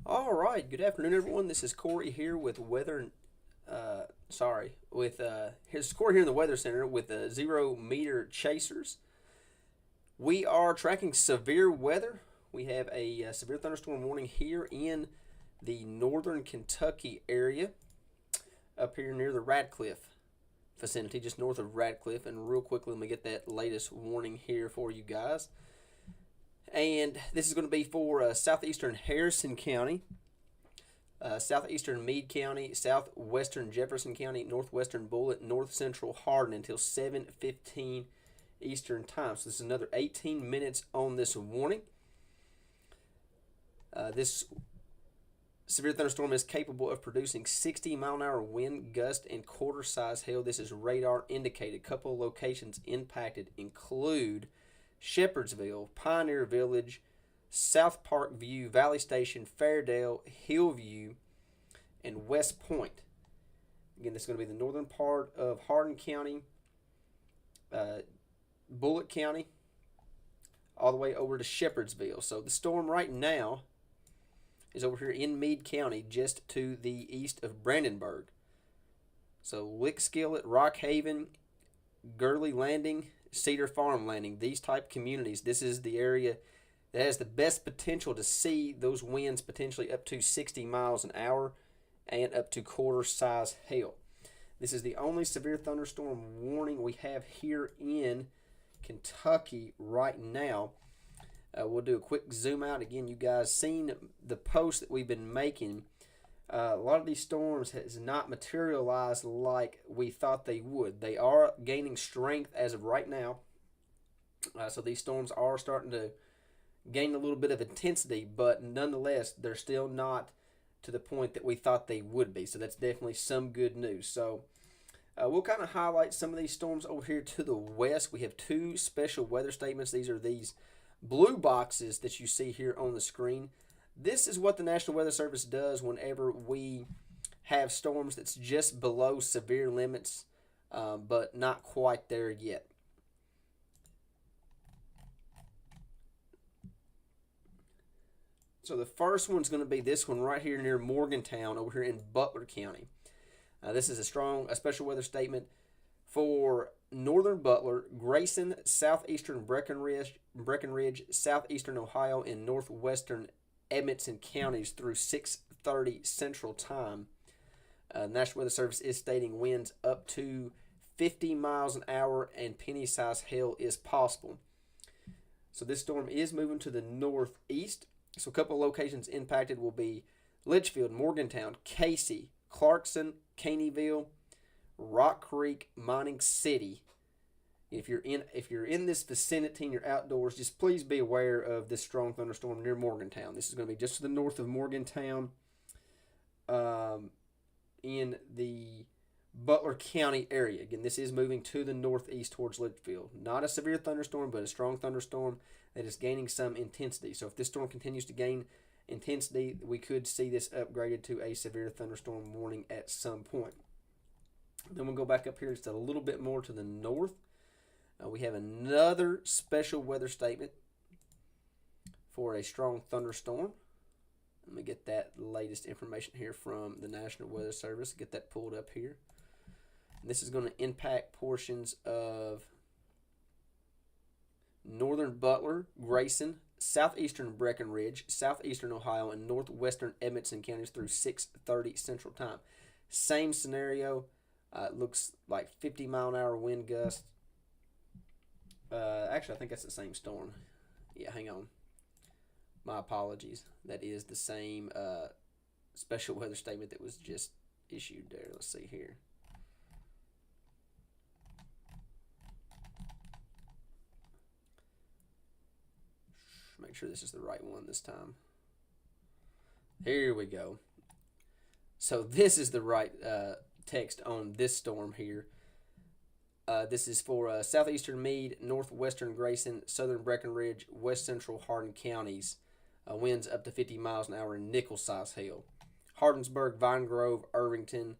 All right, good afternoon, everyone. This is Corey here with here's Corey here in the Weather Center with the 0 meter chasers. We are tracking severe weather. We have a severe thunderstorm warning here in the northern Kentucky area, up here near the Radcliffe vicinity, just north of Radcliffe. And real quickly, let me get that latest warning here for you guys. And this is going to be for southeastern Harrison County, southeastern Meade County, southwestern Jefferson County, northwestern Bullitt, north central Hardin until 7:15 Eastern Time. So this is another 18 minutes on this warning. This severe thunderstorm is capable of producing 60-mile-an-hour wind gust and quarter-size hail. This is radar indicated. A couple of locations impacted include Shepherdsville, Pioneer Village, South Park View, Valley Station, Fairdale, Hillview, and West Point. Again, this is going to be the northern part of Hardin County, Bullitt County, all the way over to Shepherdsville. So the storm right now is over here in Meade County, just to the east of Brandenburg. So Lickskillet, Rock Haven, Gurley Landing, Cedar Farm Landing, these type communities, this is the area that has the best potential to see those winds potentially up to 60 miles an hour and up to quarter-size hail. This is the only severe thunderstorm warning we have here in Kentucky right now. We'll do a quick zoom out. Again, you guys seen the post that we've been making A lot of these storms has not materialized like we thought they would. They are gaining strength as of right now. So these storms are starting to gain a little bit of intensity, but nonetheless, they're still not to the point that we thought they would be. So that's definitely some good news. So we'll kind of highlight some of these storms over here to the west. We have two special weather statements. These are these blue boxes that you see here on the screen. This is what the National Weather Service does whenever we have storms that's just below severe limits, but not quite there yet. So the first one's going to be this one right here near Morgantown over here in Butler County. This is a special weather statement for northern Butler, Grayson, southeastern Breckenridge, southeastern Ohio, and northwestern Edmonton counties through 6:30 Central Time. National Weather Service is stating winds up to 50 miles an hour and penny-sized hail is possible. So this storm is moving to the northeast. So a couple of locations impacted will be Litchfield, Morgantown, Casey, Clarkson, Caneyville, Rock Creek, Mining City. If you're in this vicinity and you're outdoors, just please be aware of this strong thunderstorm near Morgantown. This is going to be just to the north of Morgantown, in the Butler County area. Again, this is moving to the northeast towards Litchfield. Not a severe thunderstorm, but a strong thunderstorm that is gaining some intensity. So if this storm continues to gain intensity, we could see this upgraded to a severe thunderstorm warning at some point. Then we'll go back up here just a little bit more to the north. We have another special weather statement for a strong thunderstorm. Let me get that latest information here from the National Weather Service. Get that pulled up here. And this is going to impact portions of northern Butler, Grayson, southeastern Breckenridge, southeastern Ohio, and northwestern Edmonton counties through 6:30 Central Time. Same scenario. It looks like 50-mile-an-hour wind gusts. Actually, I think that's the same storm. Yeah, hang on. My apologies. That is the same special weather statement that was just issued there. Let's see here. Make sure this is the right one this time. Here we go. So this is the right text on this storm here. This is for southeastern Meade, northwestern Grayson, southern Breckenridge, west central Hardin counties. Winds up to 50 miles an hour and nickel-size hail. Hardinsburg, Vine Grove, Irvington,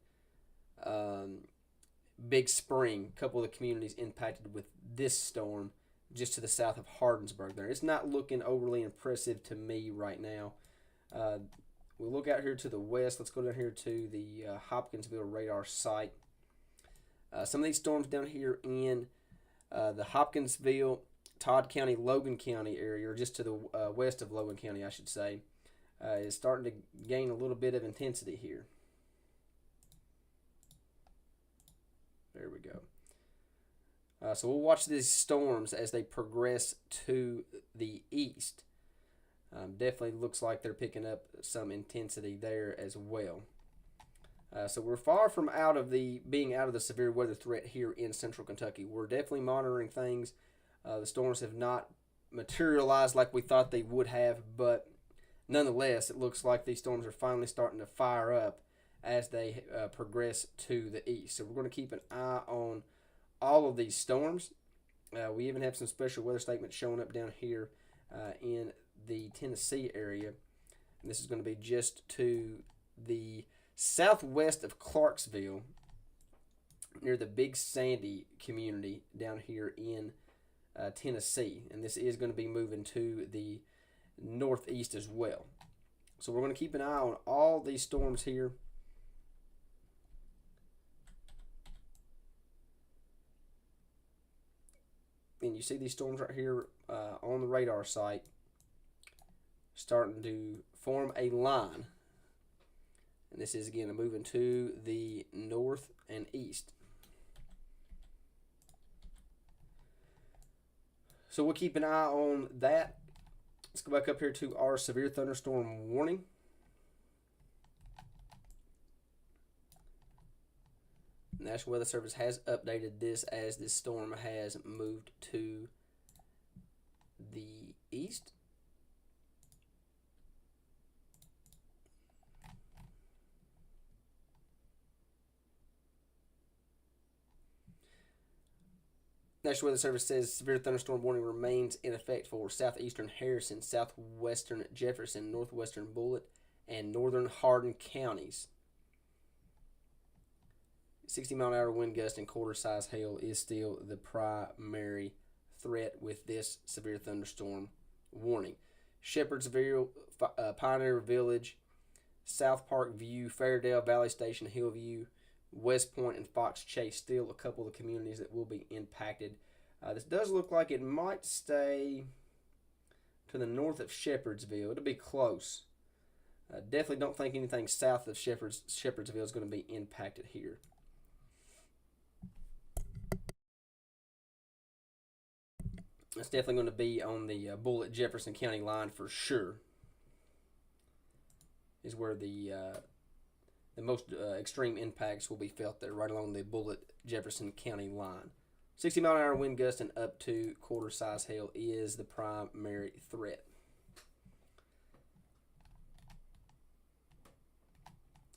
Big Spring, a couple of the communities impacted with this storm just to the south of Hardinsburg there. It's not looking overly impressive to me right now. We'll look out here to the west. Let's go down here to the Hopkinsville radar site. Some of these storms down here in the Hopkinsville, Todd County, Logan County area, or just to the west of Logan County, I should say, is starting to gain a little bit of intensity here. There we go. So we'll watch these storms as they progress to the east. Definitely looks like they're picking up some intensity there as well. So we're far from being out of the severe weather threat here in central Kentucky. We're definitely monitoring things. The storms have not materialized like we thought they would have, but nonetheless, it looks like these storms are finally starting to fire up as they progress to the east. So we're going to keep an eye on all of these storms. We even have some special weather statements showing up down here in the Tennessee area. And this is going to be just to the southwest of Clarksville, near the Big Sandy community down here in Tennessee. And this is going to be moving to the northeast as well. So we're going to keep an eye on all these storms here. And you see these storms right here on the radar site starting to form a line. And this is, again, moving to the north and east. So we'll keep an eye on that. Let's go back up here to our severe thunderstorm warning. National Weather Service has updated this as this storm has moved to the east. National Weather Service says severe thunderstorm warning remains in effect for southeastern Harrison, southwestern Jefferson, northwestern Bullitt, and northern Hardin counties. 60-mile-an-hour wind gust and quarter-size hail is still the primary threat with this severe thunderstorm warning. Shepherdsville, Pioneer Village, South Park View, Fairdale, Valley Station, Hillview, West Point, and Fox Chase, still a couple of communities that will be impacted. This does look like it might stay to the north of Shepherdsville. It'll be close. Definitely don't think anything south of Shepherdsville is going to be impacted here. It's definitely going to be on the Bullitt-Jefferson County line for sure. Is where the most extreme impacts will be felt there, right along the Bullitt-Jefferson County line. 60-mile-an-hour wind gust and up to quarter-size hail is the primary threat.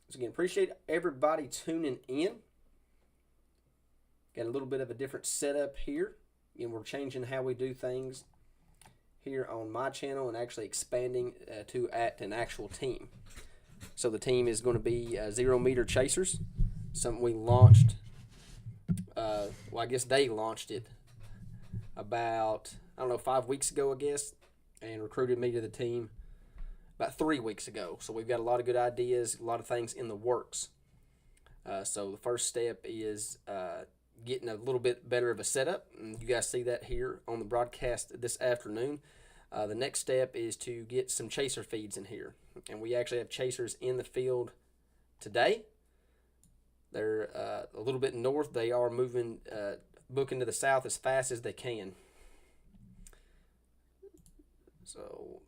So again, appreciate everybody tuning in. Got a little bit of a different setup here. Again, we're changing how we do things here on my channel and actually expanding to an actual team. So the team is going to be 0 meter chasers, something we launched. Well, I guess they launched it about, 5 weeks ago, I guess, and recruited me to the team about 3 weeks ago. So we've got a lot of good ideas, a lot of things in the works. So the first step is getting a little bit better of a setup. And you guys see that here on the broadcast this afternoon. The next step is to get some chaser feeds in here. And we actually have chasers in the field today. They're a little bit north. They are moving, booking to the south as fast as they can. So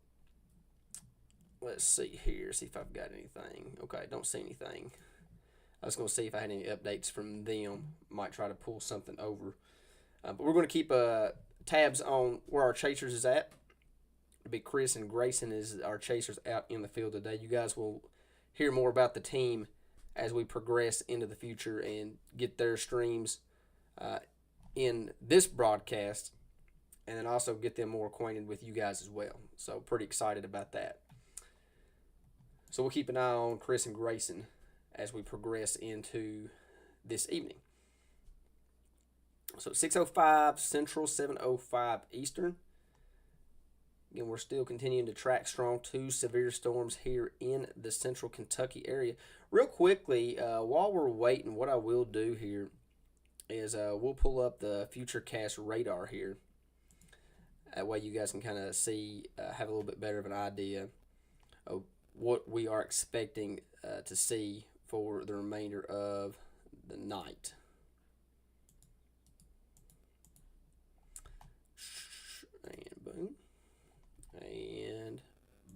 let's see here, see if I've got anything. Okay, I don't see anything. I was going to see if I had any updates from them. Might try to pull something over. But we're going to keep tabs on where our chasers is at. It'll be Chris and Grayson is our chasers out in the field today. You guys will hear more about the team as we progress into the future and get their streams in this broadcast, and then also get them more acquainted with you guys as well. So pretty excited about that. So we'll keep an eye on Chris and Grayson as we progress into this evening. So 6:05 Central, 7:05 Eastern. Again, we're still continuing to track strong 2 severe storms here in the central Kentucky area. Real quickly, while we're waiting, what I will do here is we'll pull up the Futurecast radar here. That way you guys can kind of see, have a little bit better of an idea of what we are expecting to see for the remainder of the night. And boom. And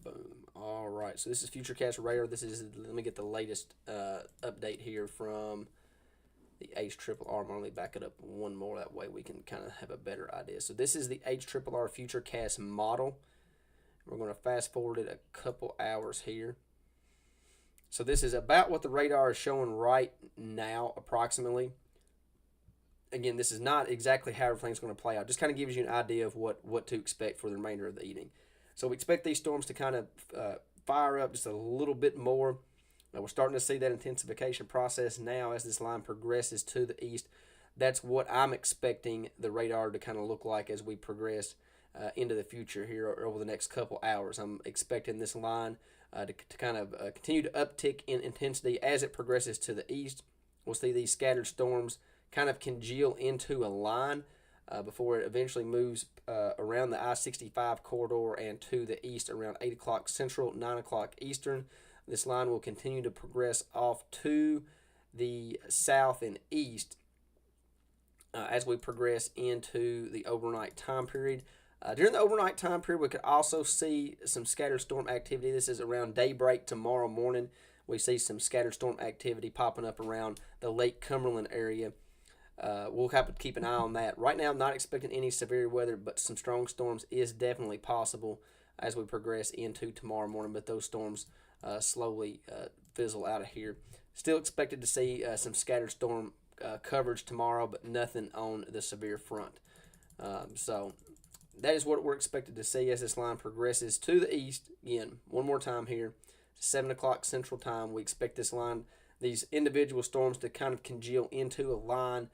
boom. All right, so this is Futurecast radar. This is, let me get the latest update here from the HRRR. Let me back it up one more, that way we can kind of have a better idea. So this is the HRRR Futurecast model. We're going to fast forward it a couple hours here. So this is about what the radar is showing right now, approximately. Again, this is not exactly how everything's going to play out. Just kind of gives you an idea of what to expect for the remainder of the evening. So we expect these storms to kind of fire up just a little bit more. We're starting to see that intensification process now as this line progresses to the east. That's what I'm expecting the radar to kind of look like as we progress into the future here over the next couple hours. I'm expecting this line to kind of continue to uptick in intensity as it progresses to the east. We'll see these scattered storms kind of congeal into a line before it eventually moves around the I-65 corridor and to the east around 8 o'clock Central, 9 o'clock Eastern. This line will continue to progress off to the south and east as we progress into the overnight time period. During the overnight time period, we could also see some scattered storm activity. This is around daybreak tomorrow morning. we see some scattered storm activity popping up around the Lake Cumberland area. We'll have to keep an eye on that. Right now, I'm not expecting any severe weather, but some strong storms is definitely possible as we progress into tomorrow morning. But those storms slowly fizzle out of here. Still expected to see some scattered storm coverage tomorrow, but nothing on the severe front. So that is what we're expected to see as this line progresses to the east. Again, one more time here, 7 o'clock Central Time. We expect this line, these individual storms, to kind of congeal into a line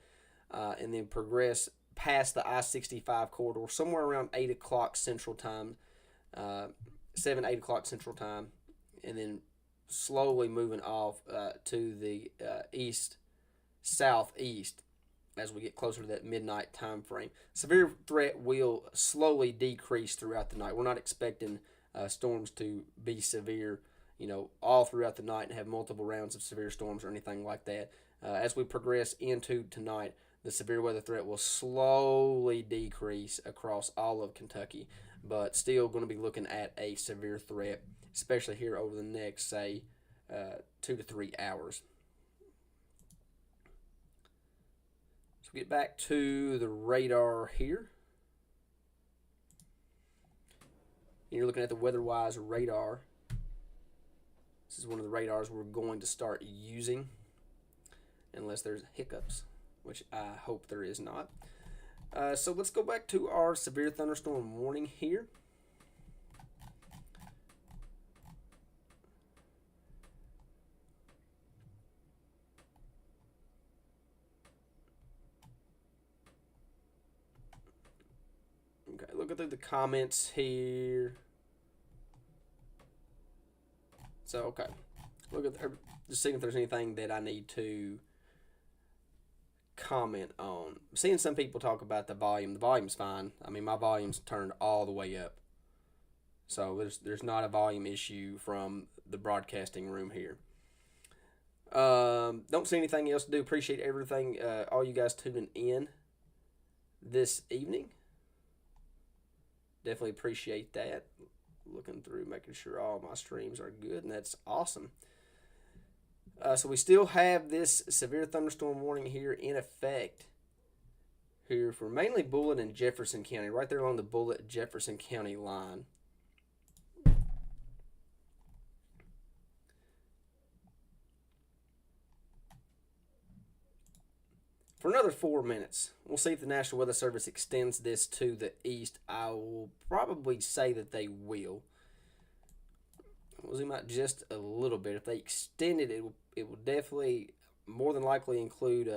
and then progress past the I-65 corridor somewhere around 8 o'clock Central Time, 8 o'clock Central Time, and then slowly moving off to the southeast as we get closer to that midnight time frame. Severe threat will slowly decrease throughout the night. We're not expecting storms to be severe, all throughout the night and have multiple rounds of severe storms or anything like that. As we progress into tonight, the severe weather threat will slowly decrease across all of Kentucky, but still going to be looking at a severe threat, especially here over the next, say, 2 to 3 hours. So get back to the radar here. You're looking at the WeatherWise radar. This is one of the radars we're going to start using, unless there's hiccups, which I hope there is not. So let's go back to our severe thunderstorm warning here. Okay, looking through the comments here. So, okay. Just seeing if there's anything that I need to comment on. I'm seeing some people talk about the volume. The volume's fine. I mean, my volume's turned all the way up. So there's not a volume issue from the broadcasting room here. Don't see anything else to do. Appreciate everything, all you guys tuning in this evening. Definitely appreciate that. Looking through, making sure all my streams are good, and that's awesome. So we still have this severe thunderstorm warning here in effect here for mainly Bullitt and Jefferson County, right there along the Bullitt-Jefferson County line. For another 4 minutes. We'll see if the National Weather Service extends this to the east. I will probably say that they will. We'll zoom out just a little bit. If they extend it, it will definitely, more than likely, include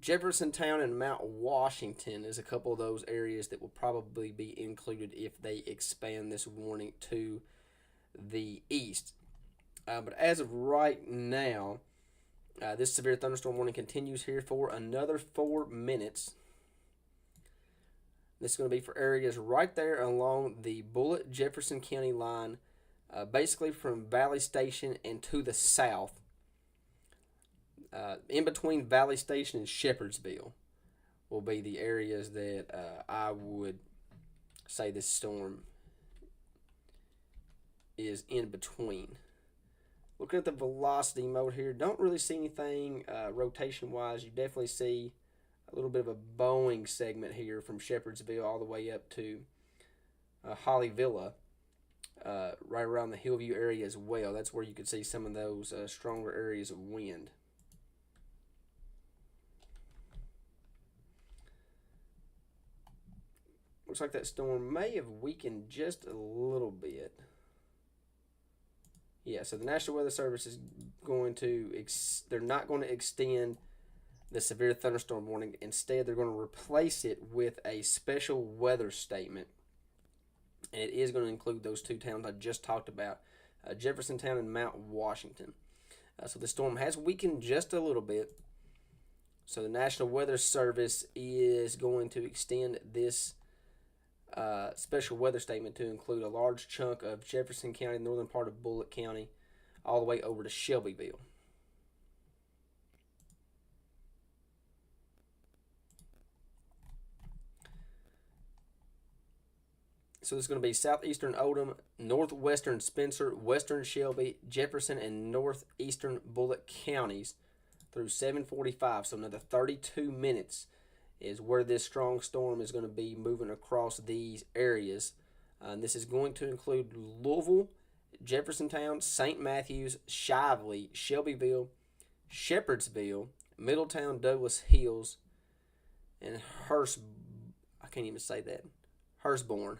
Jeffersontown and Mount Washington as a couple of those areas that will probably be included if they expand this warning to the east. But as of right now, this severe thunderstorm warning continues here for another 4 minutes. This is going to be for areas right there along the Bullitt-Jefferson County line, basically from Valley Station and to the south. In between Valley Station and Shepherdsville will be the areas that I would say this storm is in between. Looking at the velocity mode here, don't really see anything rotation-wise. You definitely see a little bit of a Boeing segment here from Shepherdsville all the way up to Holly Villa, right around the Hillview area as well. That's where you could see some of those stronger areas of wind. Looks like that storm may have weakened just a little bit. Yeah, so the National Weather Service is going to, they're not going to extend the severe thunderstorm warning. Instead, they're going to replace it with a special weather statement. And it is going to include those two towns I just talked about, Jeffersontown and Mount Washington. So the storm has weakened just a little bit. So the National Weather Service is going to extend this special weather statement to include a large chunk of Jefferson County, northern part of Bullitt County, all the way over to Shelbyville. So this is going to be southeastern Oldham, northwestern Spencer, western Shelby, Jefferson, and northeastern Bullock counties through 7:45. So another 32 minutes is where this strong storm is going to be moving across these areas. And this is going to include Louisville, Jeffersontown, St. Matthews, Shively, Shelbyville, Shepherdsville, Middletown, Douglas Hills, and I can't even say that. Hurstbourne.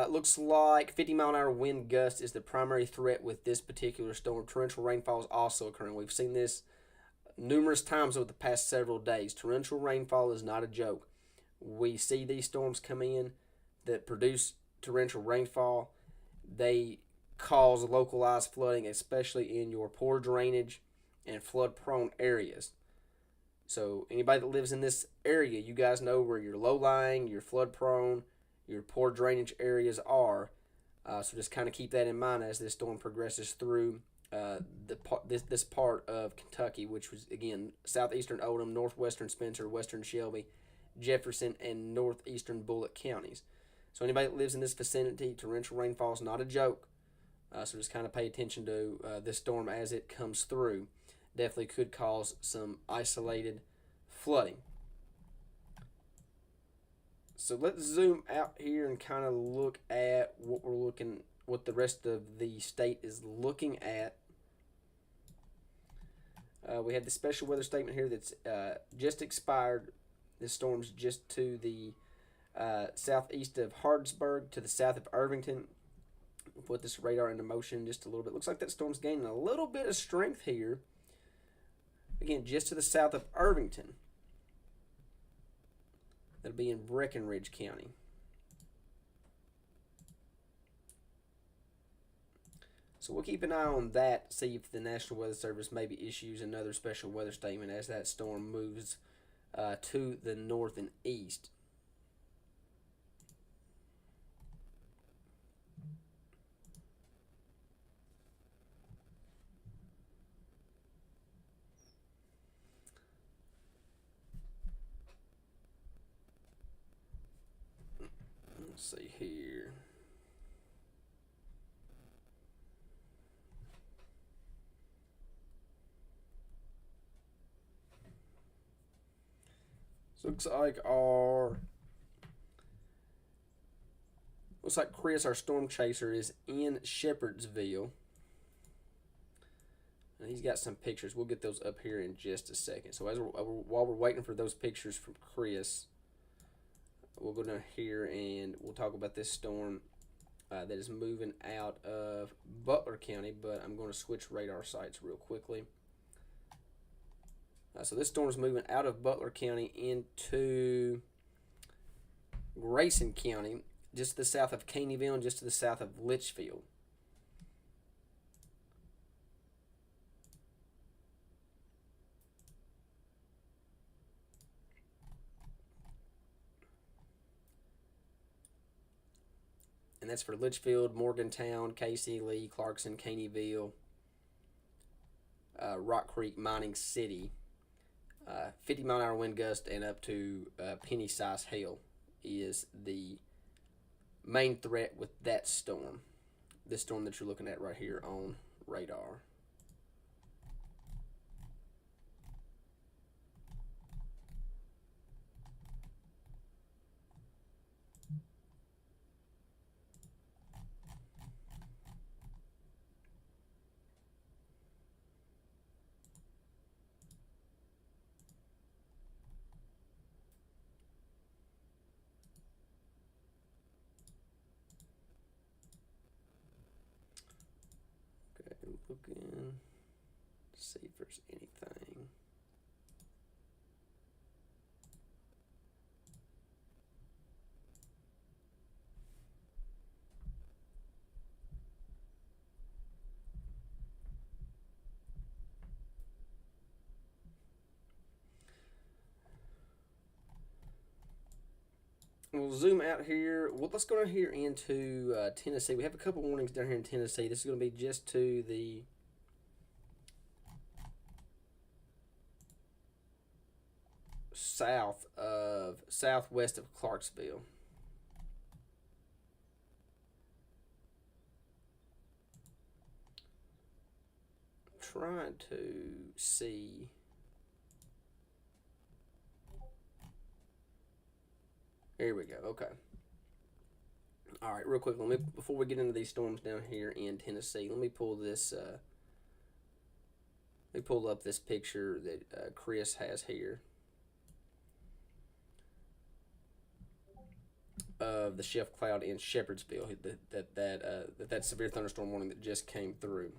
Looks like 50-mile-an-hour wind gust is the primary threat with this particular storm. Torrential rainfall is also occurring. We've seen this numerous times over the past several days. Torrential rainfall is not a joke. We see these storms come in that produce torrential rainfall. They cause localized flooding, especially in your poor drainage and flood-prone areas. So anybody that lives in this area, you guys know where your low-lying, your flood-prone, your poor drainage areas are. So just kind of keep that in mind as this storm progresses through this part of Kentucky, which was, again, southeastern Oldham, northwestern Spencer, western Shelby, Jefferson, and northeastern Bullock counties. So anybody that lives in this vicinity, torrential rainfall is not a joke. So just kind of pay attention to this storm as it comes through. Definitely could cause some isolated flooding. So let's zoom out here and kind of look at what the rest of the state is looking at. We had the special weather statement here that's just expired. This storm's just to the southeast of Hardsburg, to the south of Irvington. We'll put this radar into motion just a little bit. Looks like that storm's gaining a little bit of strength here. Again, just to the south of Irvington. That'll be in Breckinridge County. So we'll keep an eye on that, see if the National Weather Service maybe issues another special weather statement as that storm moves to the north and east. Let's see here. So looks like Chris, our storm chaser, is in Shepherdsville. And he's got some pictures. We'll get those up here in just a second. So while we're waiting for those pictures from Chris, we'll go down here and we'll talk about this storm that is moving out of Butler County, but I'm going to switch radar sites real quickly. So this storm is moving out of Butler County into Grayson County, just to the south of Caneyville and just to the south of Litchfield. And that's for Litchfield, Morgantown, Casey, Lee, Clarkson, Caneyville, Rock Creek, Mining City. 50-mile-an-hour wind gust and up to penny-size hail is the main threat with that storm. This storm that you're looking at right here on radar. Looking to see if there's anything. We'll zoom out here. Well, let's go down here into Tennessee. We have a couple warnings down here in Tennessee. This is going to be just to the southwest of Clarksville. Trying to see. Here we go. Okay. All right, real quick. Let me before we get into these storms down here in Tennessee. Let me pull this. Let me pull up this picture that Chris has here of the chef cloud in Shepherdsville. That severe thunderstorm warning that just came through.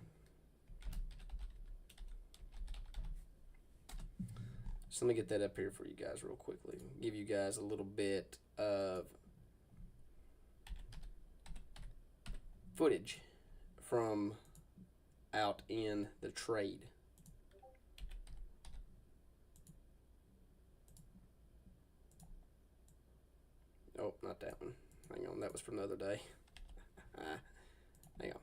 So let me get that up here for you guys real quickly. Give you guys a little bit of footage from out in the trade. Oh, not that one. Hang on, that was from the other day. Hang on.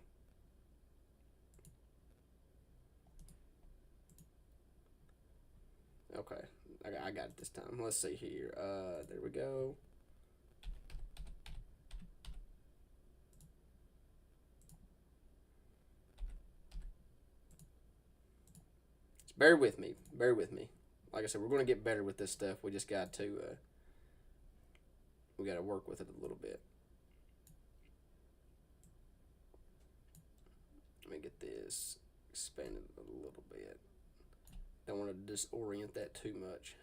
Okay, I got it this time. Let's see here. There we go. Just bear with me. Bear with me. Like I said, we're going to get better with this stuff. We just got to we got to work with it a little bit. Let me get this expanded a little bit. Don't want to disorient that too much.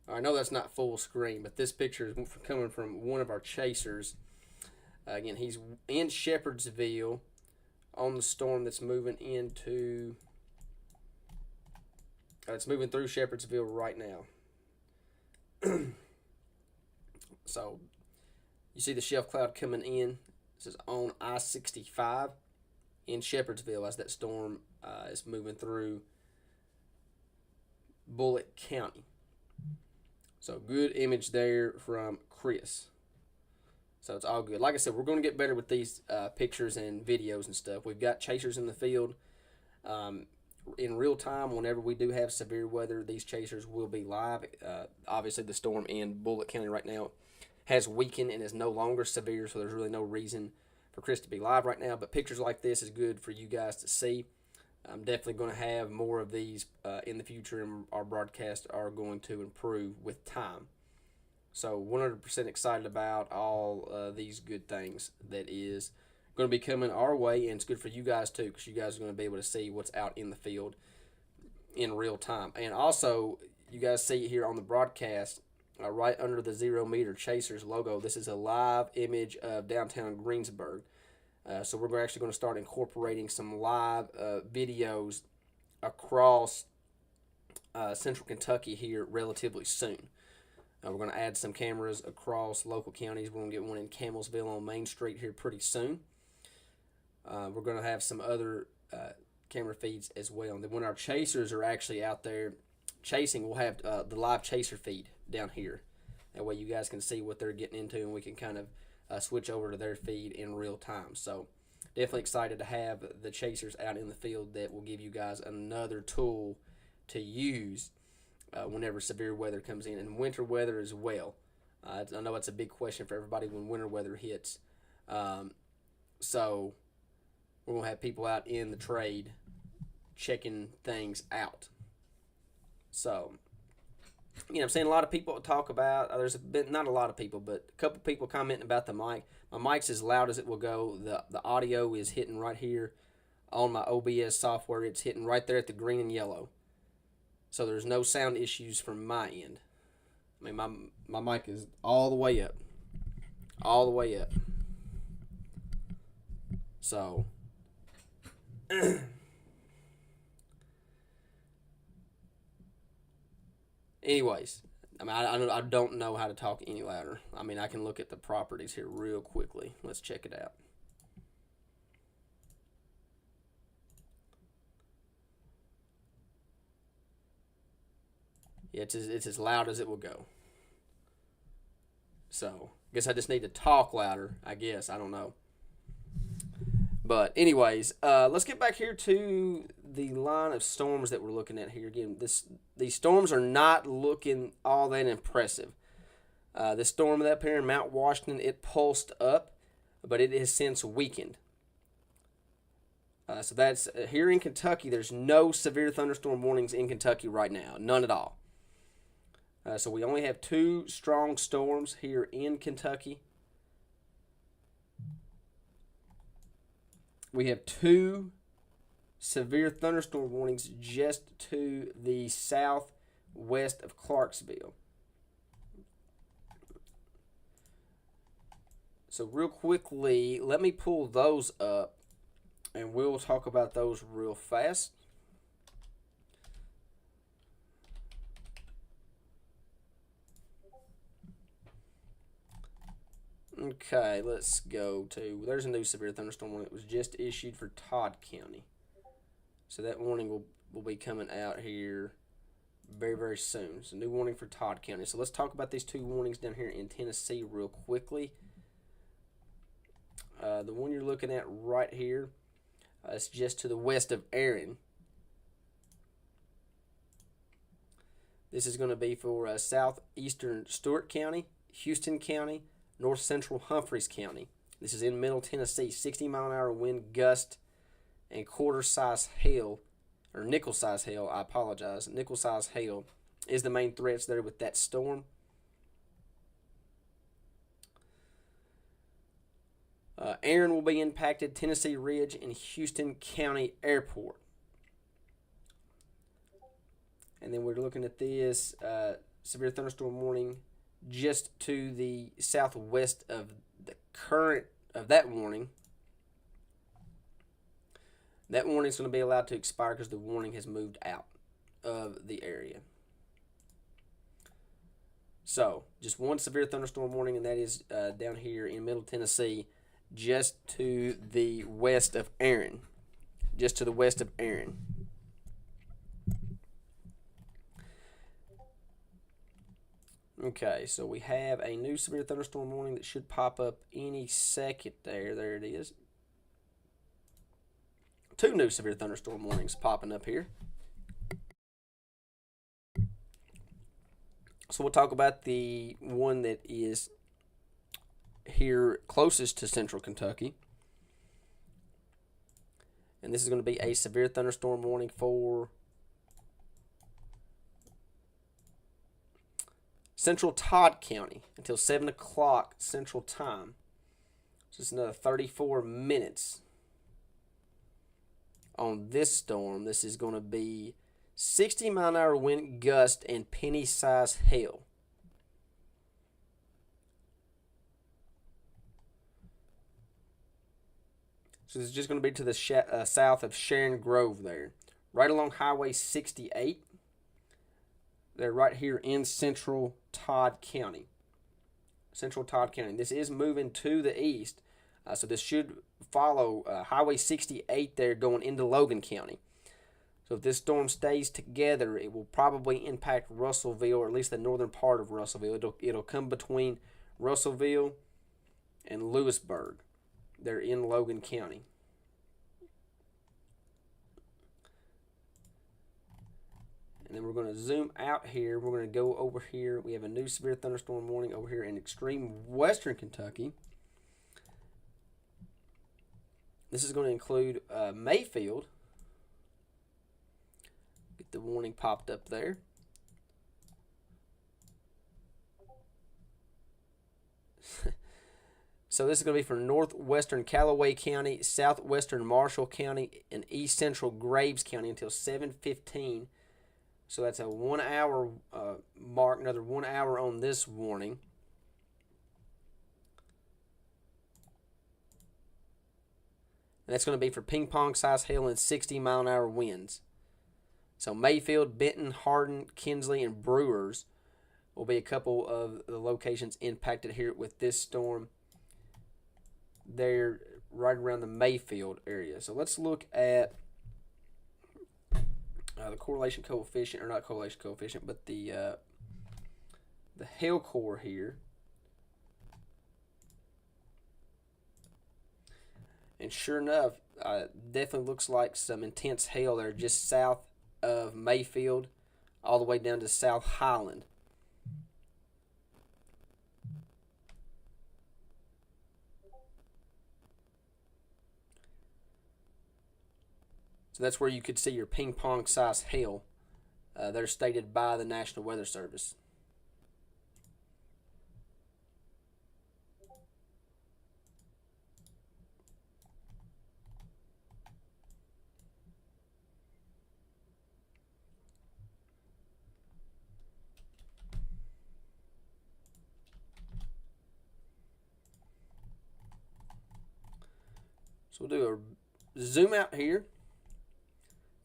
I know that's not full screen, but this picture is coming from one of our chasers. Again, he's in Shepherdsville on the storm that's moving into. It's moving through Shepherdsville right now. So, you see the shelf cloud coming in. This is on I-65 in Shepherdsville as that storm is moving through Bullitt County. So good image there from Chris. So it's all good. Like I said, we're going to get better with these pictures and videos and stuff. We've got chasers in the field. In real time, whenever we do have severe weather, these chasers will be live. Obviously, the storm in Bullitt County right now has weakened and is no longer severe, so there's really no reason for Chris to be live right now. But pictures like this is good for you guys to see. I'm definitely going to have more of these in the future, and our broadcasts are going to improve with time. So 100% excited about all these good things that is going to be coming our way, and it's good for you guys too, because you guys are going to be able to see what's out in the field in real time. And also, you guys see here on the broadcast, right under the 0 Meter Chasers logo, this is a live image of downtown Greensburg. So we're actually going to start incorporating some live videos across central Kentucky here relatively soon. We're going to add some cameras across local counties. We're going to get one in Camelsville on Main Street here pretty soon. We're going to have some other camera feeds as well. And then when our chasers are actually out there chasing, we'll have the live chaser feed down here. That way you guys can see what they're getting into, and we can kind of switch over to their feed in real time. So definitely excited to have the chasers out in the field. That will give you guys another tool to use whenever severe weather comes in, and winter weather as well. I know it's a big question for everybody when winter weather hits. So we're going to have people out in the trade checking things out. So, you know, I'm saying a lot of people talk about, there's been, not a lot of people, but a couple people commenting about the mic. My mic's as loud as it will go. The audio is hitting right here on my OBS software. It's hitting right there at the green and yellow. So there's no sound issues from my end. I mean, my mic is all the way up. All the way up. So, anyways, I mean, I don't know how to talk any louder. I mean, I can look at the properties here real quickly. Let's check it out. Yeah, it's as loud as it will go. So, I guess I just need to talk louder, I guess. I don't know. But anyways, let's get back here to the line of storms that we're looking at here. Again, these storms are not looking all that impressive. The storm up here in Mount Washington, it pulsed up, but it has since weakened. So that's here in Kentucky. There's no severe thunderstorm warnings in Kentucky right now, none at all. So we only have 2 strong storms here in Kentucky. We have 2 severe thunderstorm warnings just to the southwest of Clarksville. So real quickly, let me pull those up, and we'll talk about those real fast. Okay, let's go to, there's a new severe thunderstorm warning that was just issued for Todd County. So that warning will be coming out here very, very soon. So new warning for Todd County. So let's talk about these 2 warnings down here in Tennessee real quickly. The one you're looking at right here is just to the west of Erin. This is going to be for southeastern Stewart County, Houston County, north central Humphreys County. This is in Middle Tennessee. 60-mile-an-hour wind gust and quarter-size hail, or nickel-size hail, I apologize. Nickel-size hail is the main threats there with that storm. Erin will be impacted, Tennessee Ridge and Houston County Airport. And then we're looking at this severe thunderstorm warning just to the southwest of the current of that warning. That warning is going to be allowed to expire because the warning has moved out of the area. So, just one severe thunderstorm warning, and that is down here in Middle Tennessee, just to the west of Erin. Just to the west of Erin. Okay, so we have a new severe thunderstorm warning that should pop up any second there. There it is. 2 new severe thunderstorm warnings popping up here. So we'll talk about the one that is here closest to central Kentucky. And this is going to be a severe thunderstorm warning for central Todd County until 7 o'clock Central Time. So it's another 34 minutes on this storm. This is going to be 60-mile-an-hour wind gust and penny-sized hail. So this is just going to be to the south of Sharon Grove there. Right along Highway 68. They're right here in central Todd County. Central Todd County. This is moving to the east. So this should follow Highway 68 there going into Logan County. So if this storm stays together, it will probably impact Russellville, or at least the northern part of Russellville. It'll come between Russellville and Lewisburg. They're in Logan County. And then we're going to zoom out here. We're going to go over here. We have a new severe thunderstorm warning over here in extreme western Kentucky. This is going to include Mayfield. Get the warning popped up there. So this is going to be for northwestern Callaway County, southwestern Marshall County, and east central Graves County until 7:15. So that's a 1 hour mark, another 1 hour on this warning. And that's going to be for ping pong size hail and 60-mile-an-hour winds. So Mayfield, Benton, Hardin, Kinsley, and Brewers will be a couple of the locations impacted here with this storm. They're right around the Mayfield area. So let's look at the correlation coefficient, or not correlation coefficient, but the hail core here. And And sure enough, definitely looks like some intense hail there just south of Mayfield, all the way down to South Highland. So that's where you could see your ping pong size hail. They're stated by the National Weather Service. So we'll do a zoom out here.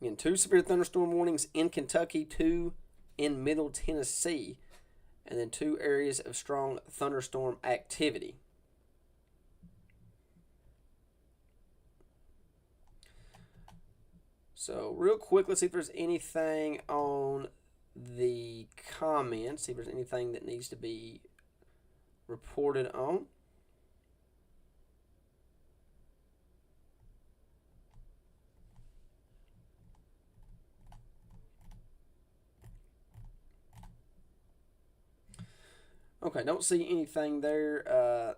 Again, 2 severe thunderstorm warnings in Kentucky, 2 in Middle Tennessee, and then 2 areas of strong thunderstorm activity. So real quick, let's see if there's anything on the comments, see if there's anything that needs to be reported on. Okay, don't see anything there.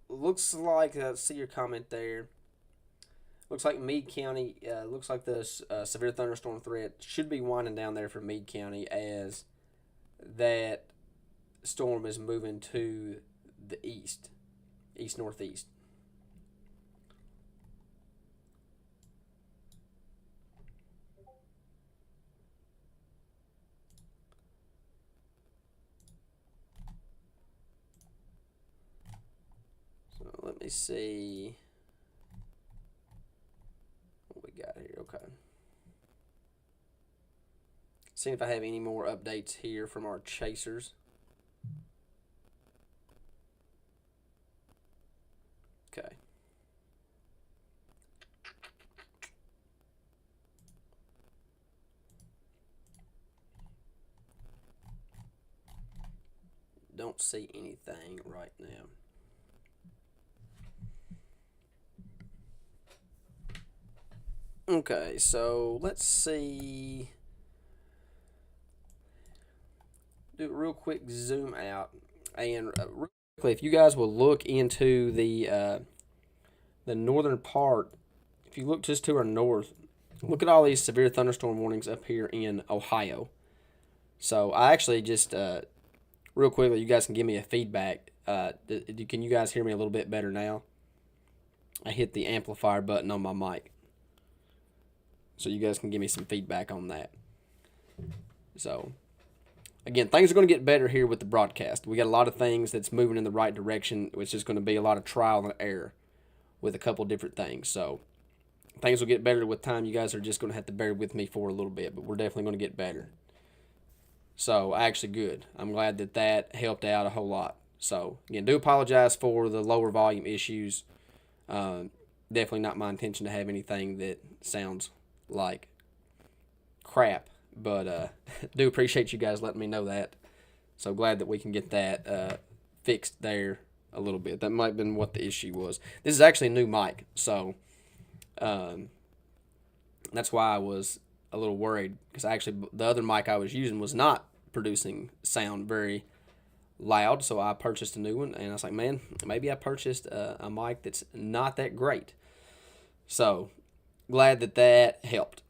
Looks like, see your comment there. Looks like Meade County, looks like the severe thunderstorm threat should be winding down there for Meade County as that storm is moving to the east-northeast. So let me see what we got here. Okay. See if I have any more updates here from our chasers. Okay. Don't see anything right now. Okay, so let's see. Do a real quick zoom out, and real quickly, if you guys will look into the northern part, if you look just to our north, look at all these severe thunderstorm warnings up here in Ohio. So I actually just real quickly, you guys can give me a feedback. Can you guys hear me a little bit better now? I hit the amplifier button on my mic, so you guys can give me some feedback on that. So again, things are going to get better here with the broadcast. We got a lot of things that's moving in the right direction, which is going to be a lot of trial and error with a couple different things. So things will get better with time. You guys are just going to have to bear with me for a little bit, but we're definitely going to get better. So actually good. I'm glad that that helped out a whole lot. So again, do apologize for the lower volume issues. Definitely not my intention to have anything that sounds like crap, but do appreciate you guys letting me know that. So glad that we can get that fixed there a little bit. That might have been what the issue was. This is actually a new mic, so that's why I was a little worried, because actually the other mic I was using was not producing sound very loud, so I purchased a new one, and I was like, man, maybe I purchased a mic that's not that great. So glad that that helped.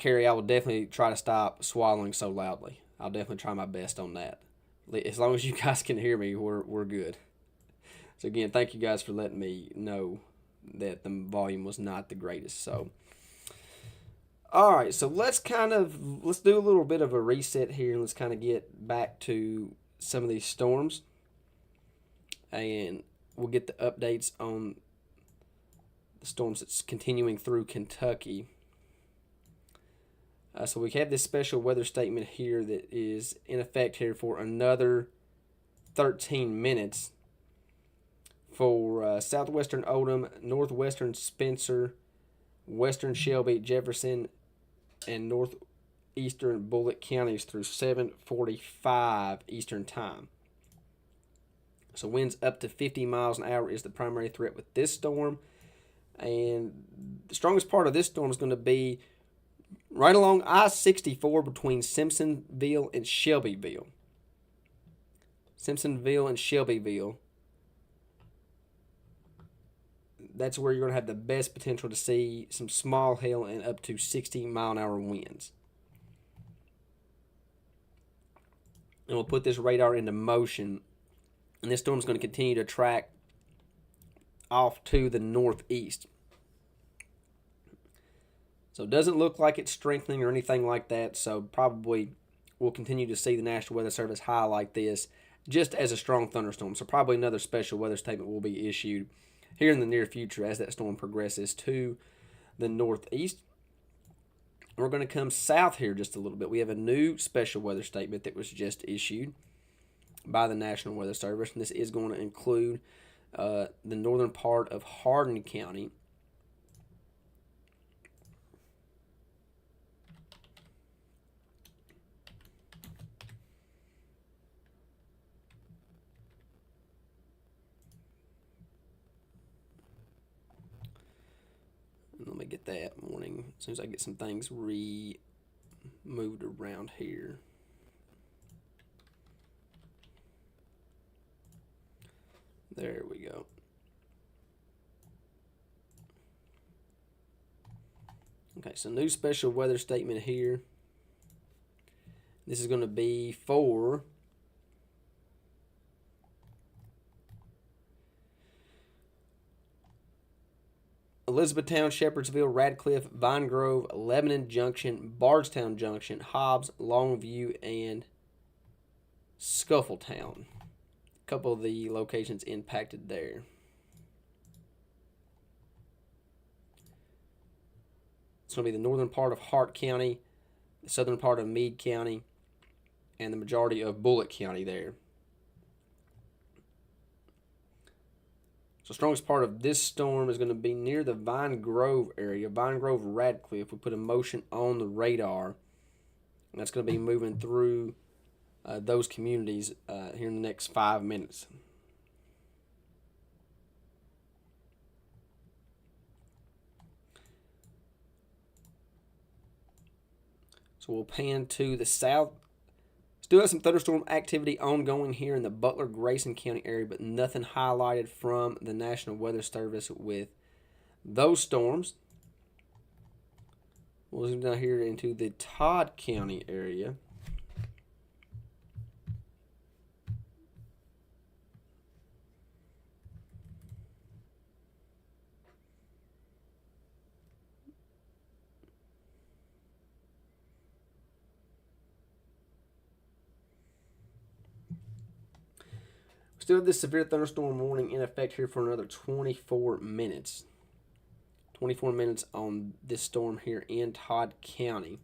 Carrie, I will definitely try to stop swallowing so loudly. I'll definitely try my best on that. As long as you guys can hear me, we're good. So again, thank you guys for letting me know that the volume was not the greatest. So all right, so let's do a little bit of a reset here, and let's kind of get back to some of these storms, and we'll get the updates on the storms that's continuing through Kentucky. So we have this special weather statement here that is in effect here for another 13 minutes for southwestern Oldham, northwestern Spencer, western Shelby, Jefferson, and northeastern Bullitt counties through 7:45 Eastern Time. So winds up to 50 miles an hour is the primary threat with this storm. And the strongest part of this storm is going to be right along I-64 between Simpsonville and Shelbyville. Simpsonville and Shelbyville. That's where you're going to have the best potential to see some small hail and up to 60-mile-an-hour winds. And we'll put this radar into motion. And this storm is going to continue to track off to the northeast. So it doesn't look like it's strengthening or anything like that. So probably we'll continue to see the National Weather Service highlight this just as a strong thunderstorm. So probably another special weather statement will be issued here in the near future as that storm progresses to the northeast. We're going to come south here just a little bit. We have a new special weather statement that was just issued by the National Weather Service, and this is going to include the northern part of Hardin County. Let me get that warning as soon as I get some things moved around here. There we go. Okay, so new special weather statement here. This is going to be for Elizabethtown, Shepherdsville, Radcliffe, Vine Grove, Lebanon Junction, Bardstown Junction, Hobbs, Longview, and Scuffletown. A couple of the locations impacted there. It's going to be the northern part of Hart County, the southern part of Meade County, and the majority of Bullitt County there. So the strongest part of this storm is going to be near the Vine Grove area, Vine Grove, Radcliffe. We put a motion on the radar, and that's going to be moving through those communities here in the next 5 minutes. So we'll pan to the south. Still have some thunderstorm activity ongoing here in the Butler-Grayson County area, but nothing highlighted from the National Weather Service with those storms. We'll zoom down here into the Todd County area. Still have this severe thunderstorm warning in effect here for another 24 minutes. 24 minutes on this storm here in Todd County.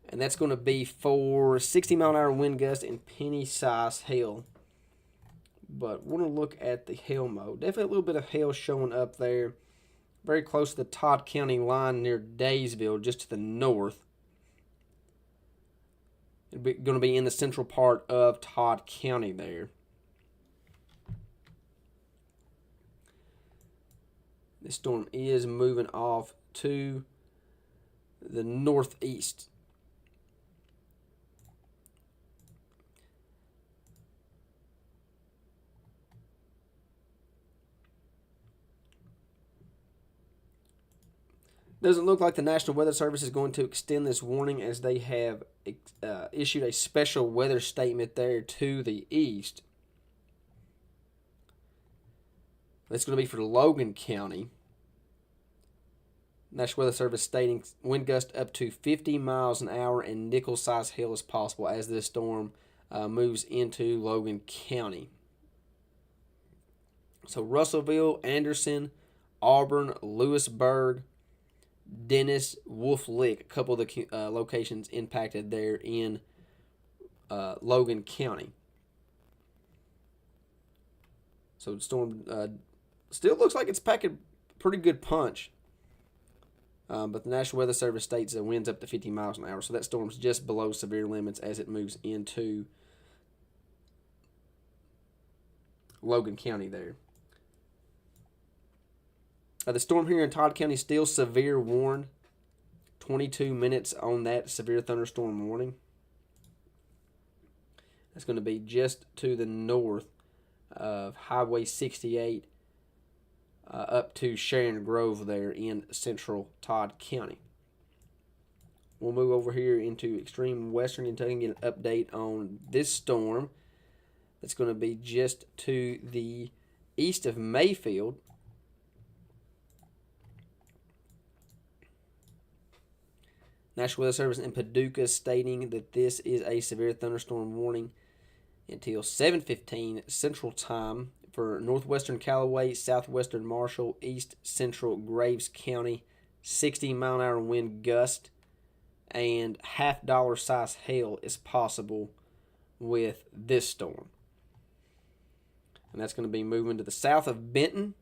And that's going to be for 60-mile-an-hour wind gusts and penny-sized hail. But we're going to look at the hail mode. Definitely a little bit of hail showing up there. Very close to the Todd County line near Daysville, just to the north. It's going to be in the central part of Todd County there. This storm is moving off to the northeast. Doesn't look like the National Weather Service is going to extend this warning, as they have issued a special weather statement there to the east. That's going to be for Logan County. National Weather Service stating wind gust up to 50 miles an hour and nickel-sized hail is possible as this storm moves into Logan County. So Russellville, Anderson, Auburn, Lewisburg, Dennis, Wolf Lick, a couple of the locations impacted there in Logan County. So the storm still looks like it's packing pretty good punch. But the National Weather Service states that winds up to 50 miles an hour. So that storm's just below severe limits as it moves into Logan County there. The storm here in Todd County still severe warned. 22 minutes on that severe thunderstorm warning. That's going to be just to the north of Highway 68 up to Sharon Grove there in central Todd County. We'll move over here into extreme western Kentucky and get an update on this storm. That's going to be just to the east of Mayfield. National Weather Service in Paducah stating that this is a severe thunderstorm warning until 7:15 Central Time for northwestern Callaway, southwestern Marshall, east central Graves County, 60-mile-an-hour wind gust, and $half size hail is possible with this storm. And that's going to be moving to the south of Benton.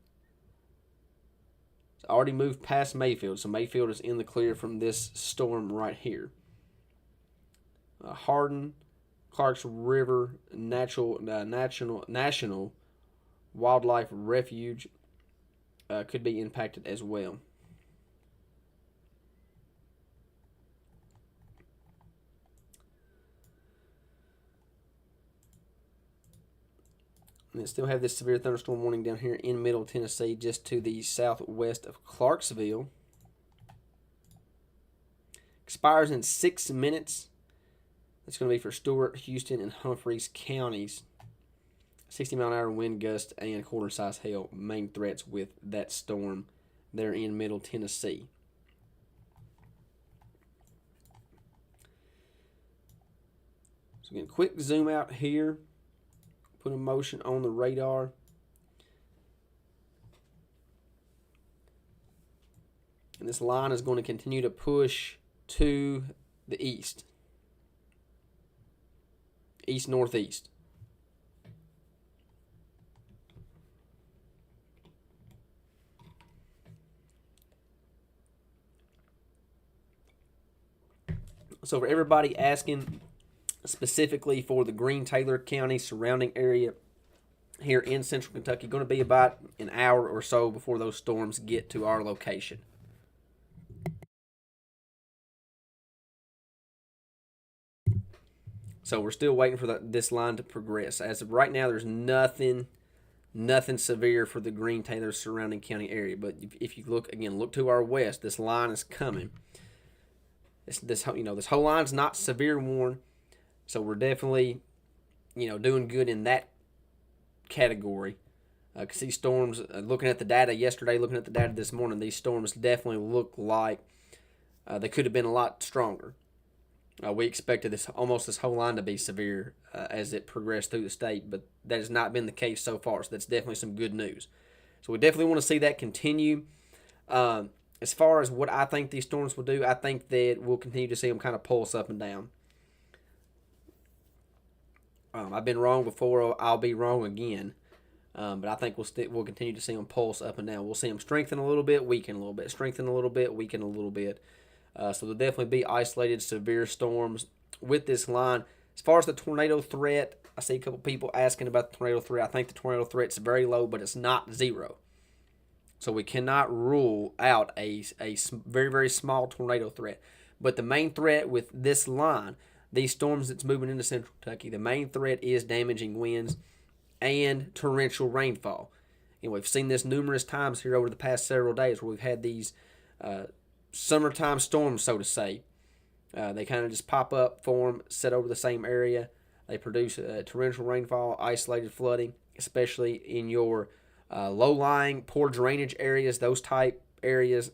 It's already moved past Mayfield, so Mayfield is in the clear from this storm right here. Hardin, Clarks River National Wildlife Refuge could be impacted as well. And still have this severe thunderstorm warning down here in Middle Tennessee, just to the southwest of Clarksville. Expires in 6 minutes. That's going to be for Stewart, Houston, and Humphreys counties. 60-mile-an-hour wind gust and quarter-size hail, main threats with that storm there in Middle Tennessee. So again, quick zoom out here. Put a motion on the radar. And this line is going to continue to push to the east. East-northeast. So for everybody asking specifically for the Greene-Taylor County surrounding area here in central Kentucky, going to be about an hour or so before those storms get to our location. So we're still waiting for this line to progress. As of right now, there's nothing severe for the Greene-Taylor surrounding county area. But if you look to our west, this line is coming. This whole line's not severe warned. So we're definitely, doing good in that category. Because these storms, looking at the data yesterday, looking at the data this morning, these storms definitely look like they could have been a lot stronger. We expected this whole line to be severe as it progressed through the state, but that has not been the case so far. So that's definitely some good news. So we definitely want to see that continue. As far as what I think these storms will do, I think that we'll continue to see them kind of pulse up and down. I've been wrong before. I'll be wrong again. But I think we'll continue to see them pulse up and down. We'll see them strengthen a little bit, weaken a little bit, strengthen a little bit, weaken a little bit. So there'll definitely be isolated severe storms with this line. As far as the tornado threat, I see a couple people asking about the tornado threat. I think the tornado threat's very low, but it's not zero. So we cannot rule out a very, very small tornado threat. But the main threat with this line, these storms that's moving into central Kentucky, the main threat is damaging winds and torrential rainfall. And we've seen this numerous times here over the past several days where we've had these summertime storms, so to say. They kind of just pop up, form, set over the same area. They produce torrential rainfall, isolated flooding, especially in your low-lying, poor drainage areas, those type areas.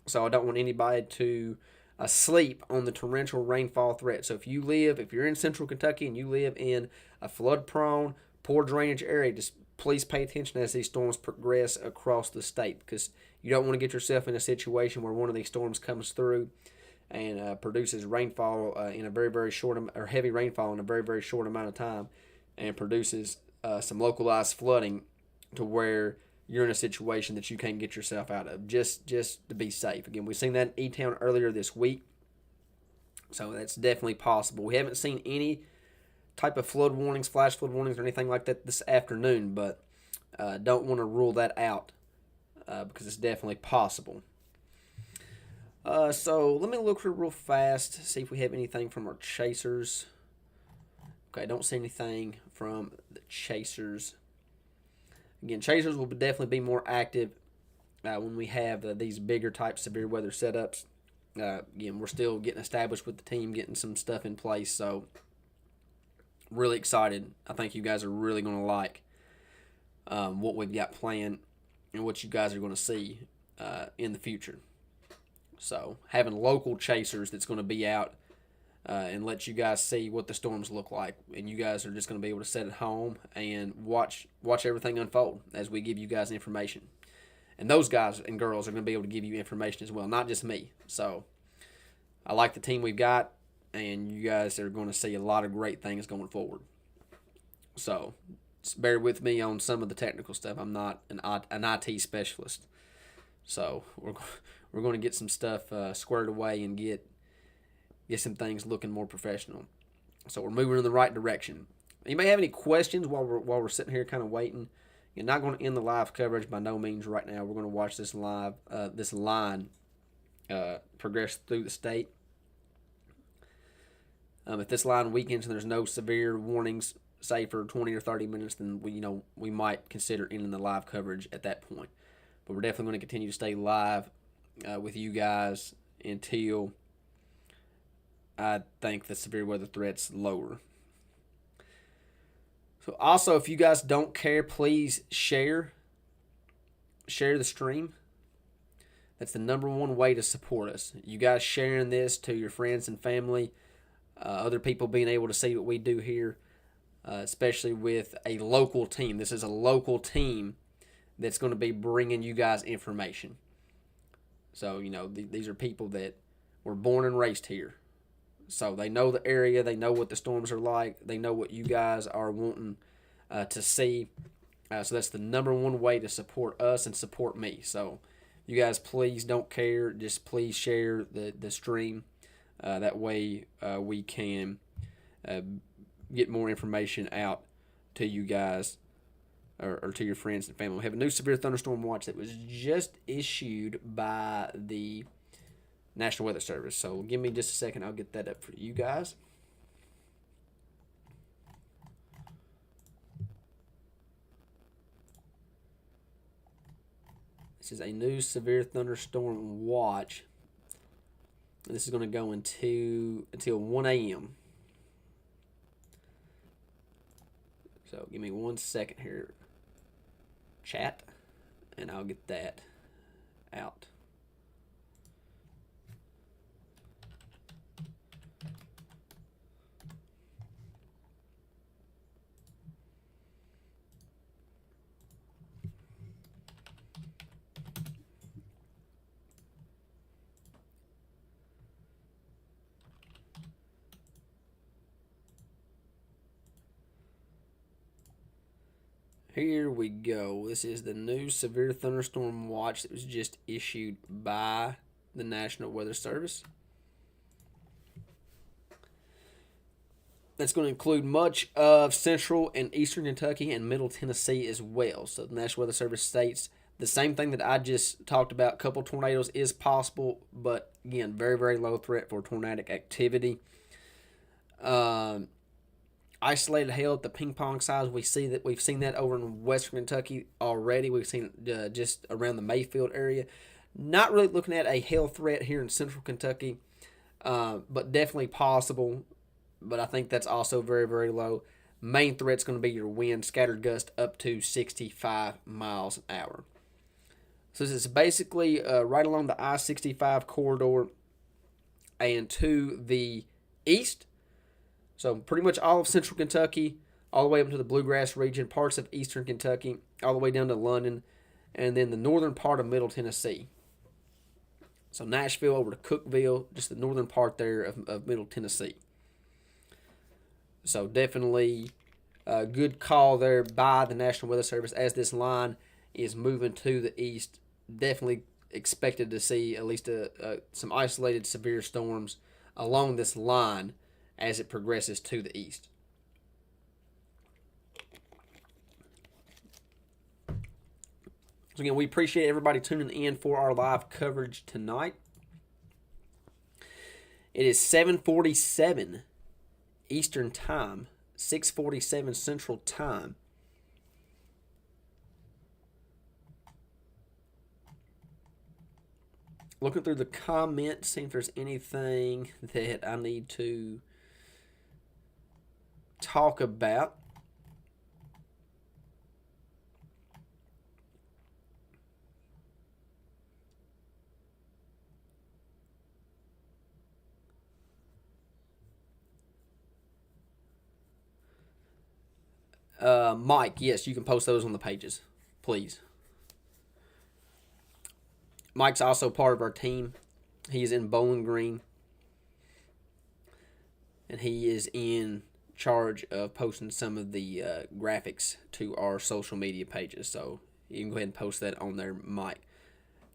So I don't want anybody to sleep on the torrential rainfall threat. So if you're in central Kentucky and you live in a flood-prone, poor drainage area, just please pay attention as these storms progress across the state, because you don't want to get yourself in a situation where one of these storms comes through and produces rainfall in a very, very short or heavy rainfall in a very, very short amount of time, and produces some localized flooding to where you're in a situation that you can't get yourself out of, just to be safe. Again, we've seen that in E-Town earlier this week, so that's definitely possible. We haven't seen any type of flood warnings, flash flood warnings, or anything like that this afternoon, but Don't want to rule that out because it's definitely possible. So let me look here real fast, see if we have anything from our chasers. Okay, don't see anything from the chasers. Again, chasers will definitely be more active when we have these bigger type severe weather setups. Again, we're still getting established with the team, getting some stuff in place. So really excited. I think you guys are really going to like what we've got planned and what you guys are going to see in the future. So having local chasers that's going to be out and let you guys see what the storms look like, and you guys are just going to be able to sit at home and watch everything unfold as we give you guys information. And those guys and girls are going to be able to give you information as well, not just me. So I like the team we've got, and you guys are going to see a lot of great things going forward. So just bear with me on some of the technical stuff. I'm not an IT specialist. So we're going to get some stuff squared away and get some things looking more professional. So we're moving in the right direction. You may have any questions while we're sitting here kind of waiting. You're not going to end the live coverage by no means right now. We're going to watch this line progress through the state. If this line weakens and there's no severe warnings, say for 20 or 30 minutes, then we might consider ending the live coverage at that point. But we're definitely going to continue to stay live with you guys until I think the severe weather threat's lower. So also, if you guys don't care, please share the stream. That's the number one way to support us. You guys sharing this to your friends and family, other people being able to see what we do here, especially with a local team. This is a local team that's going to be bringing you guys information. So, these are people that were born and raised here. So they know the area, they know what the storms are like, they know what you guys are wanting to see. So that's the number one way to support us and support me. So you guys please don't care, just please share the stream. That way we can get more information out to you guys or to your friends and family. We have a new severe thunderstorm watch that was just issued by the National Weather Service. So give me just a second. I'll get that up for you guys. This is a new severe thunderstorm watch. This is going to go until 1 a.m. So give me 1 second here, chat, and I'll get that out. Here we go. This is the new severe thunderstorm watch that was just issued by the National Weather Service. That's going to include much of central and eastern Kentucky and middle Tennessee as well. So the National Weather Service states the same thing that I just talked about. A couple tornadoes is possible, but again, very, very low threat for tornadic activity. Isolated hail at the ping pong size. We've seen that over in western Kentucky already. We've seen it just around the Mayfield area. Not really looking at a hail threat here in central Kentucky, but definitely possible. But I think that's also very, very low. Main threat's going to be your wind, scattered gust up to 65 miles an hour. So this is basically right along the I-65 corridor and to the east. So pretty much all of central Kentucky, all the way up to the Bluegrass region, parts of eastern Kentucky, all the way down to London, and then the northern part of middle Tennessee. So Nashville over to Cookeville, just the northern part there of middle Tennessee. So definitely a good call there by the National Weather Service as this line is moving to the east. Definitely expected to see at least some isolated severe storms along this line as it progresses to the east. So again, we appreciate everybody tuning in for our live coverage tonight. It is 7:47 Eastern Time, 6:47 Central Time. Looking through the comments, seeing if there's anything that I need to talk about. Mike, yes, you can post those on the pages, please. Mike's also part of our team. He is in Bowling Green, and he is in charge of posting some of the graphics to our social media pages. So you can go ahead and post that on there, Mike.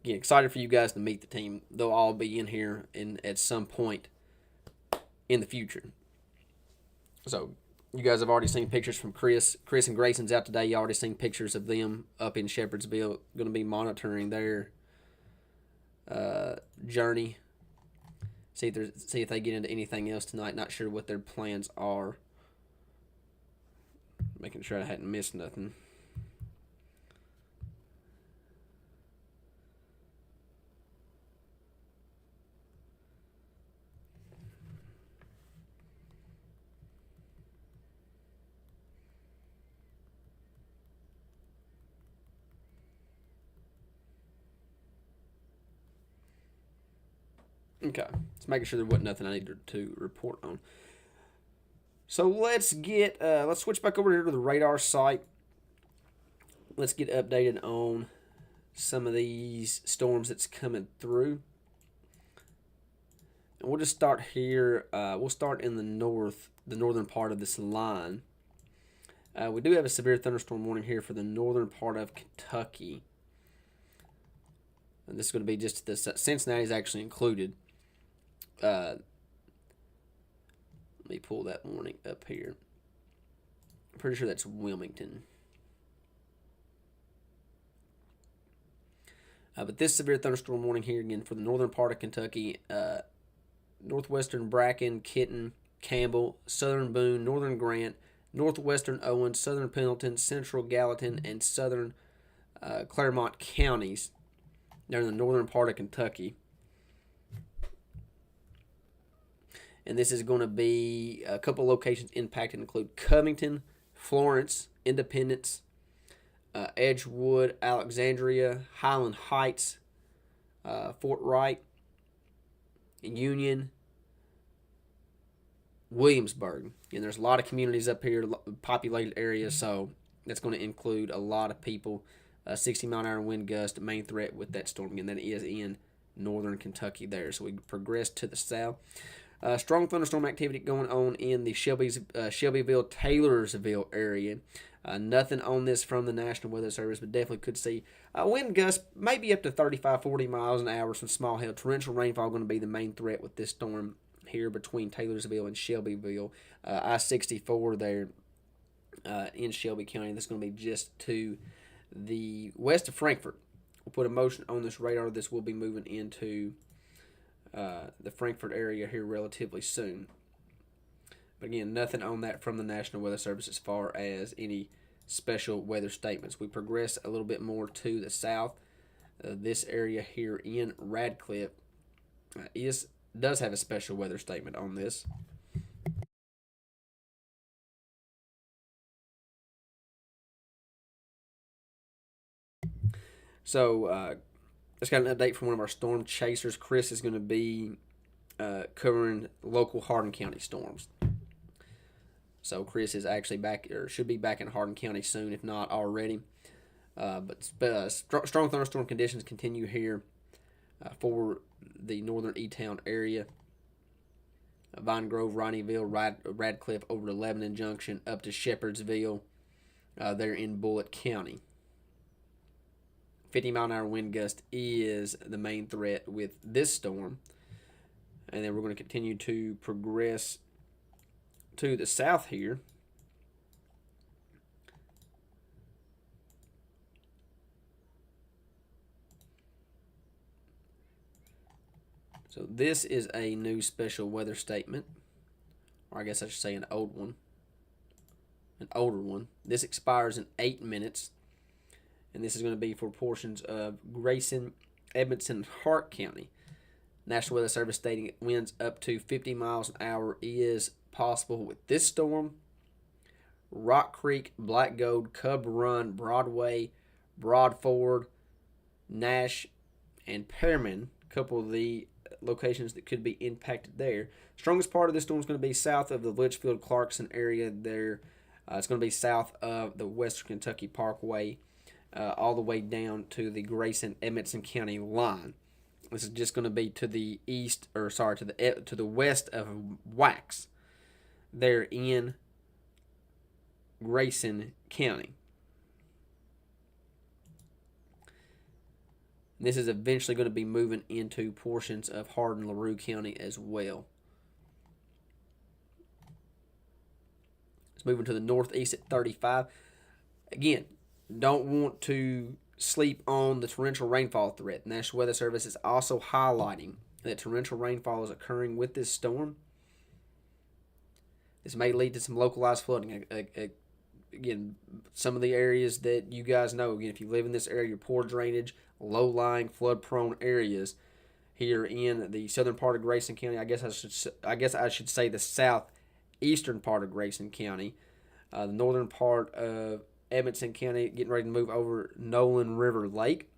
Again, excited for you guys to meet the team. They'll all be in here at some point in the future. So you guys have already seen pictures from Chris. Chris and Grayson's out today. You already seen pictures of them up in Shepherdsville. Going to be monitoring their journey. See if they get into anything else tonight. Not sure what their plans are. Making sure I hadn't missed nothing. Okay, just making sure there wasn't nothing I needed to report on. So let's switch back over here to the radar site. Let's get updated on some of these storms that's coming through. And we'll just start here. We'll start in the northern part of this line. We do have a severe thunderstorm warning here for the northern part of Kentucky. And this is going to be just Cincinnati is actually included. Let me pull that warning up here. I'm pretty sure that's Wilmington. But this severe thunderstorm warning here again for the northern part of Kentucky, northwestern Bracken, Kitten, Campbell, southern Boone, northern Grant, northwestern Owens, southern Pendleton, central Gallatin, and southern Claremont counties. They're in the northern part of Kentucky. And this is going to be a couple locations impacted include Covington, Florence, Independence, Edgewood, Alexandria, Highland Heights, Fort Wright, Union, Williamsburg. And there's a lot of communities up here, populated areas, so that's going to include a lot of people. 60-mile-an-hour wind gust, main threat with that storm. Again, that is in northern Kentucky there. So we progress to the south. Strong thunderstorm activity going on in the Shelbyville, Taylorsville area. Nothing on this from the National Weather Service, but definitely could see wind gusts maybe up to 35-40 miles an hour, some small hail. Torrential rainfall going to be the main threat with this storm here between Taylorsville and Shelbyville. I-64 there in Shelby County. That's going to be just to the west of Frankfort. We'll put a motion on this radar. This will be moving into the Frankfort area here relatively soon. But again, nothing on that from the National Weather Service as far as any special weather statements. We progress a little bit more to the south. This area here in Radcliffe does have a special weather statement on this. So, just got an update from one of our storm chasers. Chris is going to be covering local Hardin County storms. So Chris is actually back, or should be back in Hardin County soon, if not already. But strong thunderstorm conditions continue here for the northern E-Town area. Vine Grove, Ronnieville, Radcliffe over to Lebanon Junction, up to Shepherdsville. They're in Bullitt County. 50-mile-an-hour wind gust is the main threat with this storm. And then we're going to continue to progress to the south here. So this is a new special weather statement, or I guess I should say an older one. This expires in 8 minutes, and this is going to be for portions of Grayson, Edmonson, Hart County. National Weather Service stating winds up to 50 miles an hour is possible with this storm. Rock Creek, Black Gold, Cub Run, Broadway, Broadford, Nash, and Pearman, a couple of the locations that could be impacted there. Strongest part of this storm is going to be south of the Litchfield-Clarkson area there. It's going to be south of the Western Kentucky Parkway, all the way down to the Grayson-Edmonson County line. This is just going to be to the to the west of Wax, there in Grayson County. This is eventually going to be moving into portions of Hardin, LaRue County as well. It's moving to the northeast at 35. Again, don't want to sleep on the torrential rainfall threat. The National Weather Service is also highlighting that torrential rainfall is occurring with this storm. This may lead to some localized flooding. Again, some of the areas that you guys know, again, if you live in this area, poor drainage, low-lying, flood-prone areas here in the southern part of Grayson County. I guess I should say the southeastern part of Grayson County, the northern part of Edmonson County, getting ready to move over Nolan River Lake,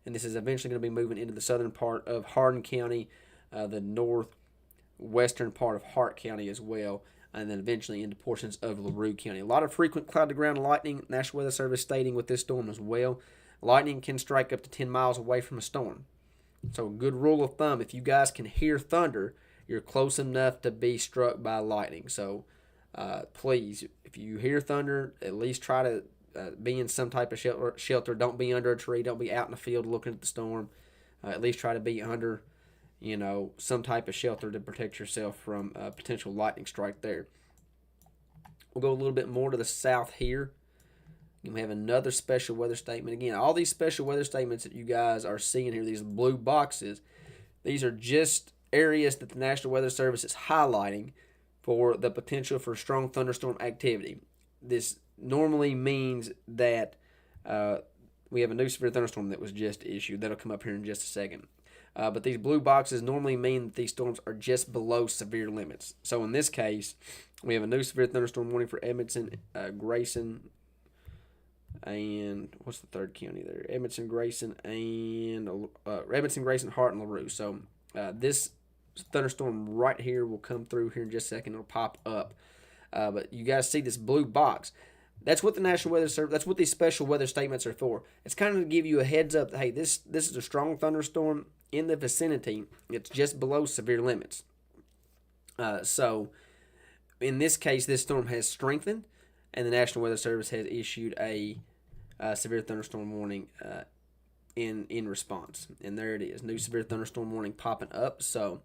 and this is eventually going to be moving into the southern part of Hardin County, the northwestern part of Hart County as well, and then eventually into portions of LaRue County. A lot of frequent cloud-to-ground lightning. National Weather Service stating with this storm as well. Lightning can strike up to 10 miles away from a storm. So a good rule of thumb, if you guys can hear thunder, you're close enough to be struck by lightning. So please, if you hear thunder, at least try to be in some type of shelter. Don't be under a tree. Don't be out in the field looking at the storm. At least try to be under some type of shelter to protect yourself from a potential lightning strike there. We'll go a little bit more to the south here. We have another special weather statement. Again, all these special weather statements that you guys are seeing here, these blue boxes, these are just areas that the National Weather Service is highlighting for the potential for strong thunderstorm activity. This normally means that we have a new severe thunderstorm that was just issued. That'll come up here in just a second. But these blue boxes normally mean that these storms are just below severe limits. So in this case, we have a new severe thunderstorm warning for Edmonton, Grayson, and what's the third county there? Edmonton, Grayson, Hart, and LaRue. So this thunderstorm right here will come through here in just a second. It'll pop up. But you guys see this blue box. That's what the National Weather Service, that's what these special weather statements are for. It's kind of to give you a heads up that, hey, this is a strong thunderstorm in the vicinity. It's just below severe limits. So in this case, this storm has strengthened, and the National Weather Service has issued a severe thunderstorm warning in response. And there it is, new severe thunderstorm warning popping up. So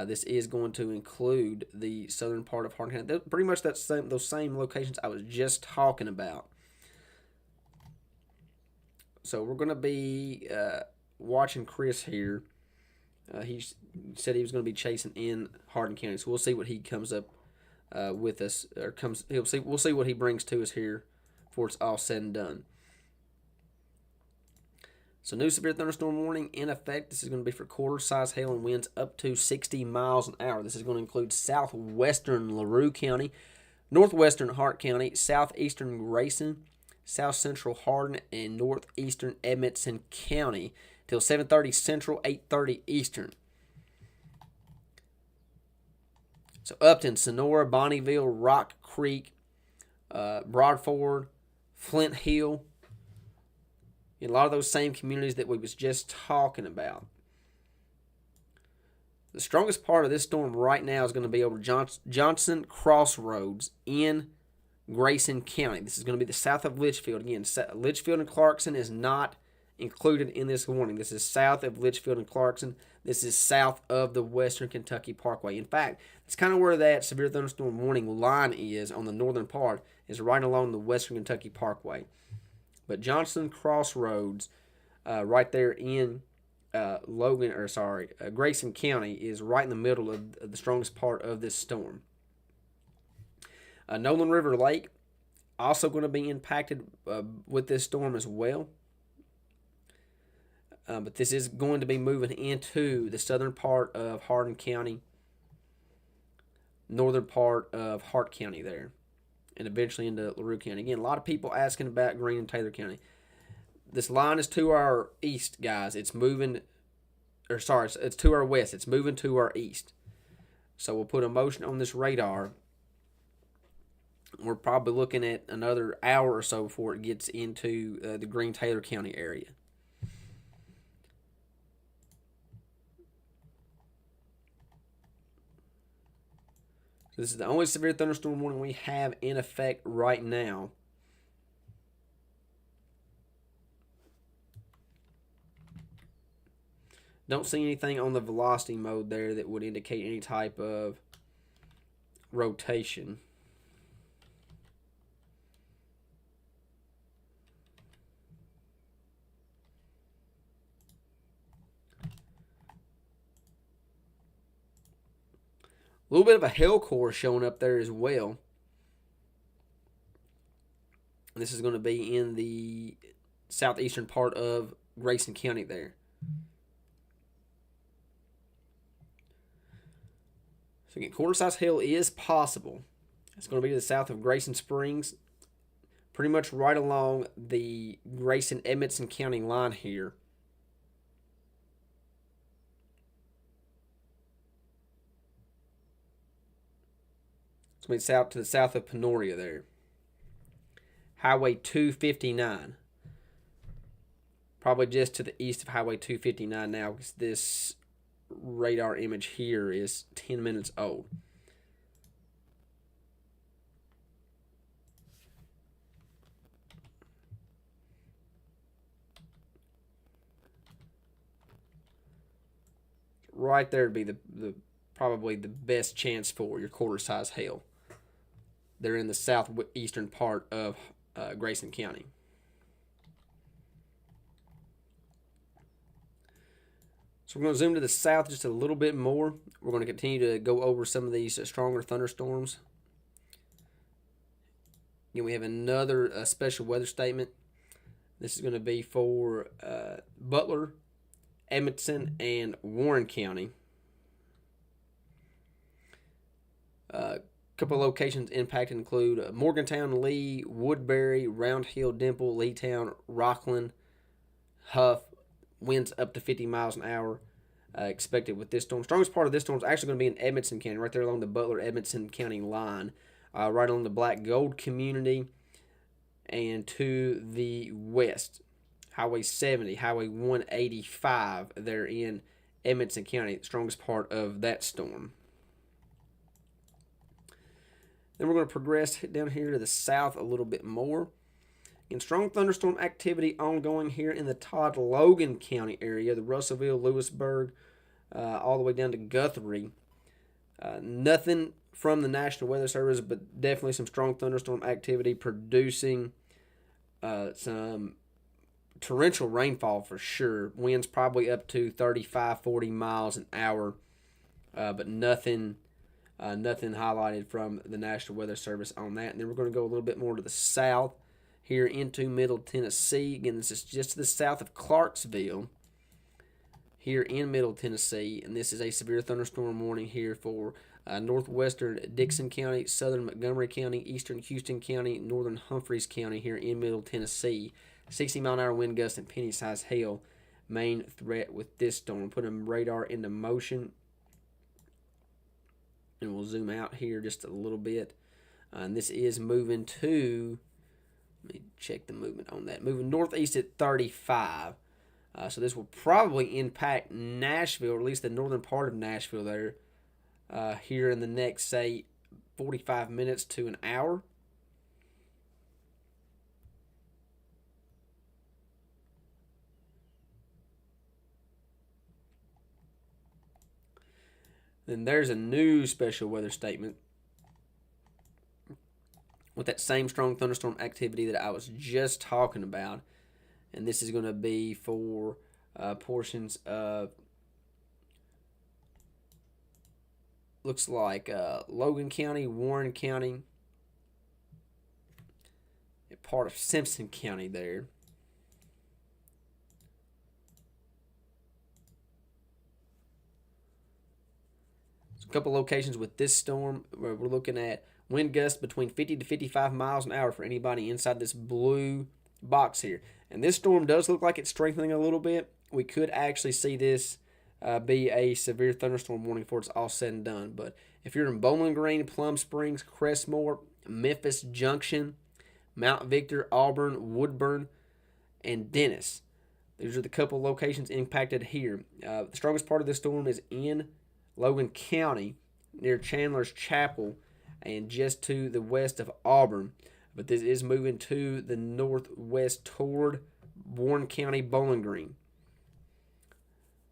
this is going to include the southern part of Hardin County. Pretty much those same locations I was just talking about. So we're going to be watching Chris here. He said he was going to be chasing in Hardin County. So we'll see what he comes up with us, or we'll see what he brings to us here before it's all said and done. So new severe thunderstorm warning in effect. This is going to be for quarter-size hail and winds up to 60 miles an hour. This is going to include southwestern LaRue County, northwestern Hart County, southeastern Grayson, south central Hardin, and northeastern Edmonson County till 7:30 Central, 8:30 Eastern. So Upton, Sonora, Bonneville, Rock Creek, Broadford, Flint Hill, in a lot of those same communities that we was just talking about. The strongest part of this storm right now is going to be over Johnson Crossroads in Grayson County. This is going to be the south of Litchfield. Again, Litchfield and Clarkson is not included in this warning. This is south of Litchfield and Clarkson. This is south of the Western Kentucky Parkway. In fact, it's kind of where that severe thunderstorm warning line is on the northern part, is right along the Western Kentucky Parkway. But Johnson Crossroads, right there in Grayson County is right in the middle of the strongest part of this storm. Nolan River Lake also going to be impacted with this storm as well. But this is going to be moving into the southern part of Hardin County, northern part of Hart County there, and eventually into LaRue County. Again, a lot of people asking about Greene and Taylor County. This line is to our east, guys. It's moving, it's to our west. It's moving to our east. So we'll put a motion on this radar. We're probably looking at another hour or so before it gets into the Greene-Taylor County area. This is the only severe thunderstorm warning we have in effect right now. Don't see anything on the velocity mode there that would indicate any type of rotation. A little bit of a hail core showing up there as well. This is going to be in the southeastern part of Grayson County there. So again, quarter-size hail is possible. It's going to be to the south of Grayson Springs, pretty much right along the Grayson-Edmondson County line here. It's going to be south to the south of Penoria there. Highway 259. Probably just to the east of Highway 259 now, because this radar image here is 10 minutes old. Right there would be the probably the best chance for your quarter-size hail. They're in the southeastern part of Grayson County. So we're going to zoom to the south just a little bit more. We're going to continue to go over some of these stronger thunderstorms. Again, we have another special weather statement. This is going to be for Butler, Edmondson, and Warren County. A couple of locations impacted include Morgantown, Lee, Woodbury, Round Hill, Dimple, Leetown, Rockland, Huff. Winds up to 50 miles an hour expected with this storm. Strongest part of this storm is actually going to be in Edmondson County, right there along the Butler-Edmondson County line, right along the Black Gold community, and to the west, Highway 70, Highway 185, they're in Edmondson County, the strongest part of that storm. Then we're going to progress down here to the south a little bit more. In strong thunderstorm activity ongoing here in the Todd Logan County area, the Russellville, Lewisburg, all the way down to Guthrie. Nothing from the National Weather Service, but definitely some strong thunderstorm activity producing some torrential rainfall for sure. Winds probably up to 35, 40 miles an hour, but nothing highlighted from the National Weather Service on that. And then we're going to go a little bit more to the south here into Middle Tennessee. Again, this is just to the south of Clarksville here in Middle Tennessee. And this is a severe thunderstorm warning here for northwestern Dixon County, southern Montgomery County, eastern Houston County, northern Humphreys County here in Middle Tennessee. 60-mile-an-hour wind gusts and penny-sized hail. Main threat with this storm. Put a radar into motion. And we'll zoom out here just a little bit. And this is moving to... Let me check the movement on that. Moving northeast at 35. So this will probably impact Nashville, or at least the northern part of Nashville there, here in the next, say, 45 minutes to an hour. Then there's a new special weather statement with that same strong thunderstorm activity that I was just talking about. And this is going to be for portions of, looks like Logan County, Warren County, and part of Simpson County there. So a couple locations with this storm where we're looking at wind gusts between 50 to 55 miles an hour for anybody inside this blue box here. And this storm does look like it's strengthening a little bit. We could actually see this be a severe thunderstorm warning before it's all said and done. But if you're in Bowling Green, Plum Springs, Crestmore, Memphis Junction, Mount Victor, Auburn, Woodburn, and Dennis, these are the couple locations impacted here. The strongest part of this storm is in Logan County near Chandler's Chapel and just to the west of Auburn. But this is moving to the northwest toward Warren County, Bowling Green.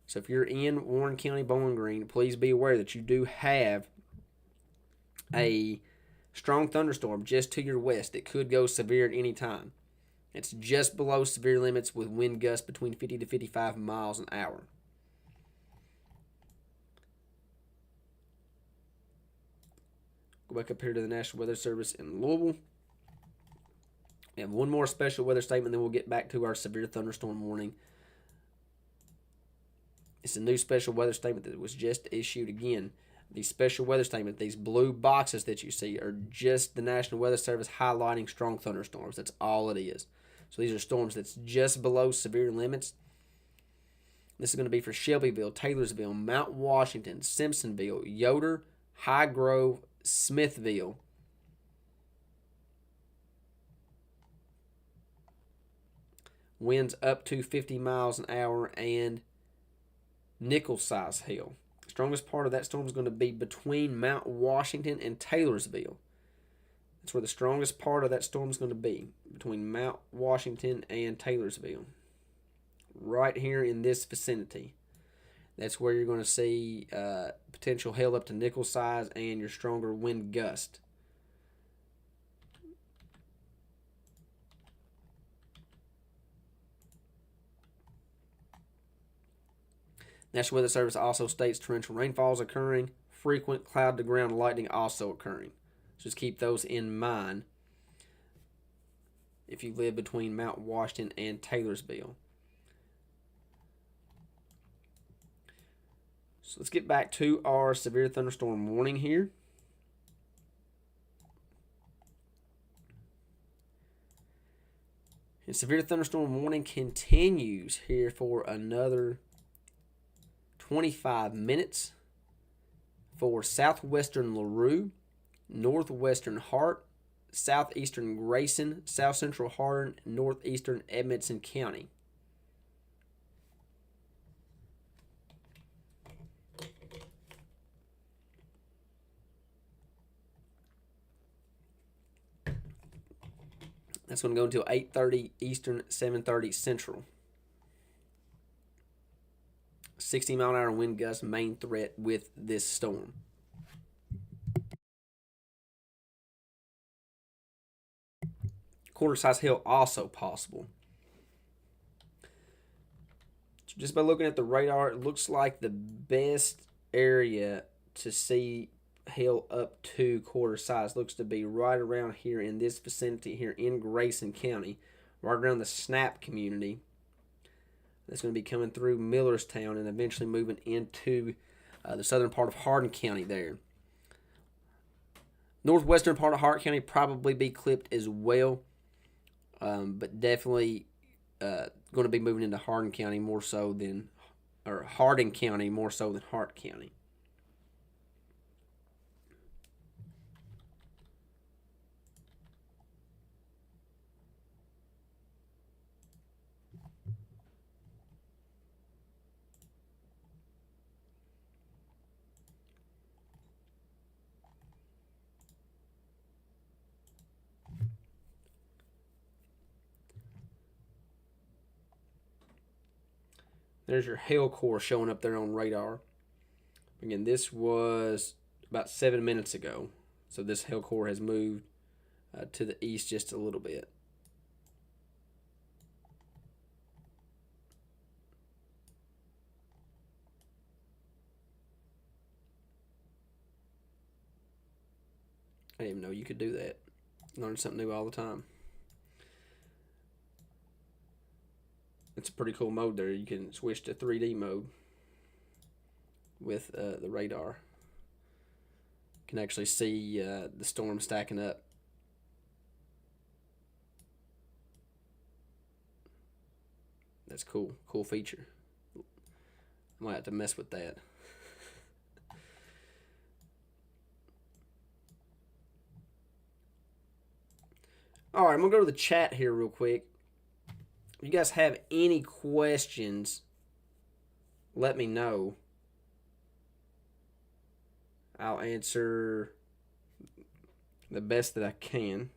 So if you're in Warren County, Bowling Green, please be aware that you do have a strong thunderstorm just to your west. It could go severe at any time. It's just below severe limits with wind gusts between 50 to 55 miles an hour. Go back up here to the National Weather Service in Louisville. We have one more special weather statement, then we'll get back to our severe thunderstorm warning. It's a new special weather statement that was just issued again. These special weather statement, these blue boxes that you see, are just the National Weather Service highlighting strong thunderstorms. That's all it is. So these are storms that's just below severe limits. This is going to be for Shelbyville, Taylorsville, Mount Washington, Simpsonville, Yoder, High Grove, Smithville. Winds up to 50 miles an hour and nickel-size hail. The strongest part of that storm is going to be between Mount Washington and Taylorsville. That's where the strongest part of that storm is going to be, between Mount Washington and Taylorsville. Right here in this vicinity. That's where you're going to see potential hail up to nickel size and your stronger wind gust. National Weather Service also states torrential rainfalls occurring, frequent cloud-to-ground lightning also occurring. Just keep those in mind if you live between Mount Washington and Taylorsville. So let's get back to our severe thunderstorm warning here. And severe thunderstorm warning continues here for another 25 minutes for southwestern LaRue, northwestern Hart, southeastern Grayson, south central Hardin, northeastern Edmonson County. That's going to go until 8:30 Eastern, 7:30 Central. 60-mile-an-hour wind gusts, main threat with this storm. Quarter-size hail also possible. Just by looking at the radar, it looks like the best area to see hail up to quarter size looks to be right around here in this vicinity here in Grayson County, right around the Snap community. That's going to be coming through Millerstown and eventually moving into the southern part of Hardin County there. Northwestern part of Hart County probably be clipped as well, but definitely going to be moving into Hardin County more so than, or Hardin County more so than Hart County. There's your hail core showing up there on radar. Again, this was about 7 minutes ago. So this hail core has moved to the east just a little bit. didn't even know you could do that. Learn something new all the time. It's a pretty cool mode there. You can switch to 3D mode with the radar. You can actually see the storm stacking up. That's cool. Cool feature. I might have to mess with that. All right, I'm going to go to the chat here real quick. If you guys have any questions, let me know. I'll answer the best that I can.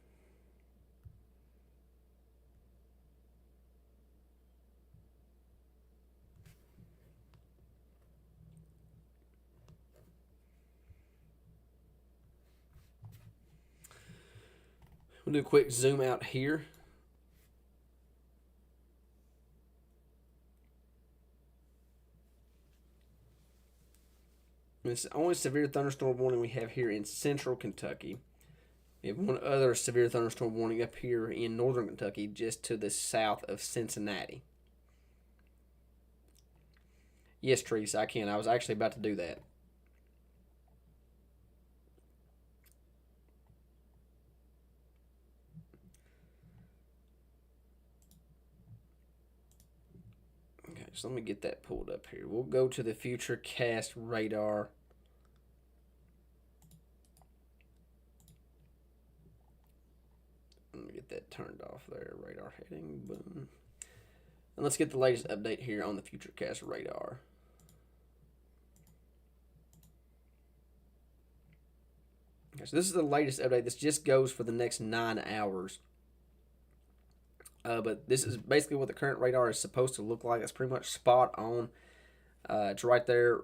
We'll do a quick zoom out here. It's the only severe thunderstorm warning we have here in central Kentucky. We have one other severe thunderstorm warning up here in northern Kentucky, just to the south of Cincinnati. Yes, Teresa, I can. I was actually about to do that. Okay, so let me get that pulled up here. We'll go to the Futurecast radar. Let me get that turned off there. Radar heading. Boom. And let's get the latest update here on the Futurecast radar. Okay, so this is the latest update. This just goes for the next 9 hours. But this is basically what the current radar is supposed to look like. It's pretty much spot on. It's right there,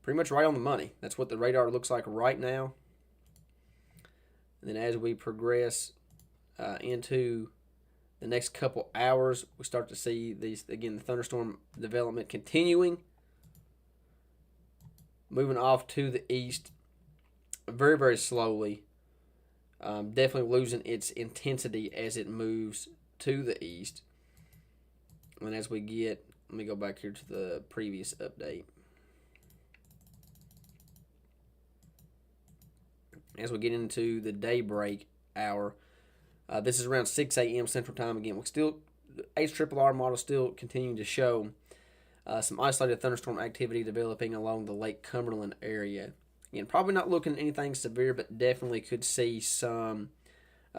pretty much right on the money. That's what the radar looks like right now. And then as we progress into the next couple hours, we start to see these, again, the thunderstorm development continuing, moving off to the east very, very slowly. Definitely losing its intensity as it moves to the east. And as we get, let me go back here to the previous update. As we get into the daybreak hour, this is around 6 a.m. Central Time. Again, we still, the HRRR model still continuing to show some isolated thunderstorm activity developing along the Lake Cumberland area. Again, probably not looking at anything severe, but definitely could see some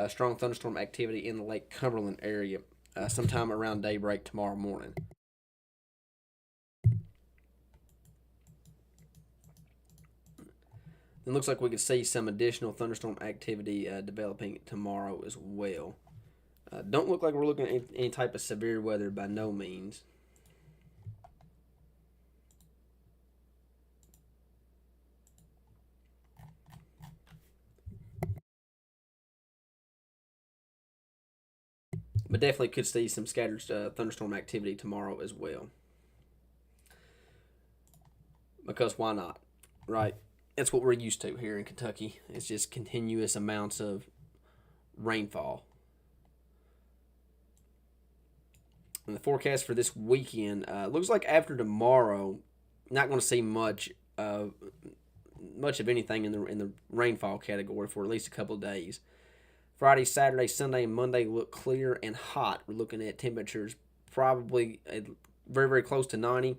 strong thunderstorm activity in the Lake Cumberland area sometime around daybreak tomorrow morning. It looks like we could see some additional thunderstorm activity developing tomorrow as well. Don't look like we're looking at any type of severe weather by no means. But definitely could see some scattered thunderstorm activity tomorrow as well. Because why not, right? That's what we're used to here in Kentucky. It's just continuous amounts of rainfall. And the forecast for this weekend looks like after tomorrow, not going to see much of anything in the rainfall category for at least a couple of days. Friday, Saturday, Sunday, and Monday look clear and hot. We're looking at temperatures probably very, very close to 90.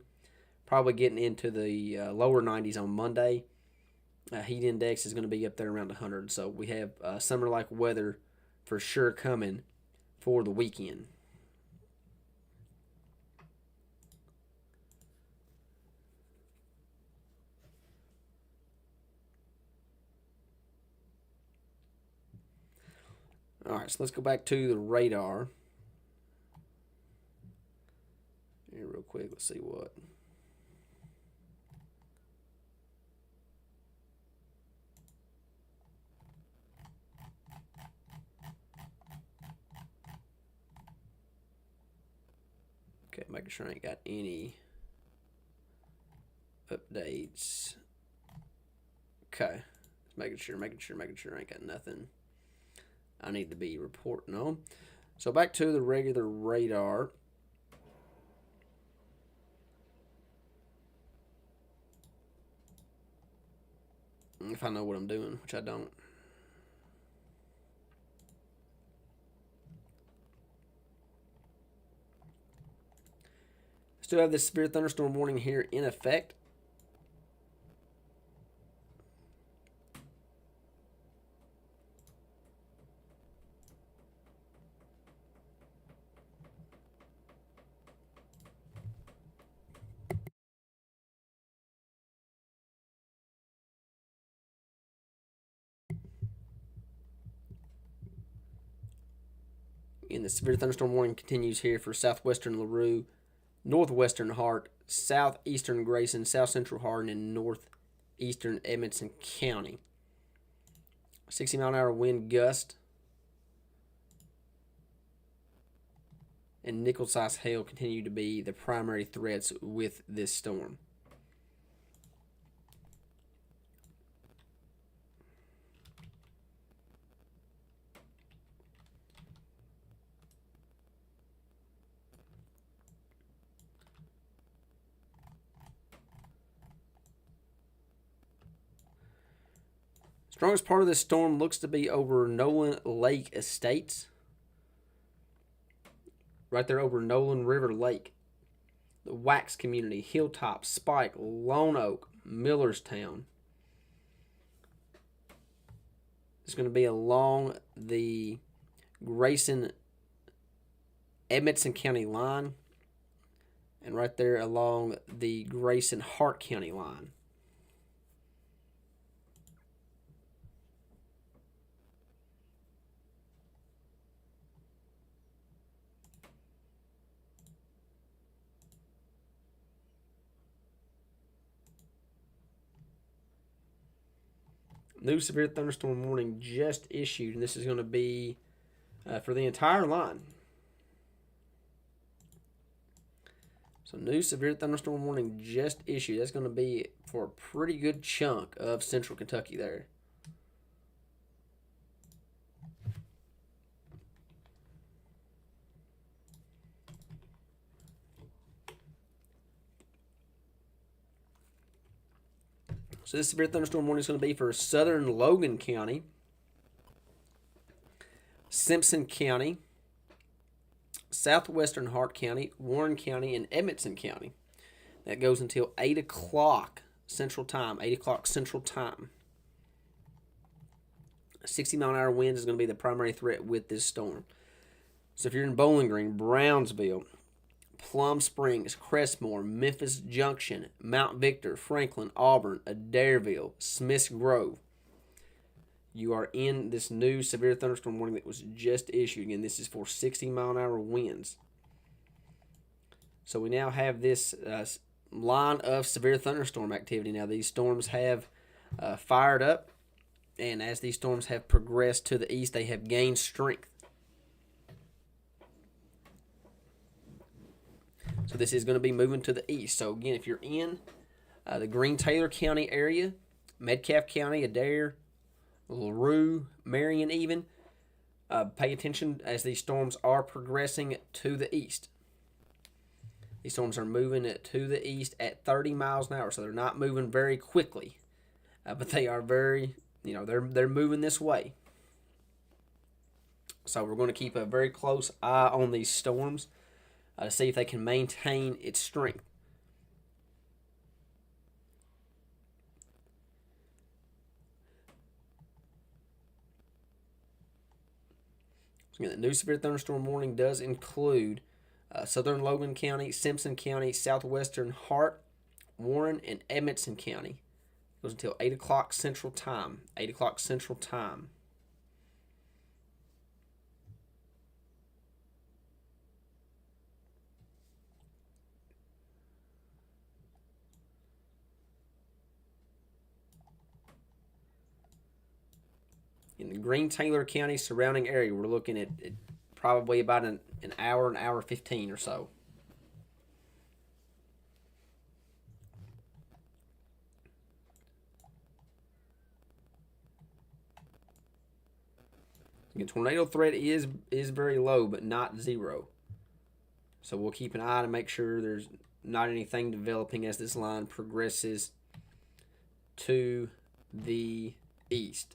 Probably getting into the lower 90s on Monday. Heat index is going to be up there around 100. So we have summer-like weather for sure coming for the weekend. All right, so let's go back to the radar. Here real quick, let's see what. Okay, making sure I ain't got any updates. Okay, Making sure. I ain't got nothing I need to be reporting on. So back to the regular radar. If I know what I'm doing, which I don't. Still have this severe thunderstorm warning here in effect. And the severe thunderstorm warning continues here for southwestern LaRue, northwestern Hart, southeastern Grayson, south central Hardin, and northeastern Edmonson County. 60-mile-an-hour wind gust and nickel-sized hail continue to be the primary threats with this storm. Strongest part of this storm looks to be over Nolan Lake Estates. Right there over Nolan River Lake. The Wax Community, Hilltop, Spike, Lone Oak, Millerstown. It's going to be along the Grayson Edmonson County line and right there along the Grayson Hart County line. New severe thunderstorm warning just issued, and this is going to be for the entire line. So new severe thunderstorm warning just issued. That's going to be for a pretty good chunk of central Kentucky there. So this severe thunderstorm warning is going to be for southern Logan County, Simpson County, southwestern Hart County, Warren County, and Edmonson County. That goes until 8 o'clock Central Time. 8 o'clock Central Time. 60-mile-an-hour winds is going to be the primary threat with this storm. So if you're in Bowling Green, Brownsville, Plum Springs, Crestmore, Memphis Junction, Mount Victor, Franklin, Auburn, Adairville, Smiths Grove, you are in this new severe thunderstorm warning that was just issued. Again, this is for 60-mile-an-hour winds. So we now have this line of severe thunderstorm activity. Now these storms have fired up, and as these storms have progressed to the east, they have gained strength. So this is going to be moving to the east. So again, if you're in the Green-Taylor County area, Metcalfe County, Adair, LaRue, Marion even, pay attention as these storms are progressing to the east. These storms are moving to the east at 30 miles an hour, so they're not moving very quickly, but they are very, they're moving this way. So we're going to keep a very close eye on these storms to see if they can maintain its strength. So again, the new severe thunderstorm warning does include southern Logan County, Simpson County, southwestern Hart, Warren, and Edmonson County. It goes until 8 o'clock Central Time. 8 o'clock Central Time. In the Green-Taylor County surrounding area, we're looking at probably about an hour 15 or so. Again, tornado threat is very low, but not zero. So we'll keep an eye to make sure there's not anything developing as this line progresses to the east.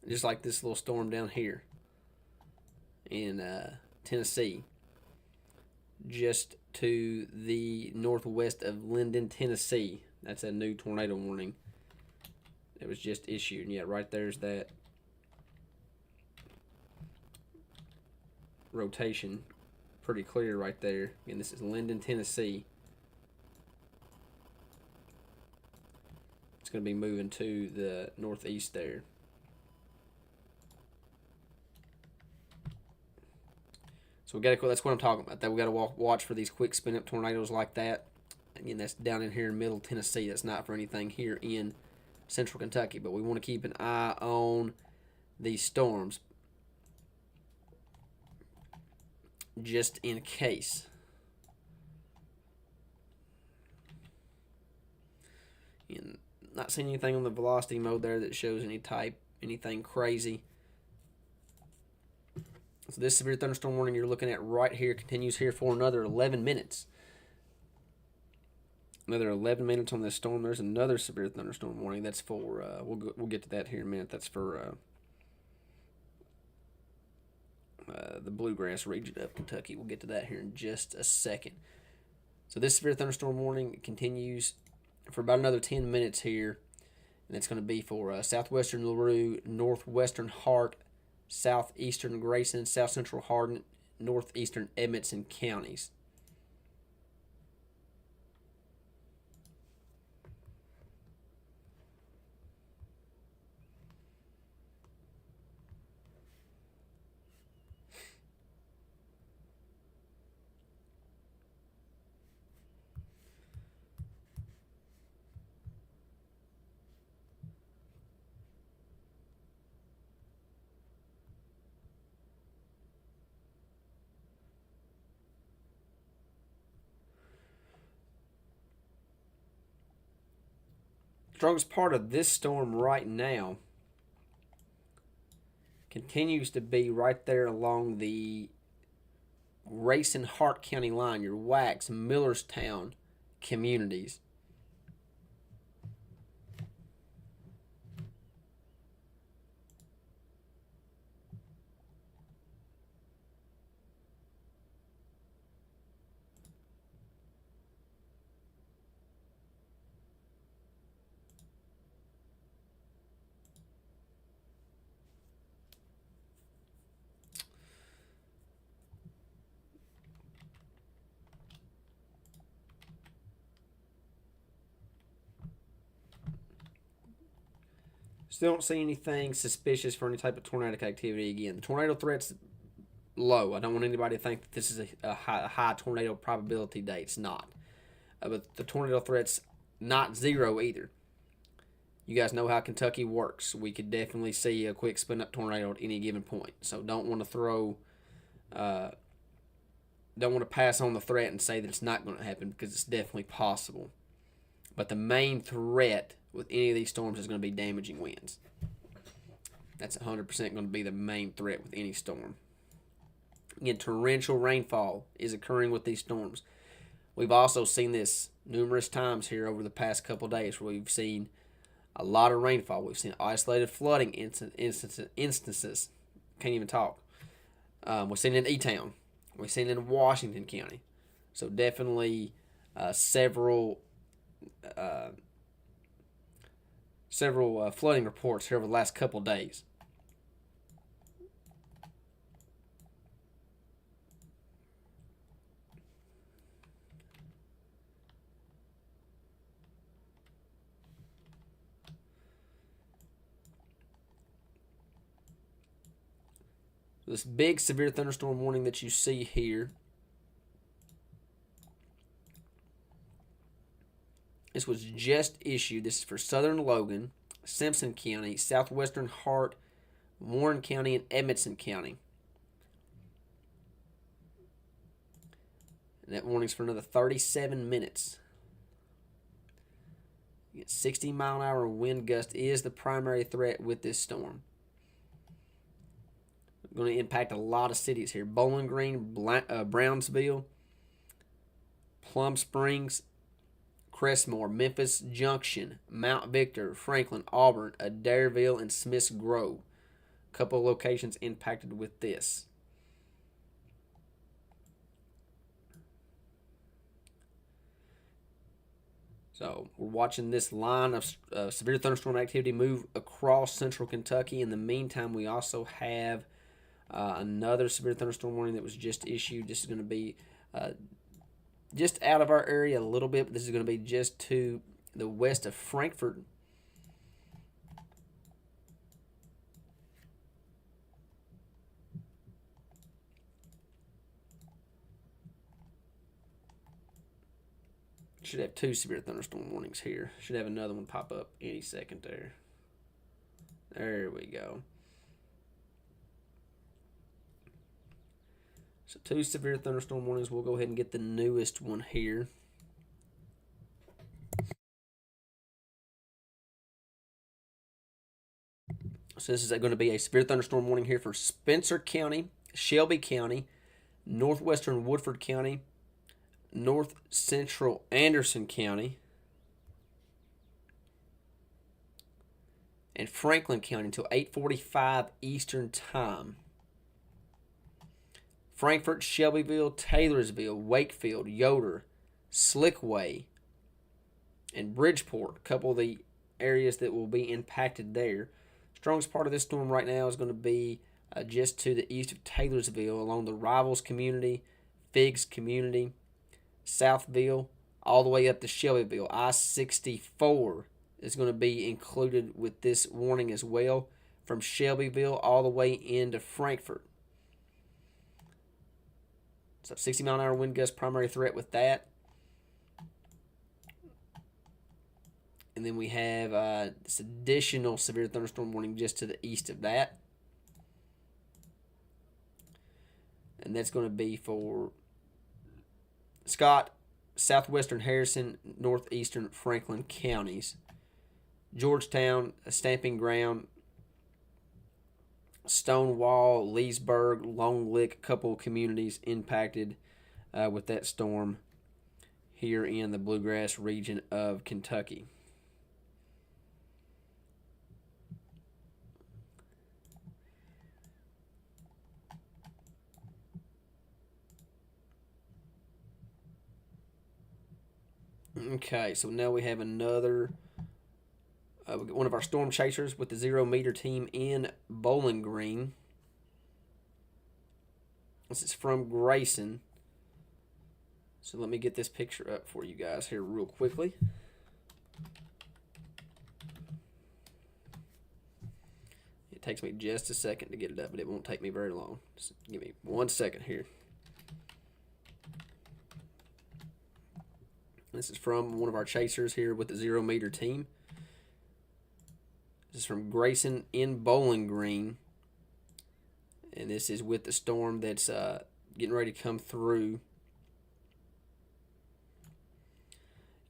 Just like this little storm down here in Tennessee, just to the northwest of Linden, Tennessee. That's a new tornado warning that was just issued. And yeah, right there's that rotation, pretty clear right there. And this is Linden, Tennessee. It's going to be moving to the northeast there. So we got to. That's what I'm talking about. That we got to watch for these quick spin up tornadoes like that. Again, that's down in here in Middle Tennessee. That's not for anything here in Central Kentucky. But we want to keep an eye on these storms, just in case. And not seeing anything on the velocity mode there that shows anything crazy. So this severe thunderstorm warning you're looking at right here continues here for another 11 minutes. Another 11 minutes on this storm. There's another severe thunderstorm warning. That's for we'll get to that here in a minute. That's for the bluegrass region of Kentucky. We'll get to that here in just a second. So this severe thunderstorm warning continues for about another 10 minutes here, and it's going to be for southwestern LaRue, northwestern Hart, southeastern Grayson, south central Hardin, northeastern Edmonson counties. Strongest part of this storm right now continues to be right there along the Grayson Hart County line, your Wax, Millerstown communities. Still don't see anything suspicious for any type of tornadic activity. Again, the tornado threat's low. I don't want anybody to think that this is a high tornado probability day. It's not. But the tornado threat's not zero either. You guys know how Kentucky works. We could definitely see a quick spin up tornado at any given point. So don't want to don't want to pass on the threat and say that it's not going to happen, because it's definitely possible. But the main threat with any of these storms is going to be damaging winds. That's 100% going to be the main threat with any storm. Again, torrential rainfall is occurring with these storms. We've also seen this numerous times here over the past couple of days, where we've seen a lot of rainfall. We've seen isolated flooding instances. Can't even talk. We've seen it in E-Town. We've seen it in Washington County. So definitely several flooding reports here over the last couple of days. This big severe thunderstorm warning that you see here This was just issued. This is for Southern Logan, Simpson County, Southwestern Hart, Warren County, and Edmonson County. And that warning's for another 37 minutes. 60-mile-an-hour wind gust is the primary threat with this storm. Going to impact a lot of cities here. Bowling Green, Brownsville, Plum Springs, Crestmore, Memphis Junction, Mount Victor, Franklin, Auburn, Adairville, and Smiths Grove. A couple of locations impacted with this. So we're watching this line of severe thunderstorm activity move across central Kentucky. In the meantime, we also have another severe thunderstorm warning that was just issued. This is going to be just out of our area a little bit, but this is going to be just to the west of Frankfort. Should have 2 severe thunderstorm warnings here. Should have another one pop up any second there. There we go. So 2 severe thunderstorm warnings. We'll go ahead and get the newest one here. So this is going to be a severe thunderstorm warning here for Spencer County, Shelby County, northwestern Woodford County, north central Anderson County, and Franklin County until 8:45 Eastern Time. Frankfort, Shelbyville, Taylorsville, Wakefield, Yoder, Slickway, and Bridgeport, a couple of the areas that will be impacted there. Strongest part of this storm right now is going to be just to the east of Taylorsville along the Rivals community, Figs community, Southville, all the way up to Shelbyville. I-64 is going to be included with this warning as well, from Shelbyville all the way into Frankfort. So 60-mile-an-hour wind gust, primary threat with that. And then we have this additional severe thunderstorm warning just to the east of that. And that's going to be for Scott, southwestern Harrison, northeastern Franklin counties. Georgetown, Stamping Ground, Stonewall, Leesburg, Long Lick, a couple of communities impacted with that storm here in the Bluegrass region of Kentucky. Okay, so now we have another one of our storm chasers with the 0 meter team in Bowling Green. This is from Grayson. So let me get this picture up for you guys here real quickly. It takes me just a second to get it up, but it won't take me very long. Just give me 1 second here. This is from one of our chasers here with the 0 meter team. This is from Grayson in Bowling Green. And this is with the storm that's getting ready to come through.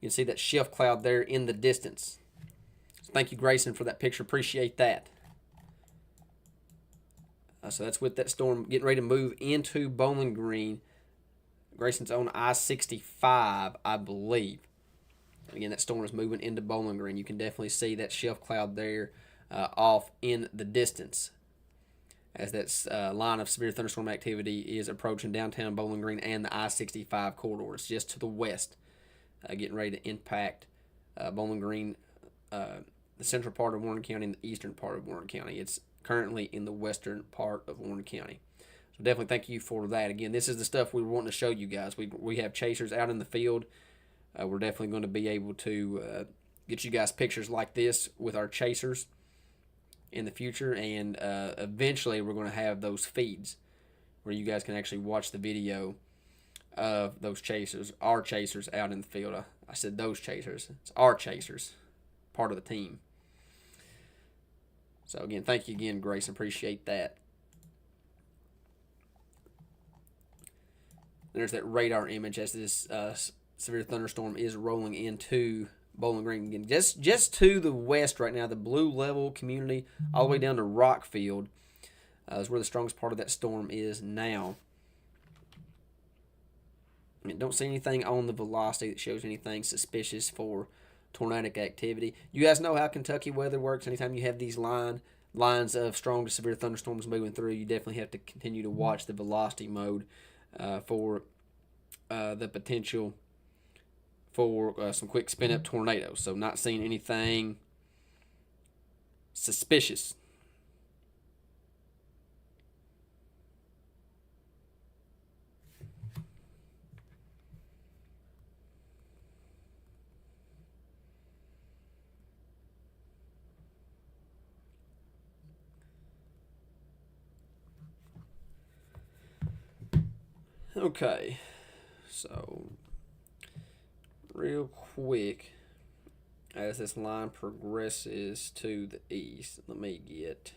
You can see that shift cloud there in the distance. So thank you, Grayson, for that picture. Appreciate that. So that's with that storm getting ready to move into Bowling Green. Grayson's on I-65, I believe. And again, that storm is moving into Bowling Green. You can definitely see that shift cloud there off in the distance as that line of severe thunderstorm activity is approaching downtown Bowling Green and the I-65 corridor. It's just to the west, getting ready to impact Bowling Green, the central part of Warren County and the eastern part of Warren County. It's currently in the western part of Warren County. So definitely thank you for that. Again, this is the stuff we were wanting to show you guys. We have chasers out in the field. We're definitely going to be able to get you guys pictures like this with our chasers in the future. And eventually we're going to have those feeds where you guys can actually watch the video of those chasers, our chasers out in the field. I said those chasers. It's our chasers, part of the team. So again, thank you again, Grace. Appreciate that. There's that radar image as this severe thunderstorm is rolling into Bowling Green. Again, just to the west right now, the Blue Level community, all the way down to Rockfield, is where the strongest part of that storm is now. I don't see anything on the velocity that shows anything suspicious for tornadic activity. You guys know how Kentucky weather works. Anytime you have these lines of strong to severe thunderstorms moving through, you definitely have to continue to watch the velocity mode for the potential for some quick spin up tornadoes. So not seeing anything suspicious. Okay, so real quick, as this line progresses to the east, let me get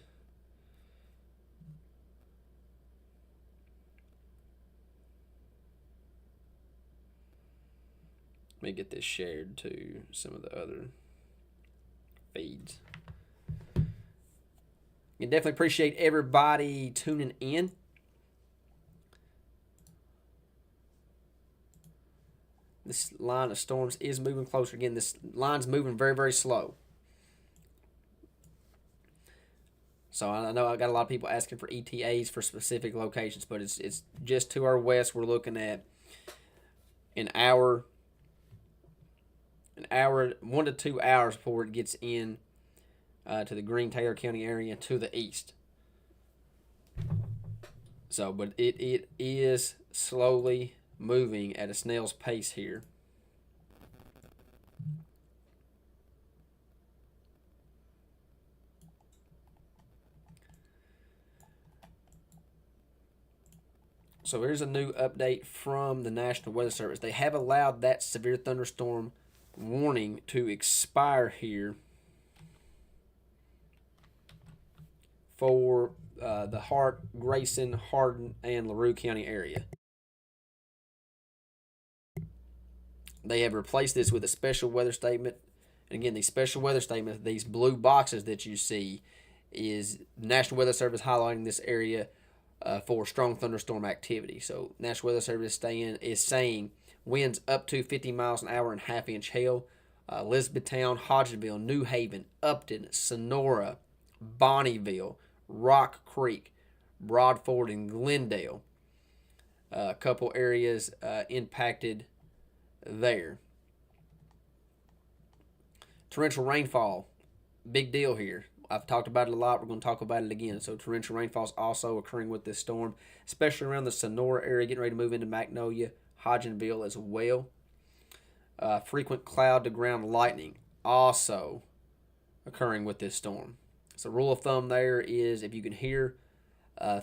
this shared to some of the other feeds. You definitely appreciate everybody tuning in. This line of storms is moving closer. Again, this line's moving very, very slow. So I know I got a lot of people asking for ETAs for specific locations, but it's just to our west. We're looking at an hour, 1 to 2 hours before it gets in to the Greene-Taylor County area to the east. So, but it is slowly moving at a snail's pace here. So here's a new update from the National Weather Service. They have allowed that severe thunderstorm warning to expire here for the Hart, Grayson, Hardin, and LaRue County area. They have replaced this with a special weather statement. And again, these special weather statements, these blue boxes that you see, is National Weather Service highlighting this area for strong thunderstorm activity. So National Weather Service is saying winds up to 50 miles an hour and half-inch hail. Elizabethtown, Hodgenville, New Haven, Upton, Sonora, Bonneville, Rock Creek, Broadford, and Glendale. A couple areas impacted there. Torrential rainfall, big deal here. I've talked about it a lot. We're going to talk about it again. So torrential rainfall is also occurring with this storm, especially around the Sonora area, getting ready to move into Magnolia, Hodgenville as well. Frequent cloud to ground lightning also occurring with this storm. So rule of thumb there is if you can hear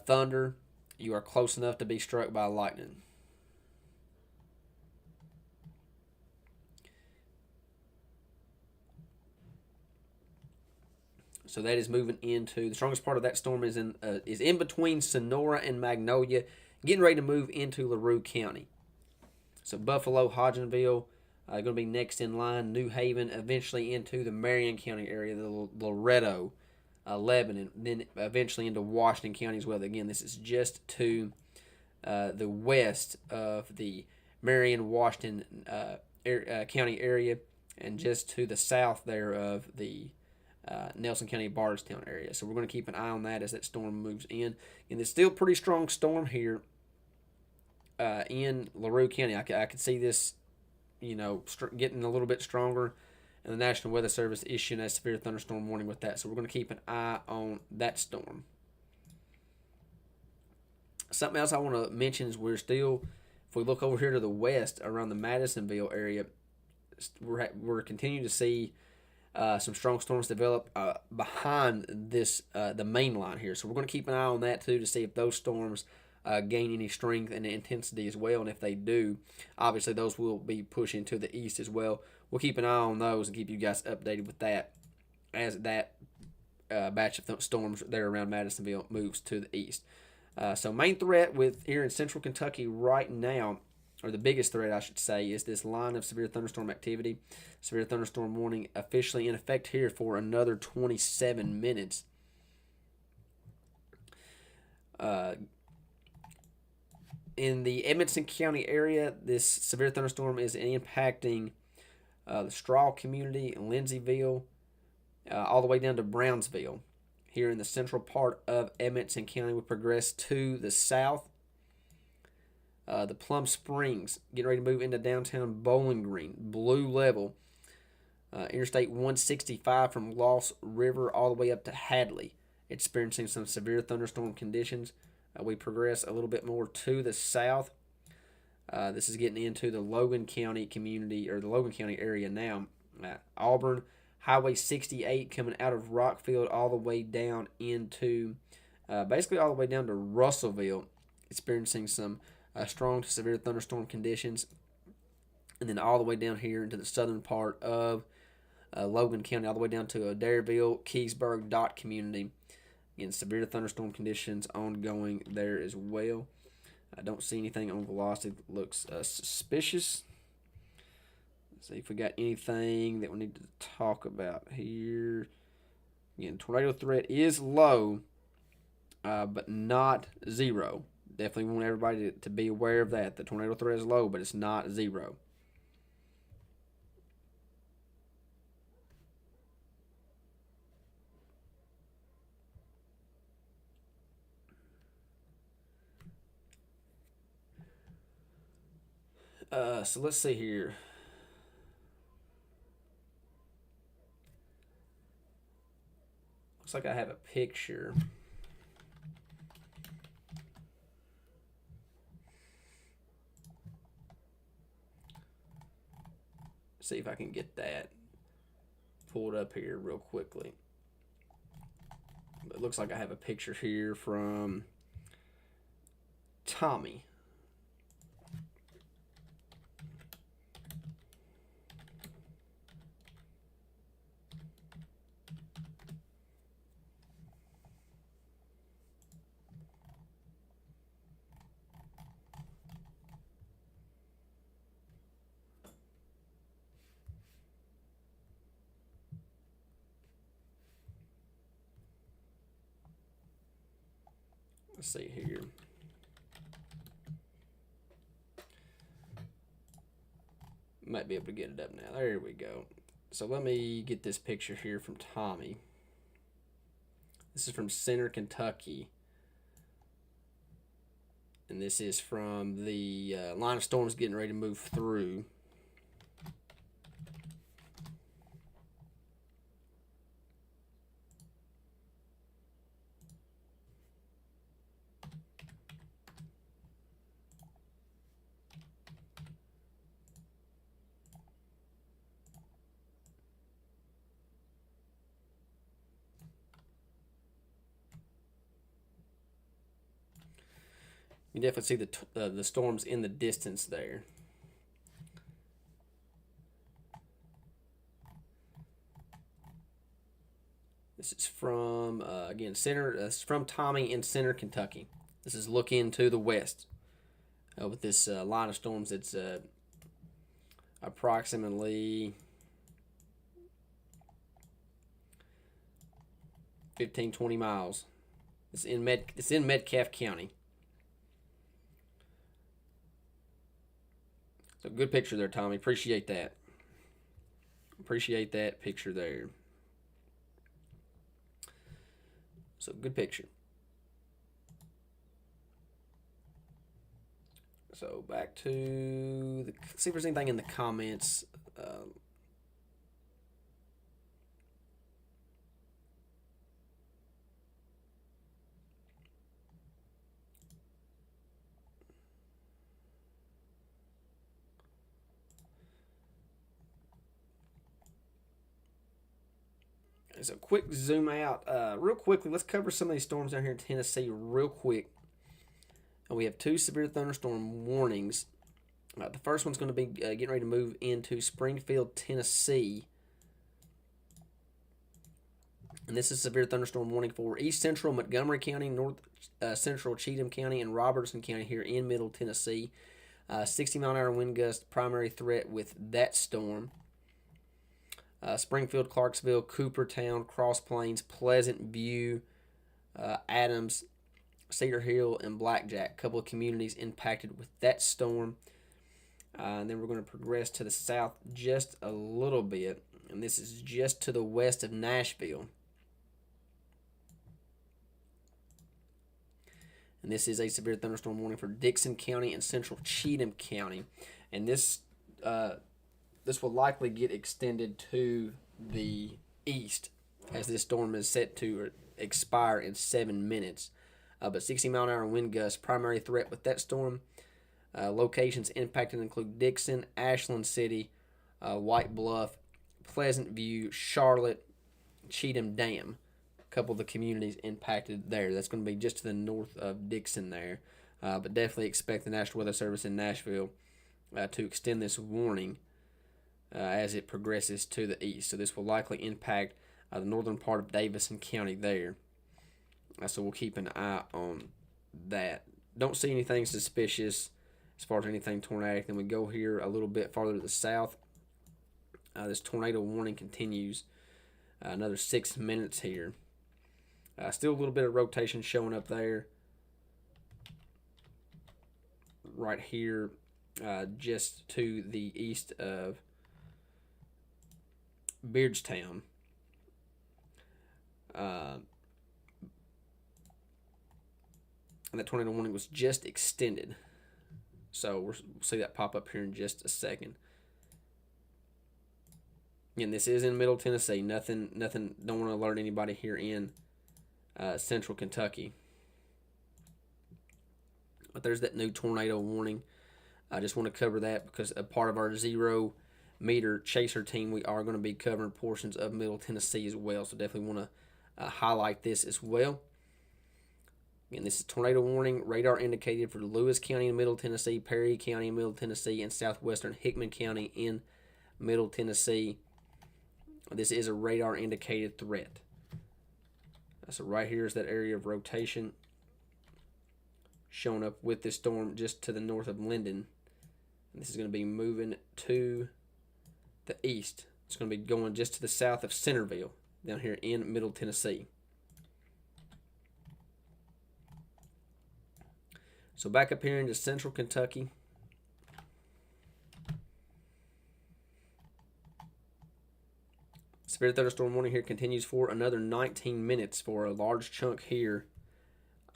thunder, you are close enough to be struck by lightning. So that is moving into the strongest part of that storm is in between Sonora and Magnolia, getting ready to move into LaRue County. So Buffalo, Hodgenville, going to be next in line. New Haven, eventually into the Marion County area, the Loretto, Lebanon, then eventually into Washington County as well. Again, this is just to the west of the Marion, Washington County area, and just to the south there of the Nelson County, Bardstown area. So we're going to keep an eye on that as that storm moves in. And it's still a pretty strong storm here in LaRue County. I could see this, getting a little bit stronger, and the National Weather Service issuing a severe thunderstorm warning with that. So we're going to keep an eye on that storm. Something else I want to mention is we're still, if we look over here to the west around the Madisonville area, we're continuing to see some strong storms develop behind this the main line here. So we're going to keep an eye on that too to see if those storms gain any strength and intensity as well. And if they do, obviously those will be pushing to the east as well. We'll keep an eye on those and keep you guys updated with that as that batch of storms there around Madisonville moves to the east. So main threat with here in central Kentucky right now, or the biggest threat I should say, is this line of severe thunderstorm activity. Severe thunderstorm warning officially in effect here for another 27 minutes. In the Edmonson County area, this severe thunderstorm is impacting the Straw community, Lindsayville, all the way down to Brownsville. Here in the central part of Edmonson County, we progress to the south. The Plum Springs getting ready to move into downtown Bowling Green, blue level. Interstate 165 from Lost River all the way up to Hadley, experiencing some severe thunderstorm conditions. We progress a little bit more to the south. This is getting into the Logan County community, or the Logan County area now. Auburn, Highway 68 coming out of Rockfield all the way down into, basically all the way down to Russellville, experiencing some strong to severe thunderstorm conditions. And then all the way down here into the southern part of Logan County, all the way down to Adairville, Keysburg, Dot community. Again, severe thunderstorm conditions ongoing there as well. I don't see anything on velocity that looks suspicious. Let's see if we got anything that we need to talk about here. Again, tornado threat is low, but not zero. Definitely want everybody to be aware of that. The tornado threat is low, but it's not zero. So let's see here. Looks like I have a picture. See if I can get that pulled up here real quickly. It looks like I have a picture here from Tommy. Let's see here. Might be able to get it up now. There we go. So let me get this picture here from Tommy. This is from Center, Kentucky. And this is from the line of storms getting ready to move through. You definitely see the storms in the distance there. This is from again Center. It's from Tommy in Center, Kentucky. This is looking to the west with this line of storms. That's approximately 15-20 miles. It's in Metcalfe County. So good picture there, Tommy. Appreciate that. Appreciate that picture there. So good picture. So back to see if there's anything in the comments. So quick zoom out real quickly. Let's cover some of these storms down here in Tennessee real quick. We have two severe thunderstorm warnings. The first one's going to be getting ready to move into Springfield, Tennessee. And this is a severe thunderstorm warning for east central Montgomery County, north central Cheatham County, and Robertson County here in middle Tennessee. 60-mile-an-hour wind gust, primary threat with that storm. Springfield, Clarksville, Coopertown, Cross Plains, Pleasant View, Adams, Cedar Hill, and Blackjack. A couple of communities impacted with that storm. And then we're going to progress to the south just a little bit. And this is just to the west of Nashville. And this is a severe thunderstorm warning for Dickson County and central Cheatham County. And this will likely get extended to the east as this storm is set to expire in 7 minutes. But 60-mile-an-hour wind gusts, primary threat with that storm. Locations impacted include Dickson, Ashland City, White Bluff, Pleasant View, Charlotte, Cheatham Dam. A couple of the communities impacted there. That's going to be just to the north of Dickson there. But definitely expect the National Weather Service in Nashville to extend this warning as it progresses to the east. So this will likely impact the northern part of Davison County there. So we'll keep an eye on that. Don't see anything suspicious as far as anything tornadic. Then we go here a little bit farther to the south. This tornado warning continues another 6 minutes here. Still a little bit of rotation showing up there. Right here, just to the east of Beardstown. And that tornado warning was just extended. So we'll see that pop up here in just a second. And this is in Middle Tennessee. Nothing. Don't want to alert anybody here in Central Kentucky. But there's that new tornado warning. I just want to cover that because a part of our 0-meter chaser team, we are going to be covering portions of Middle Tennessee as well. So definitely want to highlight this as well. Again, this is tornado warning. Radar indicated for Lewis County in Middle Tennessee, Perry County in Middle Tennessee, and southwestern Hickman County in Middle Tennessee. This is a radar indicated threat. So right here is that area of rotation showing up with this storm just to the north of Linden. And this is going to be moving to the east. It's going to be going just to the south of Centerville down here in Middle Tennessee. So back up here into Central Kentucky. Severe thunderstorm warning here continues for another 19 minutes for a large chunk here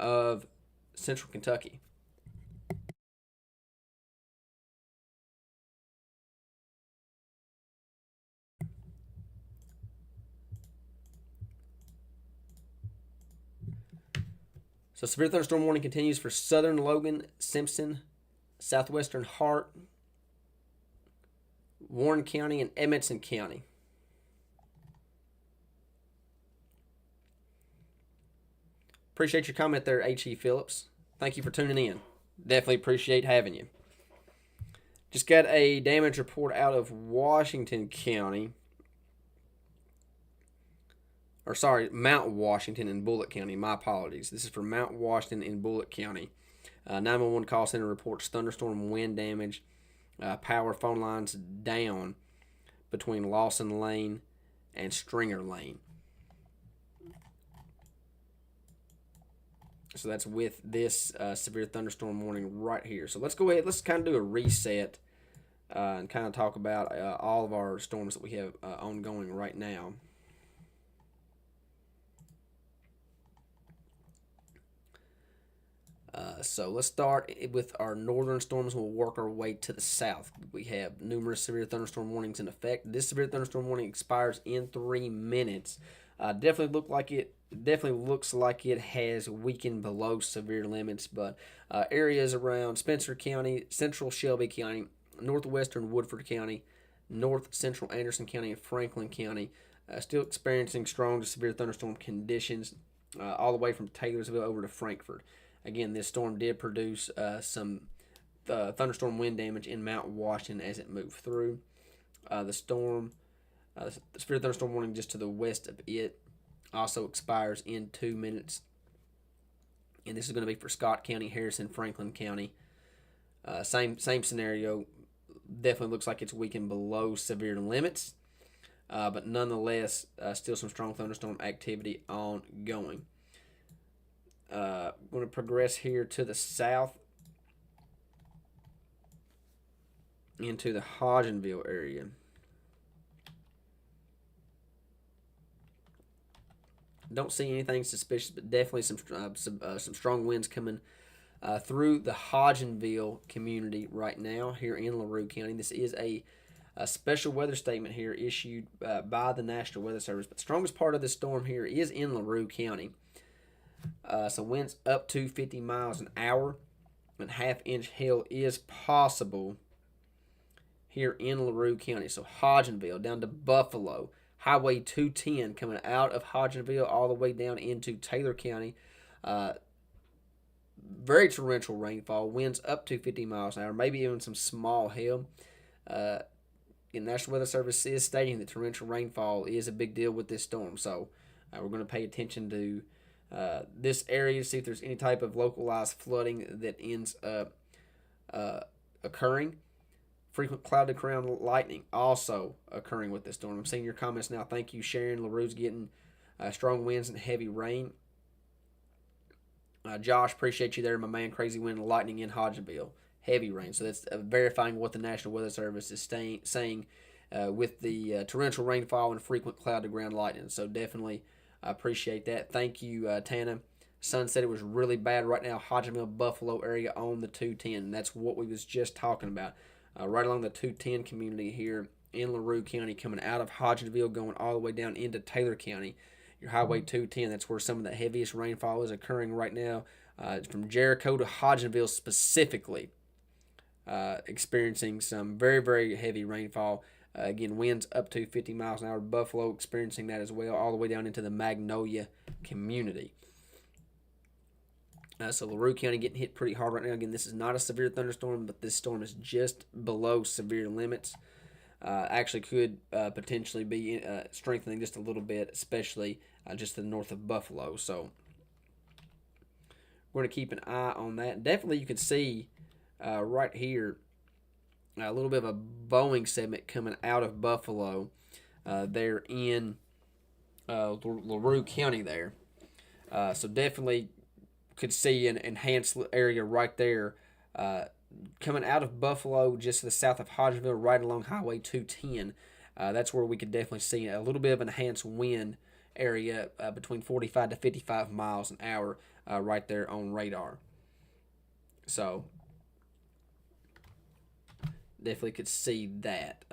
of Central Kentucky. So severe thunderstorm warning continues for southern Logan, Simpson, southwestern Hart, Warren County, and Edmonson County. Appreciate your comment there, H.E. Phillips. Thank you for tuning in. Definitely appreciate having you. Just got a damage report out of Washington County. Or sorry, Mount Washington in Bullitt County. My apologies. This is for Mount Washington in Bullitt County. 911 call center reports thunderstorm wind damage. Power phone lines down between Lawson Lane and Stringer Lane. So that's with this severe thunderstorm warning right here. So let's go ahead. Let's kind of do a reset and kind of talk about all of our storms that we have ongoing right now. So let's start with our northern storms. We'll work our way to the south. We have numerous severe thunderstorm warnings in effect. This severe thunderstorm warning expires in 3 minutes. Definitely looks like it has weakened below severe limits, but areas around Spencer County, central Shelby County, northwestern Woodford County, north central Anderson County, and Franklin County still experiencing strong to severe thunderstorm conditions all the way from Taylorsville over to Frankfort. Again, this storm did produce some thunderstorm wind damage in Mount Washington as it moved through. The severe thunderstorm warning just to the west of it also expires in 2 minutes. And this is going to be for Scott County, Harrison, Franklin County. Same scenario. Definitely looks like it's weakened below severe limits. But nonetheless, still some strong thunderstorm activity ongoing. Going to progress here to the south into the Hodgenville area. Don't see anything suspicious, but definitely some strong winds coming through the Hodgenville community right now here in LaRue County. This is a special weather statement here issued by the National Weather Service. But the strongest part of this storm here is in LaRue County. Some winds up to 50 miles an hour, and half-inch hail is possible here in LaRue County. So Hodgenville down to Buffalo. Highway 210 coming out of Hodgenville all the way down into Taylor County. Very torrential rainfall. Winds up to 50 miles an hour. Maybe even some small hail. The National Weather Service is stating that torrential rainfall is a big deal with this storm. So we're going to pay attention to this area to see if there's any type of localized flooding that ends up occurring. Frequent cloud to ground lightning also occurring with this storm. I'm seeing your comments now. Thank you, Sharon. LaRue's getting strong winds and heavy rain. Josh, appreciate you there, my man. Crazy wind and lightning in Hodgenville. Heavy rain. So that's verifying what the National Weather Service is saying with the torrential rainfall and frequent cloud to ground lightning. So definitely appreciate that. Thank you, Tana. Sun said it was really bad right now. Hodgenville, Buffalo area on the 210. That's what we was just talking about. Right along the 210 community here in LaRue County, coming out of Hodgenville, going all the way down into Taylor County. Your Highway 210, that's where some of the heaviest rainfall is occurring right now. It's from Jericho to Hodgenville specifically, experiencing some very, very heavy rainfall. Again, winds up to 50 miles an hour. Buffalo experiencing that as well, all the way down into the Magnolia community. So LaRue County getting hit pretty hard right now. Again, this is not a severe thunderstorm, but this storm is just below severe limits. Actually could potentially be strengthening just a little bit, especially just to the north of Buffalo. So we're going to keep an eye on that. Definitely you can see right here a little bit of a Boeing segment coming out of Buffalo there in LaRue County there. So definitely could see an enhanced area right there coming out of Buffalo just to the south of Hodgenville right along Highway 210. That's where we could definitely see a little bit of enhanced wind area between 45 to 55 miles an hour right there on radar. So definitely could see that.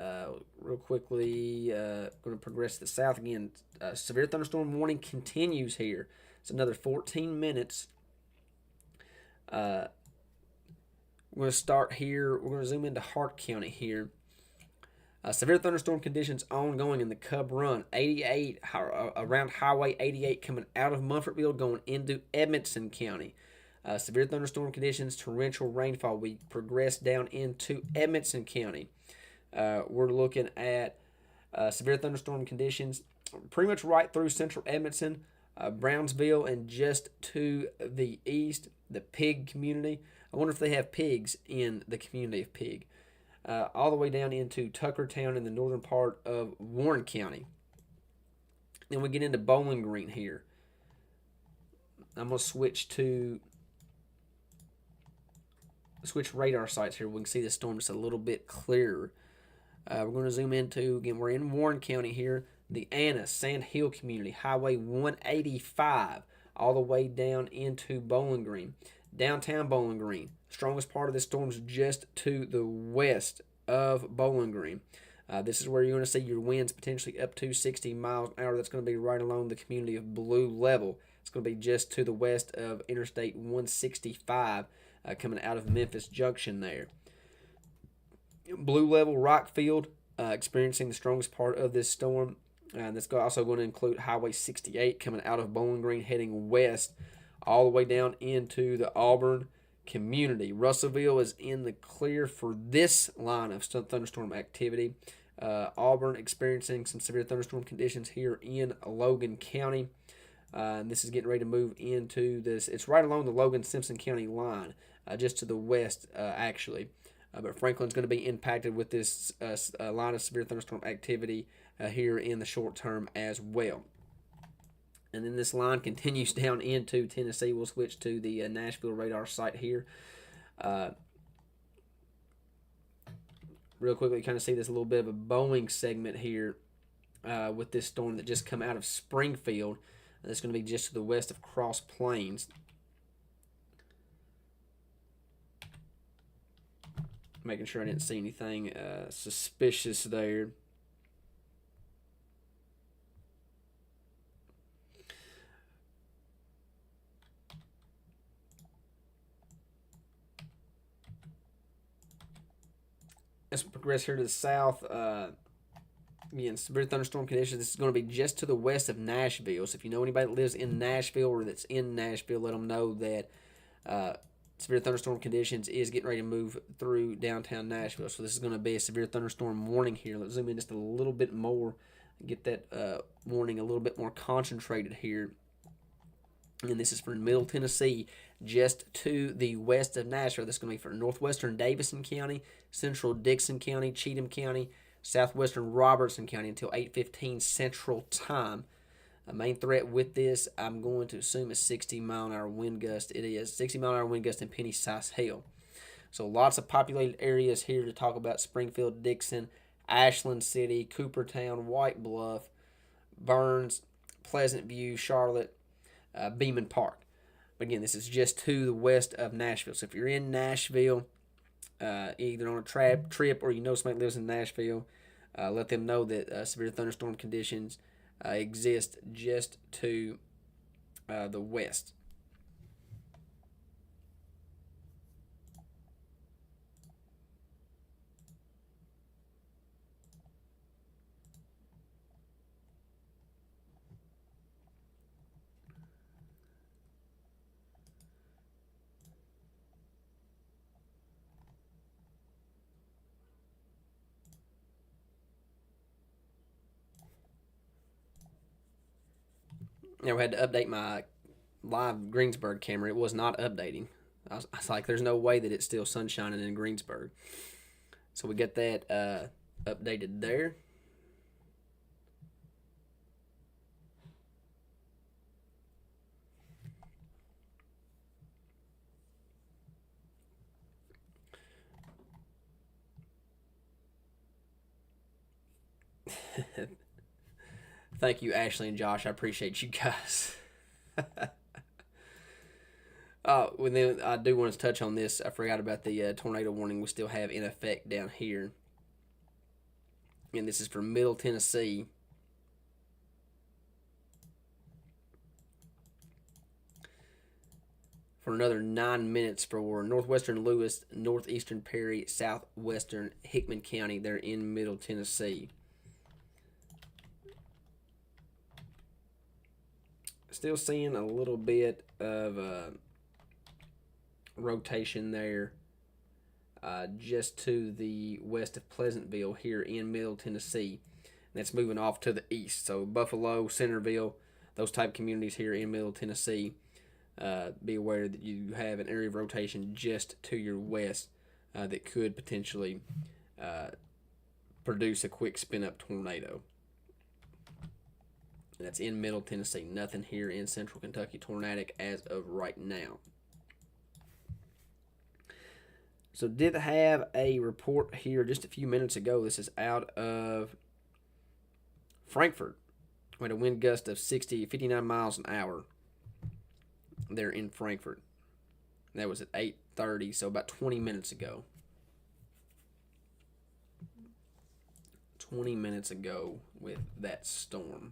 Real quickly, going to progress to the south again. Severe thunderstorm warning continues here. It's another 14 minutes. We're going to start here. We're going to zoom into Hart County here. Severe thunderstorm conditions ongoing in the Cub Run. 88 around Highway 88 coming out of Munfordville going into Edmonson County. Severe thunderstorm conditions, torrential rainfall. We progress down into Edmonson County. We're looking at severe thunderstorm conditions pretty much right through central Edmonton, Brownsville, and just to the east, the Pig community. I wonder if they have pigs in the community of Pig. All the way down into Tuckertown in the northern part of Warren County. Then we get into Bowling Green here. I'm going to switch radar sites here. We can see the storm just a little bit clearer. We're going to zoom into, again, we're in Warren County here, the Anna Sand Hill community, Highway 185, all the way down into Bowling Green. Downtown Bowling Green. Strongest part of this storm is just to the west of Bowling Green. This is where you're going to see your winds potentially up to 60 miles an hour. That's going to be right along the community of Blue Level. It's going to be just to the west of Interstate 165 coming out of Memphis Junction there. Blue Level, Rockfield, experiencing the strongest part of this storm. And that's also going to include Highway 68 coming out of Bowling Green heading west all the way down into the Auburn community. Russellville is in the clear for this line of thunderstorm activity. Auburn experiencing some severe thunderstorm conditions here in Logan County. And this is getting ready to move into this. It's right along the Logan-Simpson County line, just to the west, actually. But Franklin's going to be impacted with this line of severe thunderstorm activity here in the short term as well. And then this line continues down into Tennessee. We'll switch to the Nashville radar site here. Real quickly, kind of see this a little bit of a Boeing segment here with this storm that just come out of Springfield. That's going to be just to the west of Cross Plains. Making sure I didn't see anything suspicious there. As we progress here to the south, again, severe thunderstorm conditions. This is going to be just to the west of Nashville. So if you know anybody that lives in Nashville or that's in Nashville, let them know that severe thunderstorm conditions is getting ready to move through downtown Nashville. So this is going to be a severe thunderstorm warning here. Let's zoom in just a little bit more, get that warning a little bit more concentrated here. And this is for Middle Tennessee, just to the west of Nashville. This is going to be for northwestern Davison County, central Dixon County, Cheatham County, southwestern Robertson County until 8:15 Central Time. A main threat with this, I'm going to assume, is 60-mile-an-hour wind gust. It is 60-mile-an-hour wind gust and penny-sized hail. So lots of populated areas here to talk about: Springfield, Dixon, Ashland City, Coopertown, White Bluff, Burns, Pleasant View, Charlotte, Beeman Park. But again, this is just to the west of Nashville. So if you're in Nashville, either on a trip or you know somebody lives in Nashville, let them know that severe thunderstorm conditions exist just to the west. Now, I had to update my live Greensburg camera. It was not updating. I was like, there's no way that it's still sunshining in Greensburg. So we get that updated there. Thank you, Ashley and Josh. I appreciate you guys. Well, then I do want to touch on this. I forgot about the tornado warning we still have in effect down here. And this is for Middle Tennessee. For another 9 minutes for northwestern Lewis, northeastern Perry, southwestern Hickman County. They're in Middle Tennessee. Still seeing a little bit of rotation there just to the west of Pleasantville here in Middle Tennessee. And that's moving off to the east. So Buffalo, Centerville, those type communities here in Middle Tennessee, be aware that you have an area of rotation just to your west that could potentially produce a quick spin-up tornado. That's in Middle Tennessee. Nothing here in Central Kentucky tornadic as of right now. So did have a report here just a few minutes ago. This is out of Frankfort. We had a wind gust of 59 miles an hour there in Frankfort. That was at 8:30, so about 20 minutes ago. 20 minutes ago with that storm.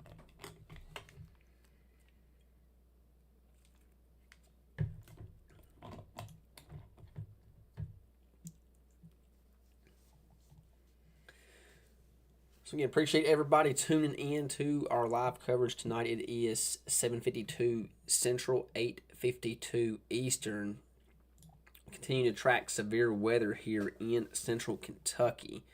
So again, appreciate everybody tuning in to our live coverage tonight. It is 7:52 Central, 8:52 Eastern. Continue to track severe weather here in Central Kentucky.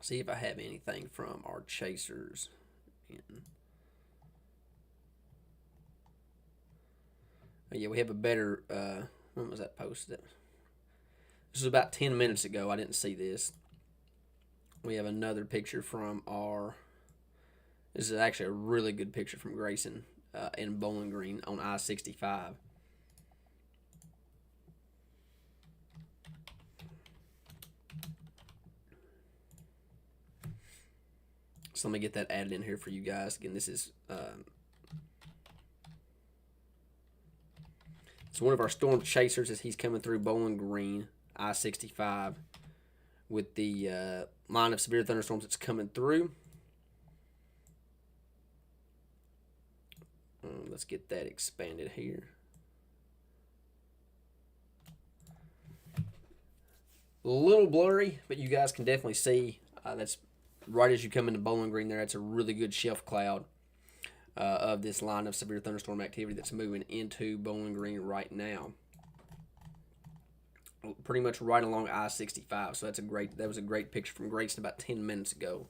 See if I have anything from our chasers. Oh, yeah, we have a better. When was that posted? This was about 10 minutes ago. I didn't see this. We have another picture from our. This is actually a really good picture from Grayson in Bowling Green on I-65. So let me get that added in here for you guys. Again, this is it's one of our storm chasers as he's coming through Bowling Green, I-65, with the line of severe thunderstorms that's coming through. Let's get that expanded here. A little blurry, but you guys can definitely see that's right as you come into Bowling Green there. That's a really good shelf cloud of this line of severe thunderstorm activity that's moving into Bowling Green right now. Pretty much right along I-65. So that was a great picture from Grayson about 10 minutes ago.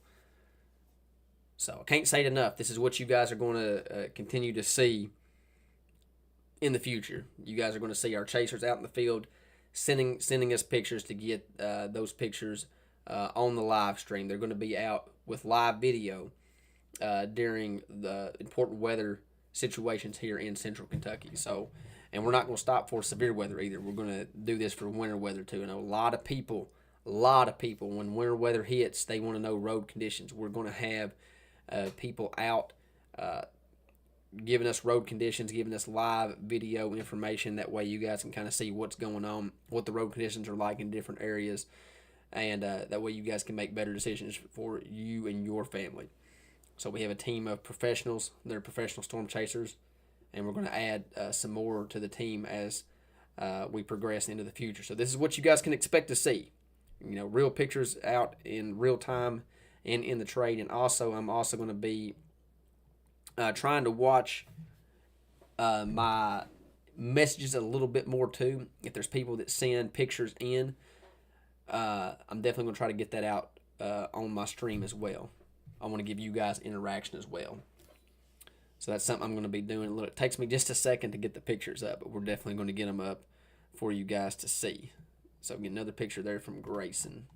So I can't say it enough. This is what you guys are going to continue to see in the future. You guys are going to see our chasers out in the field sending us pictures to get those pictures on the live stream. They're going to be out with live video during the important weather situations here in Central Kentucky. So, and we're not going to stop for severe weather either. We're going to do this for winter weather too. I know a lot of people, when winter weather hits, they want to know road conditions. We're going to have people out giving us road conditions, giving us live video information. That way you guys can kind of see what's going on, what the road conditions are like in different areas, and that way you guys can make better decisions for you and your family. So we have a team of professionals. They're professional storm chasers, and we're going to add some more to the team as we progress into the future. So this is what you guys can expect to see. You know, real pictures out in real time and in the trade. And also, I'm also going to be trying to watch my messages a little bit more too. If there's people that send pictures in, I'm definitely going to try to get that out on my stream as well. I want to give you guys interaction as well. So that's something I'm going to be doing. It takes me just a second to get the pictures up, but we're definitely going to get them up for you guys to see. So get another picture there from Grayson.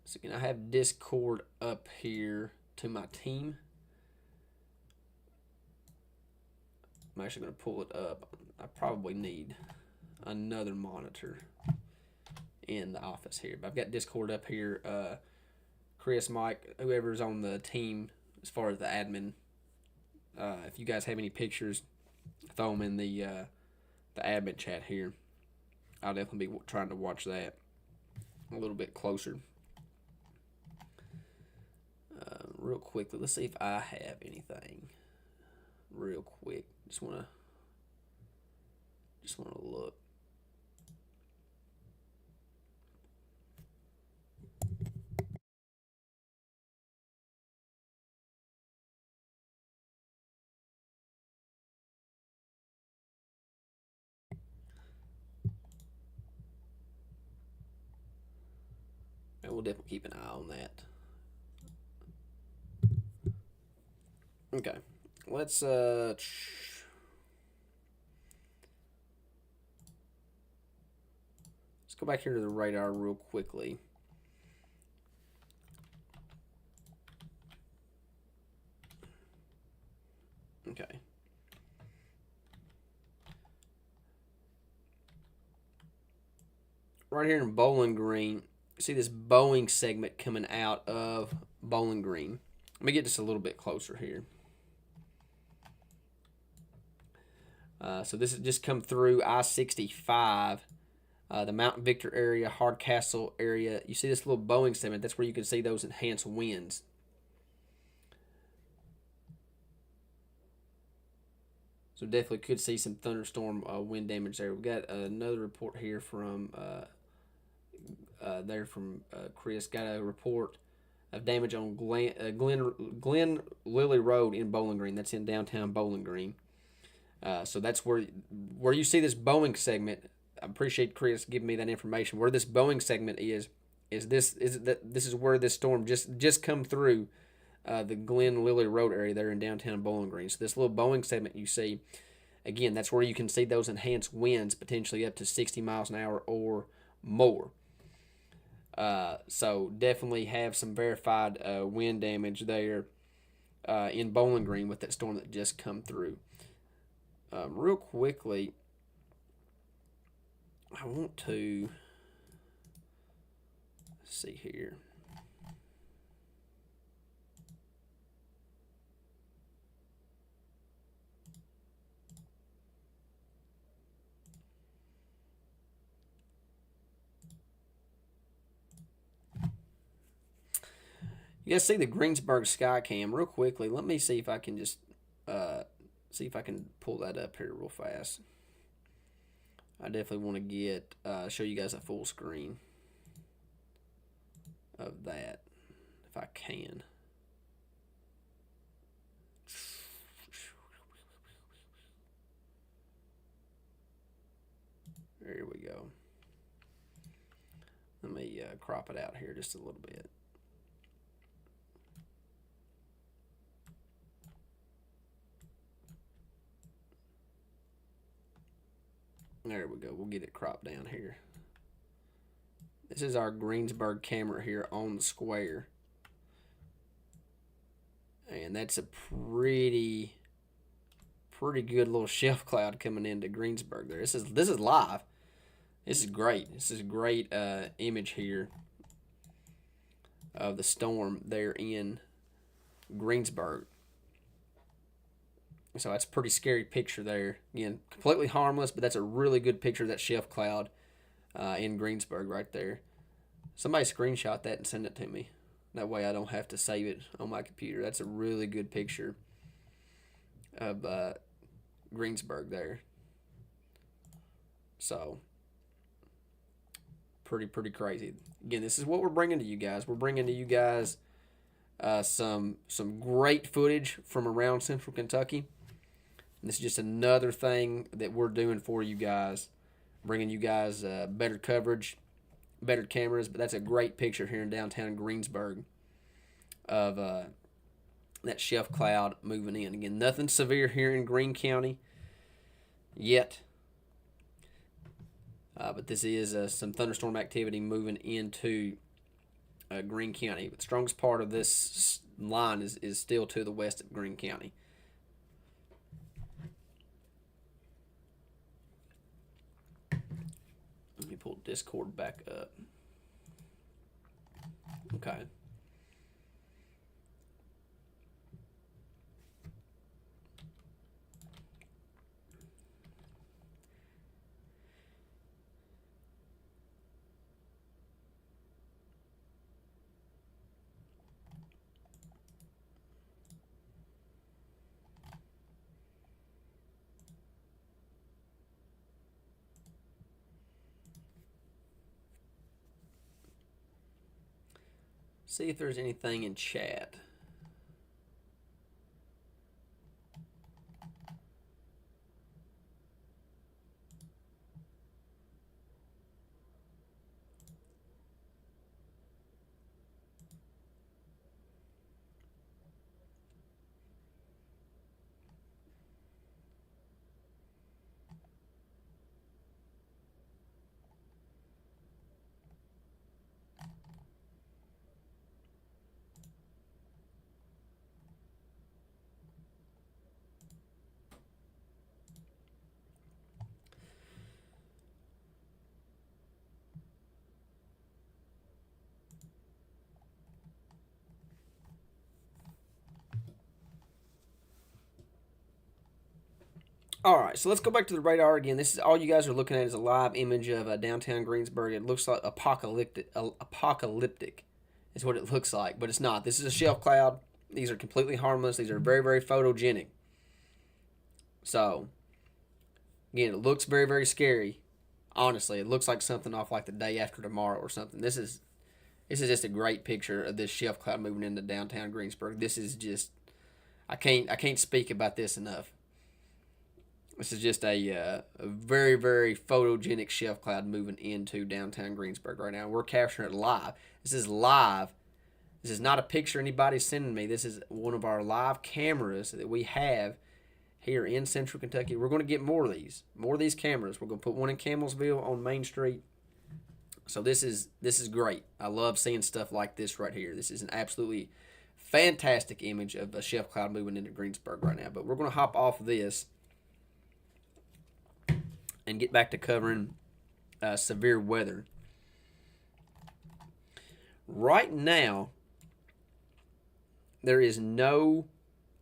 So again, I have Discord up here to my team. I'm actually going to pull it up. I probably need another monitor in the office here, but I've got Discord up here. Chris, Mike, whoever's on the team as far as the admin, if you guys have any pictures, throw them in the admin chat here. I'll definitely be trying to watch that a little bit closer. Real quickly, let's see if I have anything. Real quick, just wanna look. And we'll definitely keep an eye on that. Okay, let's go back here to the radar real quickly. Okay. Right here in Bowling Green, see this Boeing segment coming out of Bowling Green. Let me get this a little bit closer here. So this has just come through I-65, the Mount Victor area, Hardcastle area. You see this little Boeing segment. That's where you can see those enhanced winds. So definitely could see some thunderstorm wind damage there. We've got another report here from Chris. Got a report of damage on Glen Lily Road in Bowling Green. That's in downtown Bowling Green. So that's where you see this Boeing segment. I appreciate Chris giving me that information. Where this Boeing segment is this is where this storm just come through the Glen Lily Road area there in downtown Bowling Green. So this little Boeing segment you see, again, that's where you can see those enhanced winds potentially up to 60 miles an hour or more. So definitely have some verified wind damage there in Bowling Green with that storm that just come through. Real quickly, I want to see here. You guys see the Greensburg sky cam real quickly. Let me see if I can just see if I can pull that up here real fast. I definitely want to get show you guys a full screen of that if I can. There we go. Let me crop it out here just a little bit. There we go. We'll get it cropped down here. This is our Greensburg camera here on the square. And that's a pretty good little shelf cloud coming into Greensburg there. This is live. This is great. This is a great image here of the storm there in Greensburg. So that's a pretty scary picture there. Again, completely harmless, but that's a really good picture of that shelf cloud in Greensburg right there. Somebody screenshot that and send it to me. That way I don't have to save it on my computer. That's a really good picture of Greensburg there. So, pretty crazy. Again, this is what we're bringing to you guys. We're bringing to you guys some great footage from around Central Kentucky. And this is just another thing that we're doing for you guys, bringing you guys better coverage, better cameras. But that's a great picture here in downtown Greensburg of that shelf cloud moving in. Again, nothing severe here in Greene County yet. But this is some thunderstorm activity moving into Greene County. But the strongest part of this line is still to the west of Greene County. Let me pull Discord back up. Okay. See if there's anything in chat. All right, so let's go back to the radar again. This is all you guys are looking at is a live image of downtown Greensburg. It looks like apocalyptic is what it looks like, but it's not. This is a shelf cloud. These are completely harmless. These are very, very photogenic. So, again, it looks very, very scary. Honestly, it looks like something off like the day after tomorrow or something. This is just a great picture of this shelf cloud moving into downtown Greensburg. This is just I can't speak about this enough. This is just a very, very photogenic shelf cloud moving into downtown Greensburg right now. We're capturing it live. This is live. This is not a picture anybody's sending me. This is one of our live cameras that we have here in Central Kentucky. We're going to get more of these cameras. We're going to put one in Campbellsville on Main Street. So this is great. I love seeing stuff like this right here. This is an absolutely fantastic image of a shelf cloud moving into Greensburg right now. But we're going to hop off this and get back to covering severe weather. Right now, there is no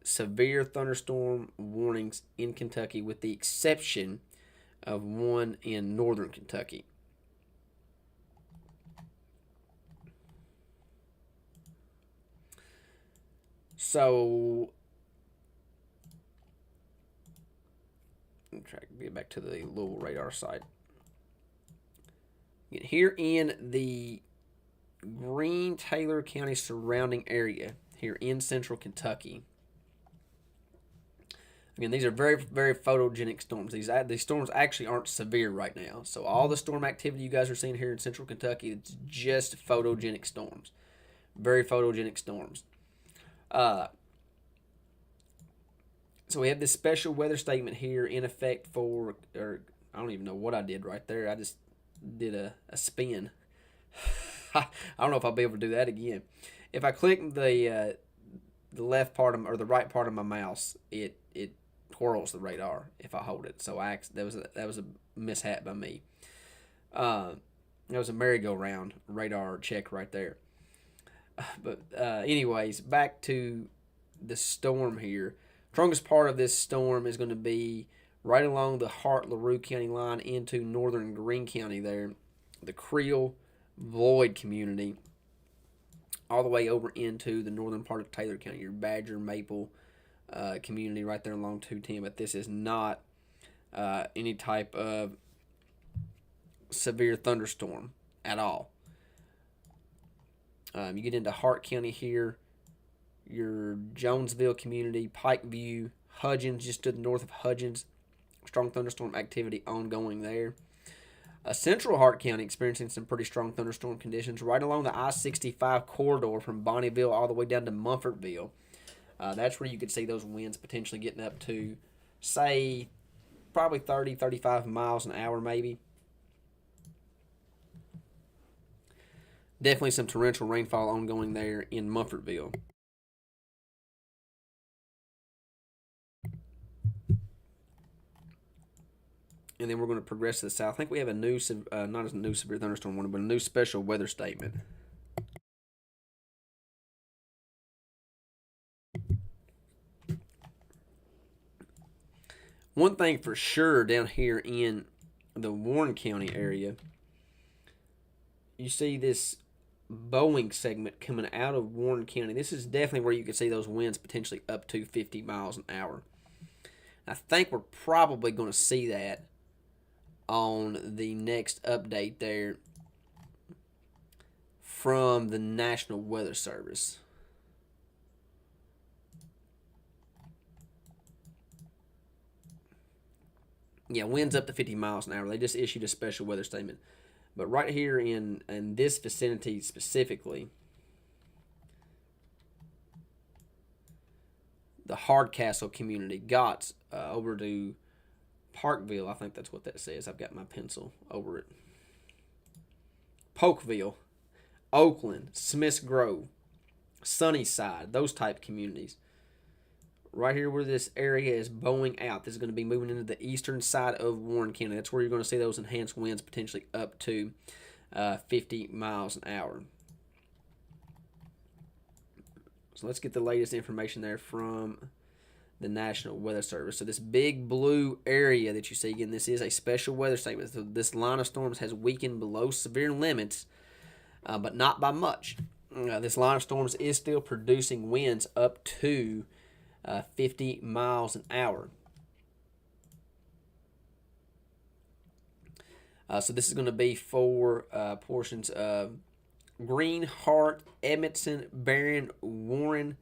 severe thunderstorm warnings in Kentucky with the exception of one in northern Kentucky. So, I'm trying to get back to the Louisville radar site. Here in the Greene Taylor County surrounding area, here in central Kentucky. Again, these are very, very photogenic storms. These storms actually aren't severe right now. So all the storm activity you guys are seeing here in central Kentucky, it's just photogenic storms. Very photogenic storms. So we have this special weather statement here in effect for, or I don't even know what I did right there. I just did a spin. I don't know if I'll be able to do that again. If I click the left part of, or the right part of my mouse, it twirls the radar if I hold it. So that was a mishap by me. That was a merry-go-round radar check right there. But anyways, back to the storm here. Strongest part of this storm is going to be right along the Hart-LaRue County line into northern Greene County there, the Creel-Floyd community, all the way over into the northern part of Taylor County, your Badger, Maple community right there along 210. But this is not any type of severe thunderstorm at all. You get into Hart County here, your Jonesville community, Pikeview, Hudgens, just to the north of Hudgens. Strong thunderstorm activity ongoing there. Central Hart County experiencing some pretty strong thunderstorm conditions right along the I-65 corridor from Bonnieville all the way down to Mumfordville. That's where you could see those winds potentially getting up to, say, probably 30, 35 miles an hour maybe. Definitely some torrential rainfall ongoing there in Mumfordville. And then we're going to progress to the south. I think we have a new, not a new severe thunderstorm warning, but a new special weather statement. One thing for sure down here in the Warren County area, you see this Boeing segment coming out of Warren County. This is definitely where you can see those winds potentially up to 50 miles an hour. I think we're probably going to see that on the next update there from the National Weather Service. Yeah, winds up to 50 miles an hour. They just issued a special weather statement. But right here in this vicinity specifically, the Hardcastle community, Gotts, over to Parkville, I think that's what that says. I've got my pencil over it. Polkville, Oakland, Smiths Grove, Sunnyside, those type communities. Right here where this area is bowing out, this is going to be moving into the eastern side of Warren County. That's where you're going to see those enhanced winds potentially up to 50 miles an hour. So let's get the latest information there from the National Weather Service. So this big blue area that you see, again, this is a special weather statement. So this line of storms has weakened below severe limits, but not by much. This line of storms is still producing winds up to 50 miles an hour. So this is going to be for portions of Green, Hart, Edmonton, Barron, Warren,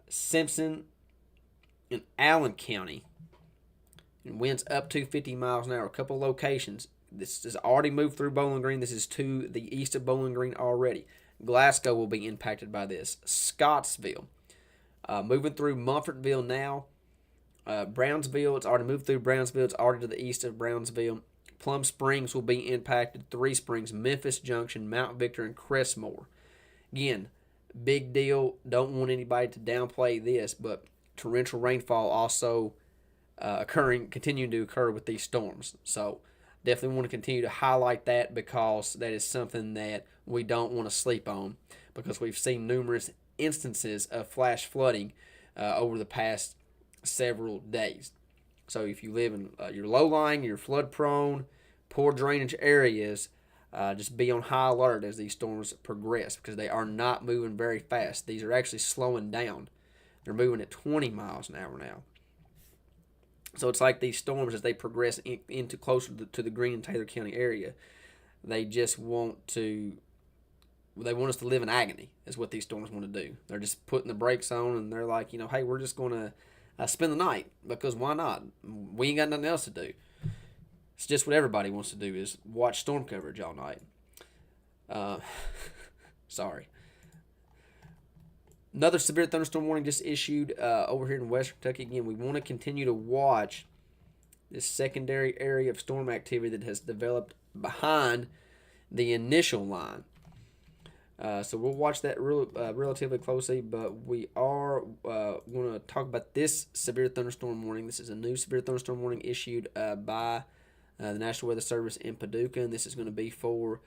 Simpson, and Allen County. And winds up to 50 miles an hour. A couple locations. This has already moved through Bowling Green. This is to the east of Bowling Green already. Glasgow will be impacted by this. Scottsville. Moving through Mumfordville now. Brownsville, it's already moved through Brownsville. It's already to the east of Brownsville. Plum Springs will be impacted. Three Springs, Memphis Junction, Mount Victor, and Crestmore. Again, big deal. Don't want anybody to downplay this, but torrential rainfall also continuing to occur with these storms. So definitely want to continue to highlight that because that is something that we don't want to sleep on because we've seen numerous instances of flash flooding over the past several days. So if you live in your low-lying, your flood-prone, poor drainage areas, just be on high alert as these storms progress because they are not moving very fast. These are actually slowing down. They're moving at 20 miles an hour now. So it's like these storms, as they progress into closer to the Greene and Taylor County area, they just want us to live in agony, is what these storms want to do. They're just putting the brakes on, and they're like, hey, we're just going to spend the night, because why not? We ain't got nothing else to do. It's just what everybody wants to do, is watch storm coverage all night. Sorry. Another severe thunderstorm warning just issued over here in Western Kentucky. Again, we want to continue to watch this secondary area of storm activity that has developed behind the initial line. So we'll watch that relatively closely, but we are going to talk about this severe thunderstorm warning. This is a new severe thunderstorm warning issued by the National Weather Service in Paducah, and this is going to be for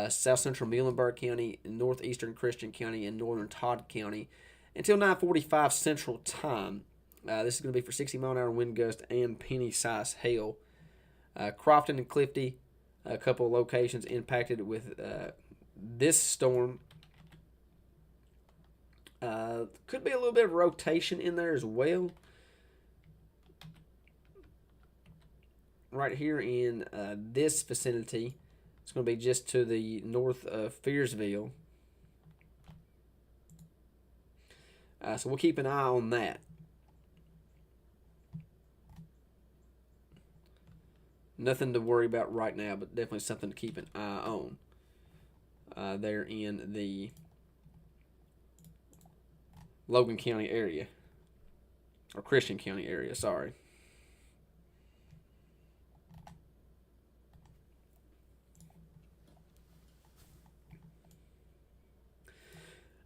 south central Muhlenberg County, northeastern Christian County, and northern Todd County until 9:45 Central Time. This is going to be for 60-mile-an-hour wind gust and penny-sized hail. Crofton and Clifty, a couple of locations impacted with this storm. Could be a little bit of rotation in there as well. Right here in this vicinity, it's going to be just to the north of Fearsville. So we'll keep an eye on that. Nothing to worry about right now, but definitely something to keep an eye on. There in the Logan County area, or Christian County area, sorry.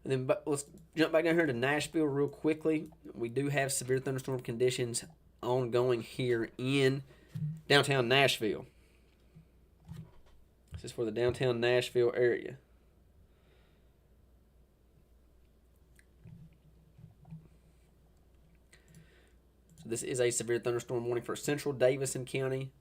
And then let's jump back down here to Nashville real quickly. We do have severe thunderstorm conditions ongoing here in downtown Nashville. This is for the downtown Nashville area. So this is a severe thunderstorm warning for central Davidson County,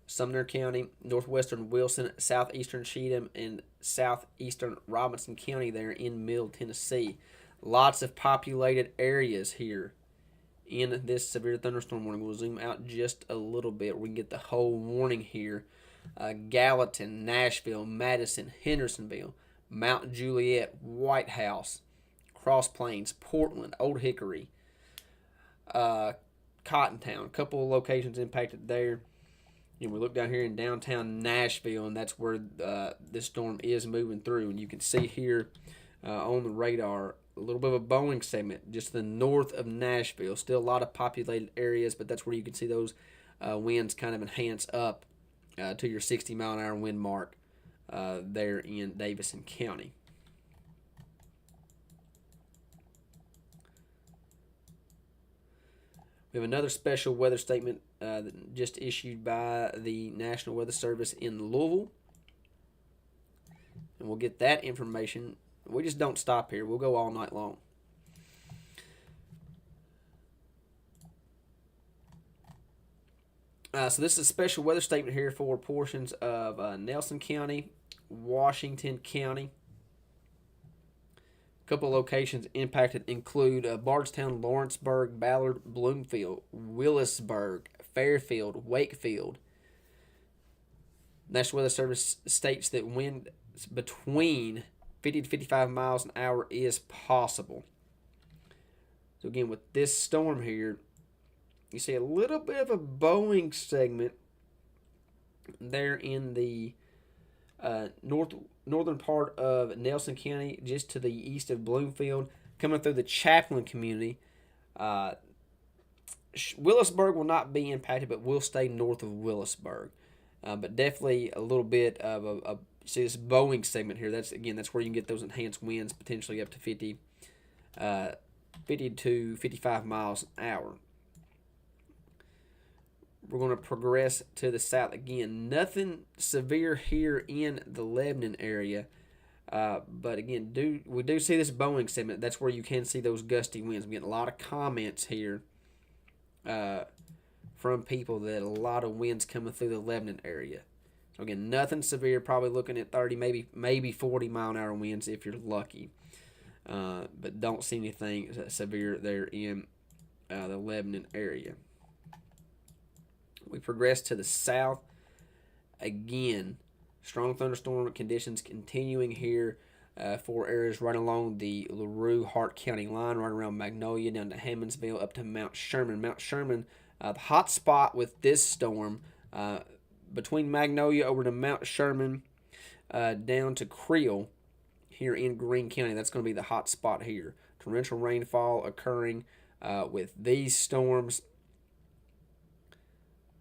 Sumner County, northwestern Wilson, southeastern Cheatham, and southeastern Robinson County there in Middle Tennessee. Lots of populated areas here in this severe thunderstorm warning. We'll zoom out just a little bit. We can get the whole warning here. Gallatin, Nashville, Madison, Hendersonville, Mount Juliet, White House, Cross Plains, Portland, Old Hickory, Cottontown. A couple of locations impacted there. And we look down here in downtown Nashville, and that's where this storm is moving through. And you can see here on the radar a little bit of a Boeing segment just to the north of Nashville. Still a lot of populated areas, but that's where you can see those winds kind of enhance up to your 60-mile-an-hour wind mark there in Davidson County. We have another special weather statement that just issued by the National Weather Service in Louisville. And we'll get that information. We just don't stop here. We'll go all night long. So this is a special weather statement here for portions of Nelson County, Washington County. A couple of locations impacted include Bardstown, Lawrenceburg, Ballard, Bloomfield, Willisburg, Fairfield, Wakefield. National Weather Service states that wind between 50 to 55 miles an hour is possible. So again, with this storm here, you see a little bit of a bowing segment there in the northern part of Nelson County, just to the east of Bloomfield, coming through the Chaplin community. Willisburg will not be impacted, but will stay north of Willisburg. But definitely a little bit of a see this bowing segment here. That's where you can get those enhanced winds, potentially up to 50 to 55 miles an hour. We're going to progress to the south again. Nothing severe here in the Lebanon area, but again, we do see this bowing segment. That's where you can see those gusty winds. I'm getting a lot of comments here from people that a lot of winds coming through the Lebanon area. So again, nothing severe. Probably looking at 30, maybe 40 mile an hour winds if you're lucky. But don't see anything severe there in the Lebanon area. We progress to the south. Again, strong thunderstorm conditions continuing here for areas right along the LaRue-Hart County line, right around Magnolia, down to Hammondsville, up to Mount Sherman. Mount Sherman, the hot spot with this storm, between Magnolia over to Mount Sherman, down to Creel here in Greene County. That's going to be the hot spot here. Torrential rainfall occurring with these storms.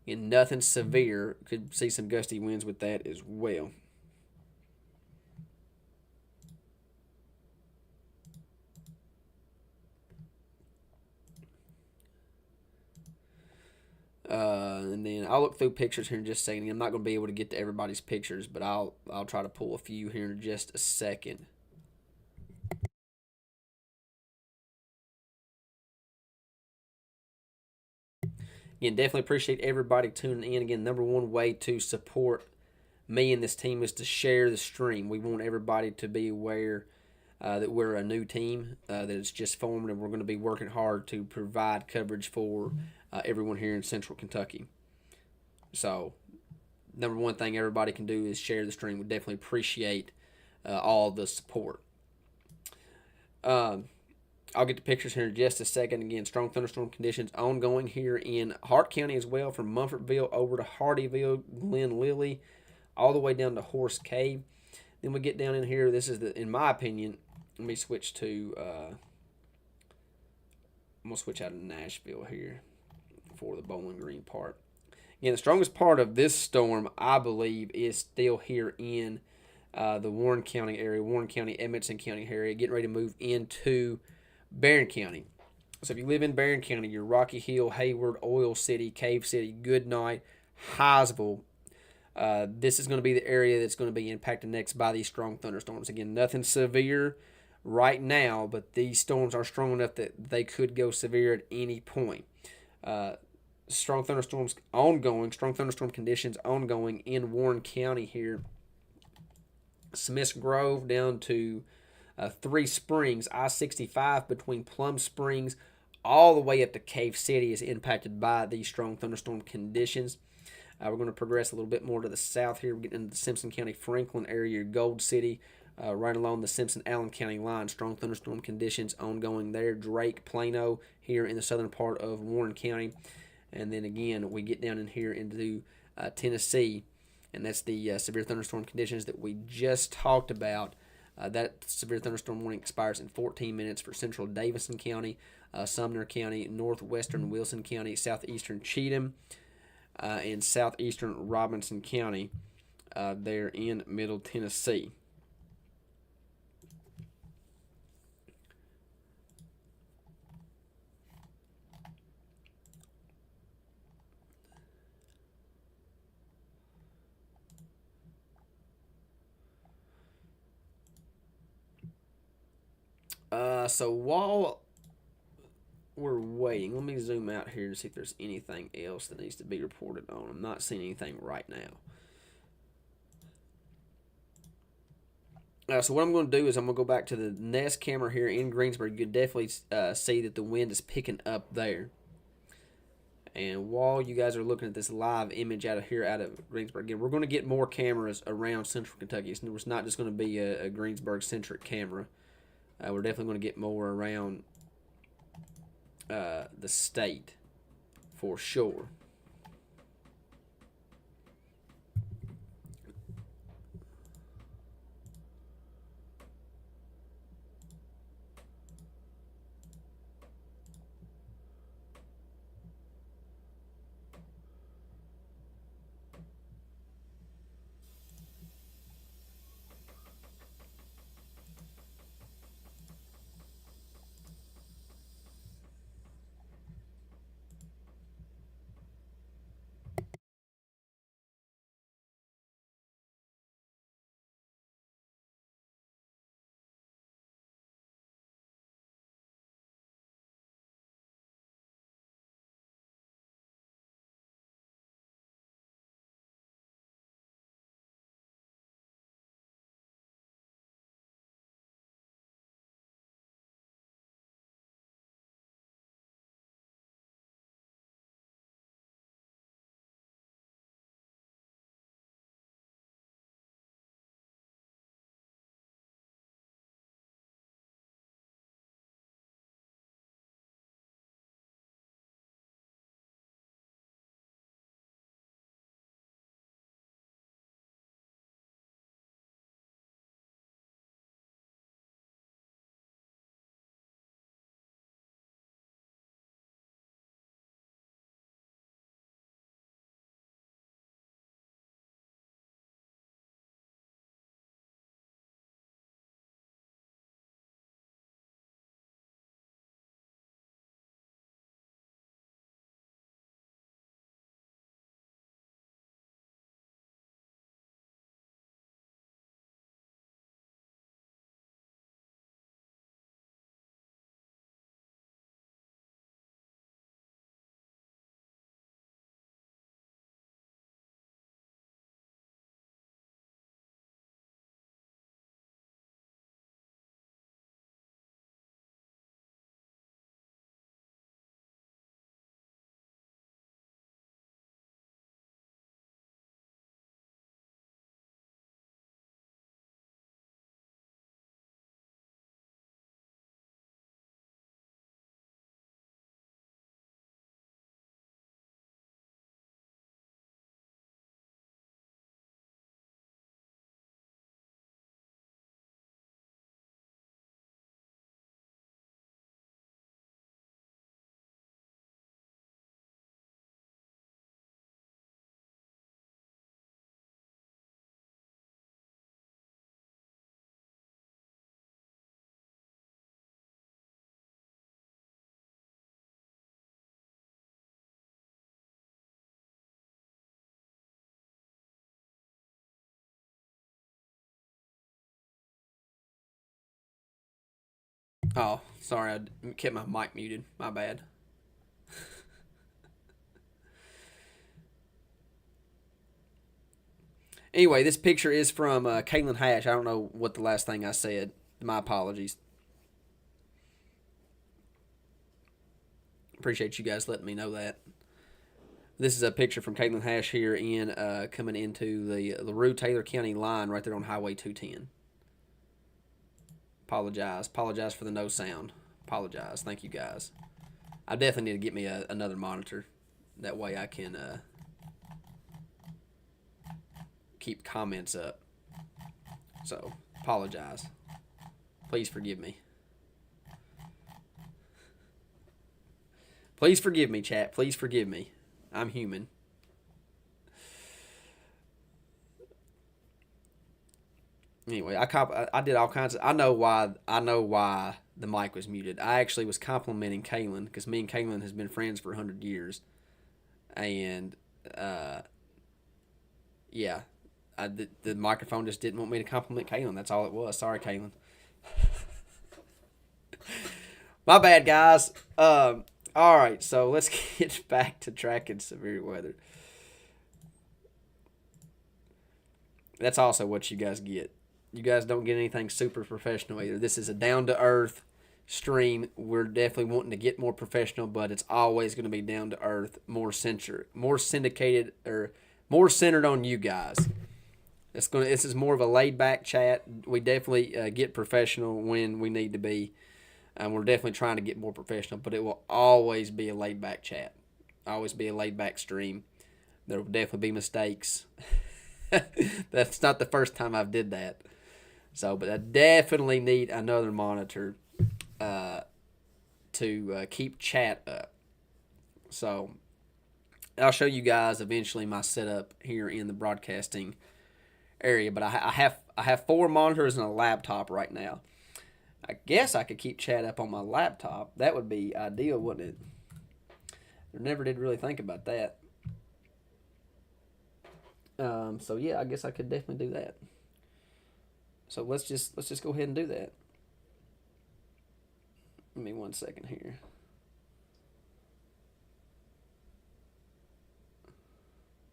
And nothing severe. Could see some gusty winds with that as well. And then I'll look through pictures here in just a second. I'm not going to be able to get to everybody's pictures, but I'll try to pull a few here in just a second. Again, definitely appreciate everybody tuning in. Again, number one way to support me and this team is to share the stream. We want everybody to be aware that we're a new team, that it's just formed, and we're going to be working hard to provide coverage for everyone here in Central Kentucky. So, number one thing everybody can do is share the stream. We definitely appreciate all the support. I'll get the pictures here in just a second. Again, strong thunderstorm conditions ongoing here in Hart County as well, from Munfordville over to Hardyville, Glen Lily, all the way down to Horse Cave. Then we get down in here. This is, in my opinion, let me switch to, I'm going to switch out of Nashville here for the Bowling Green part. Again, the strongest part of this storm, I believe, is still here in the Warren County area, Warren County, Edmonson County area, getting ready to move into Barron County. So if you live in Barron County, you're Rocky Hill, Hayward, Oil City, Cave City, Goodnight, Hinesville. This is going to be the area that's going to be impacted next by these strong thunderstorms. Again, nothing severe right now, but these storms are strong enough that they could go severe at any point. Strong thunderstorms ongoing, strong thunderstorm conditions ongoing in Warren County here. Smiths Grove down to Three Springs, I-65 between Plum Springs all the way up to Cave City is impacted by these strong thunderstorm conditions. We're going to progress a little bit more to the south here. We're getting into the Simpson County, Franklin area, Gold City, right along the Simpson-Allen County line. Strong thunderstorm conditions ongoing there. Drake, Plano here in the southern part of Warren County. And then again, we get down in here into Tennessee, and that's the severe thunderstorm conditions that we just talked about. That severe thunderstorm warning expires in 14 minutes for central Davidson County, Sumner County, northwestern Wilson County, southeastern Cheatham, and southeastern Robinson County there in Middle Tennessee. So while we're waiting. Let me zoom out here and see if there's anything else that needs to be reported on. I'm not seeing anything right now. So what I'm going to do is I'm going to go back to the Nest camera here in Greensburg. You can definitely see that the wind is picking up there. And while you guys are looking at this live image out of Greensburg, again, we're going to get more cameras around Central Kentucky. It's not just going to be a Greensburg-centric camera. We're definitely going to get more around the state for sure. Oh, sorry, I kept my mic muted. My bad. Anyway, this picture is from Caitlin Hatch. I don't know what the last thing I said. My apologies. Appreciate you guys letting me know that. This is a picture from Caitlin Hatch here in coming into the LaRue Taylor County line right there on Highway 210. Apologize for the no sound. Apologize. Thank you guys. I definitely need to get me another monitor. That way I can keep comments up. So, apologize. Please forgive me. Please forgive me, chat. Please forgive me. I'm human. Anyway, I did all kinds of. I know why the mic was muted. I actually was complimenting Kaylin because me and Kaylin has been friends for 100 years, and yeah, the microphone just didn't want me to compliment Kaylin. That's all it was. Sorry, Kaylin. My bad, guys. All right, so let's get back to tracking severe weather. That's also what you guys get. You guys don't get anything super professional either. This is a down to earth stream. We're definitely wanting to get more professional, but it's always going to be down to earth, more syndicated, or more centered on you guys. This is more of a laid back chat. We definitely get professional when we need to be. We're definitely trying to get more professional, but it will always be a laid back chat. Always be a laid back stream. There will definitely be mistakes. That's not the first time I've did that. So, but I definitely need another monitor to keep chat up. So, I'll show you guys eventually my setup here in the broadcasting area. But I have 4 monitors and a laptop right now. I guess I could keep chat up on my laptop. That would be ideal, wouldn't it? I never did really think about that. So yeah, I guess I could definitely do that. So let's just go ahead and do that. Give me 1 second here.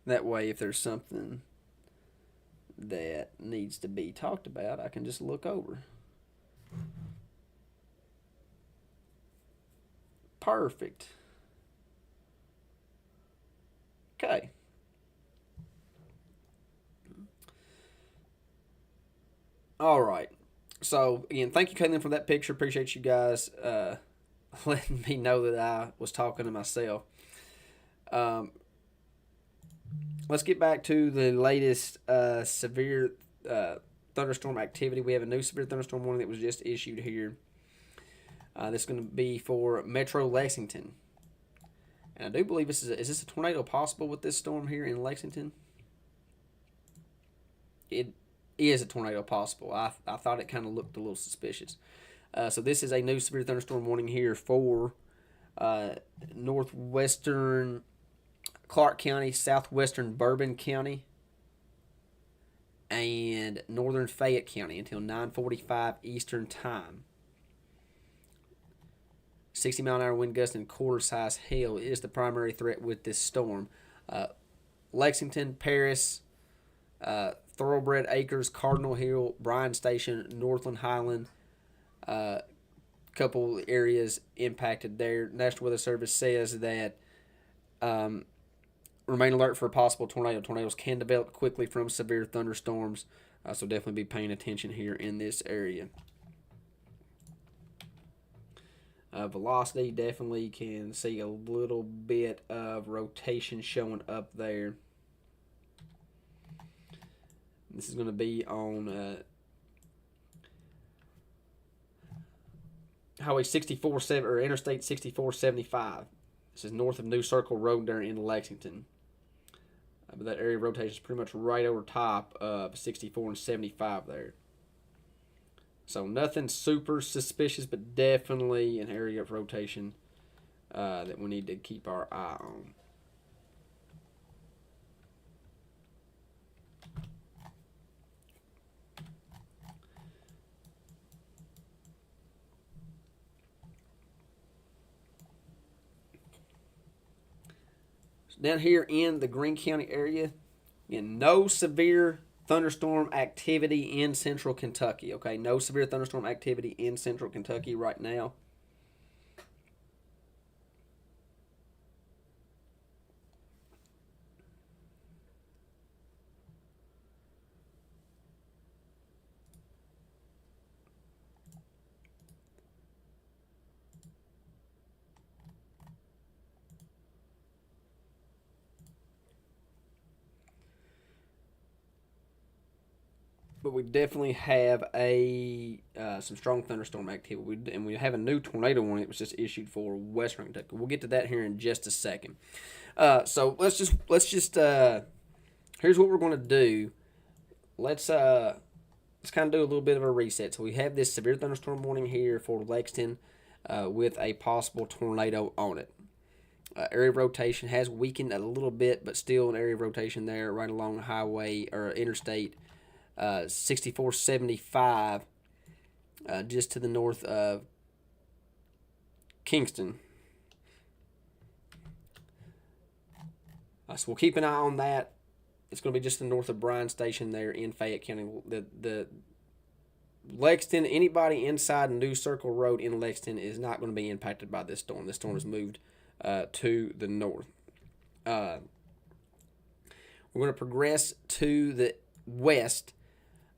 That way, if there's something that needs to be talked about, I can just look over. Perfect. Okay. All right. So again, thank you, Caitlin, for that picture. Appreciate you guys letting me know that I was talking to myself. Um, let's get back to the latest severe thunderstorm activity. We have a new severe thunderstorm warning that was just issued here. This is going to be for Metro Lexington. And I do believe is this a tornado possible with this storm here in Lexington? It is a tornado possible. I thought it kind of looked a little suspicious. So this is a new severe thunderstorm warning here for northwestern Clark County, southwestern Bourbon County, and northern Fayette County until 9:45 Eastern Time. 60-mile-an-hour wind gust and quarter-size hail is the primary threat with this storm. Lexington, Paris, Thoroughbred Acres, Cardinal Hill, Bryan Station, Northland Highland, couple areas impacted there. National Weather Service says that remain alert for a possible tornado. Tornadoes can develop quickly from severe thunderstorms, so definitely be paying attention here in this area. Velocity, definitely can see a little bit of rotation showing up there. This is going to be on Highway 64 or Interstate 6475. This is north of New Circle Road there in Lexington. But that area of rotation is pretty much right over top of 64 and 75 there. So nothing super suspicious, but definitely an area of rotation that we need to keep our eye on. Down here in the Greene County area, again, no severe thunderstorm activity in central Kentucky. Okay, no severe thunderstorm activity in central Kentucky right now. But we definitely have some strong thunderstorm activity, and we have a new tornado warning that was just issued for Western Kentucky. We'll get to that here in just a second. So let's just here's what we're going to do. Let's kind of do a little bit of a reset. So we have this severe thunderstorm warning here for Lexington with a possible tornado on it. Area of rotation has weakened a little bit, but still an area of rotation there right along highway or interstate 6475 just to the north of Kingston. So we'll keep an eye on that. It's going to be just north of Bryan Station there in Fayette County. The Lexington, anybody inside New Circle Road in Lexington is not going to be impacted by this storm. This storm has moved to the north. We're going to progress to the west.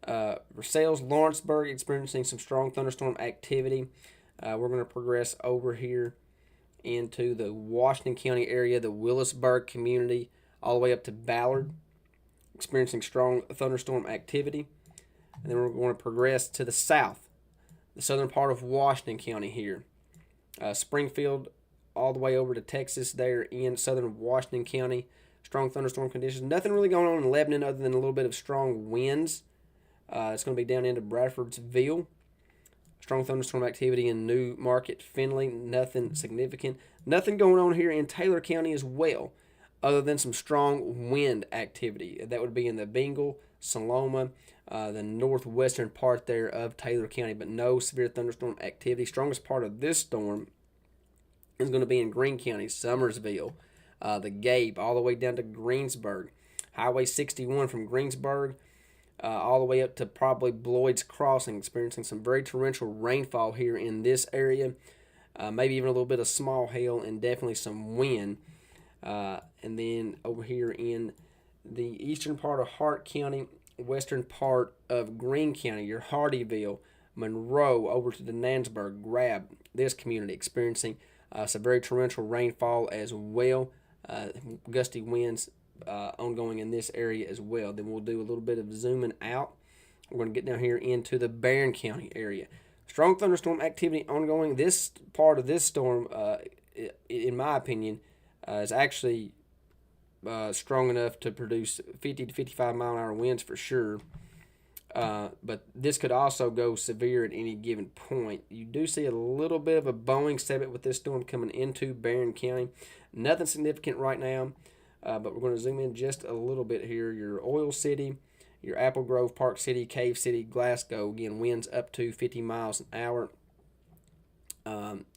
Versailles, Lawrenceburg experiencing some strong thunderstorm activity. We're going to progress over here into the Washington County area, the Willisburg community, all the way up to Ballard, experiencing strong thunderstorm activity. And then we're going to progress to the south, the southern part of Washington County here. Springfield all the way over to Texas there in southern Washington County. Strong thunderstorm conditions. Nothing really going on in Lebanon other than a little bit of strong winds. It's going to be down into Bradfordsville. Strong thunderstorm activity in New Market, Findlay. Nothing significant. Nothing going on here in Taylor County as well, other than some strong wind activity. That would be in the Bengal, Sonoma, the northwestern part there of Taylor County, but no severe thunderstorm activity. Strongest part of this storm is going to be in Greene County, Summersville, the Gabe, all the way down to Greensburg. Highway 61 from Greensburg all the way up to probably Bloyd's Crossing, experiencing some very torrential rainfall here in this area. Maybe even a little bit of small hail and definitely some wind. And then over here in the eastern part of Hart County, western part of Greene County, your Hardeeville, Monroe, over to the Nansburg, Grab, this community experiencing some very torrential rainfall as well. Gusty winds ongoing in this area as well. Then we'll do a little bit of zooming out. We're going to get down here into the Barron County area. Strong thunderstorm activity ongoing. This part of this storm, in my opinion, is actually strong enough to produce 50 to 55 mile an hour winds for sure. But this could also go severe at any given point. You do see a little bit of a Boeing 7 with this storm coming into Barron County. Nothing significant right now, but we're going to zoom in just a little bit here. Your Oil City, your Apple Grove, Park City, Cave City, Glasgow. Again, winds up to 50 miles an hour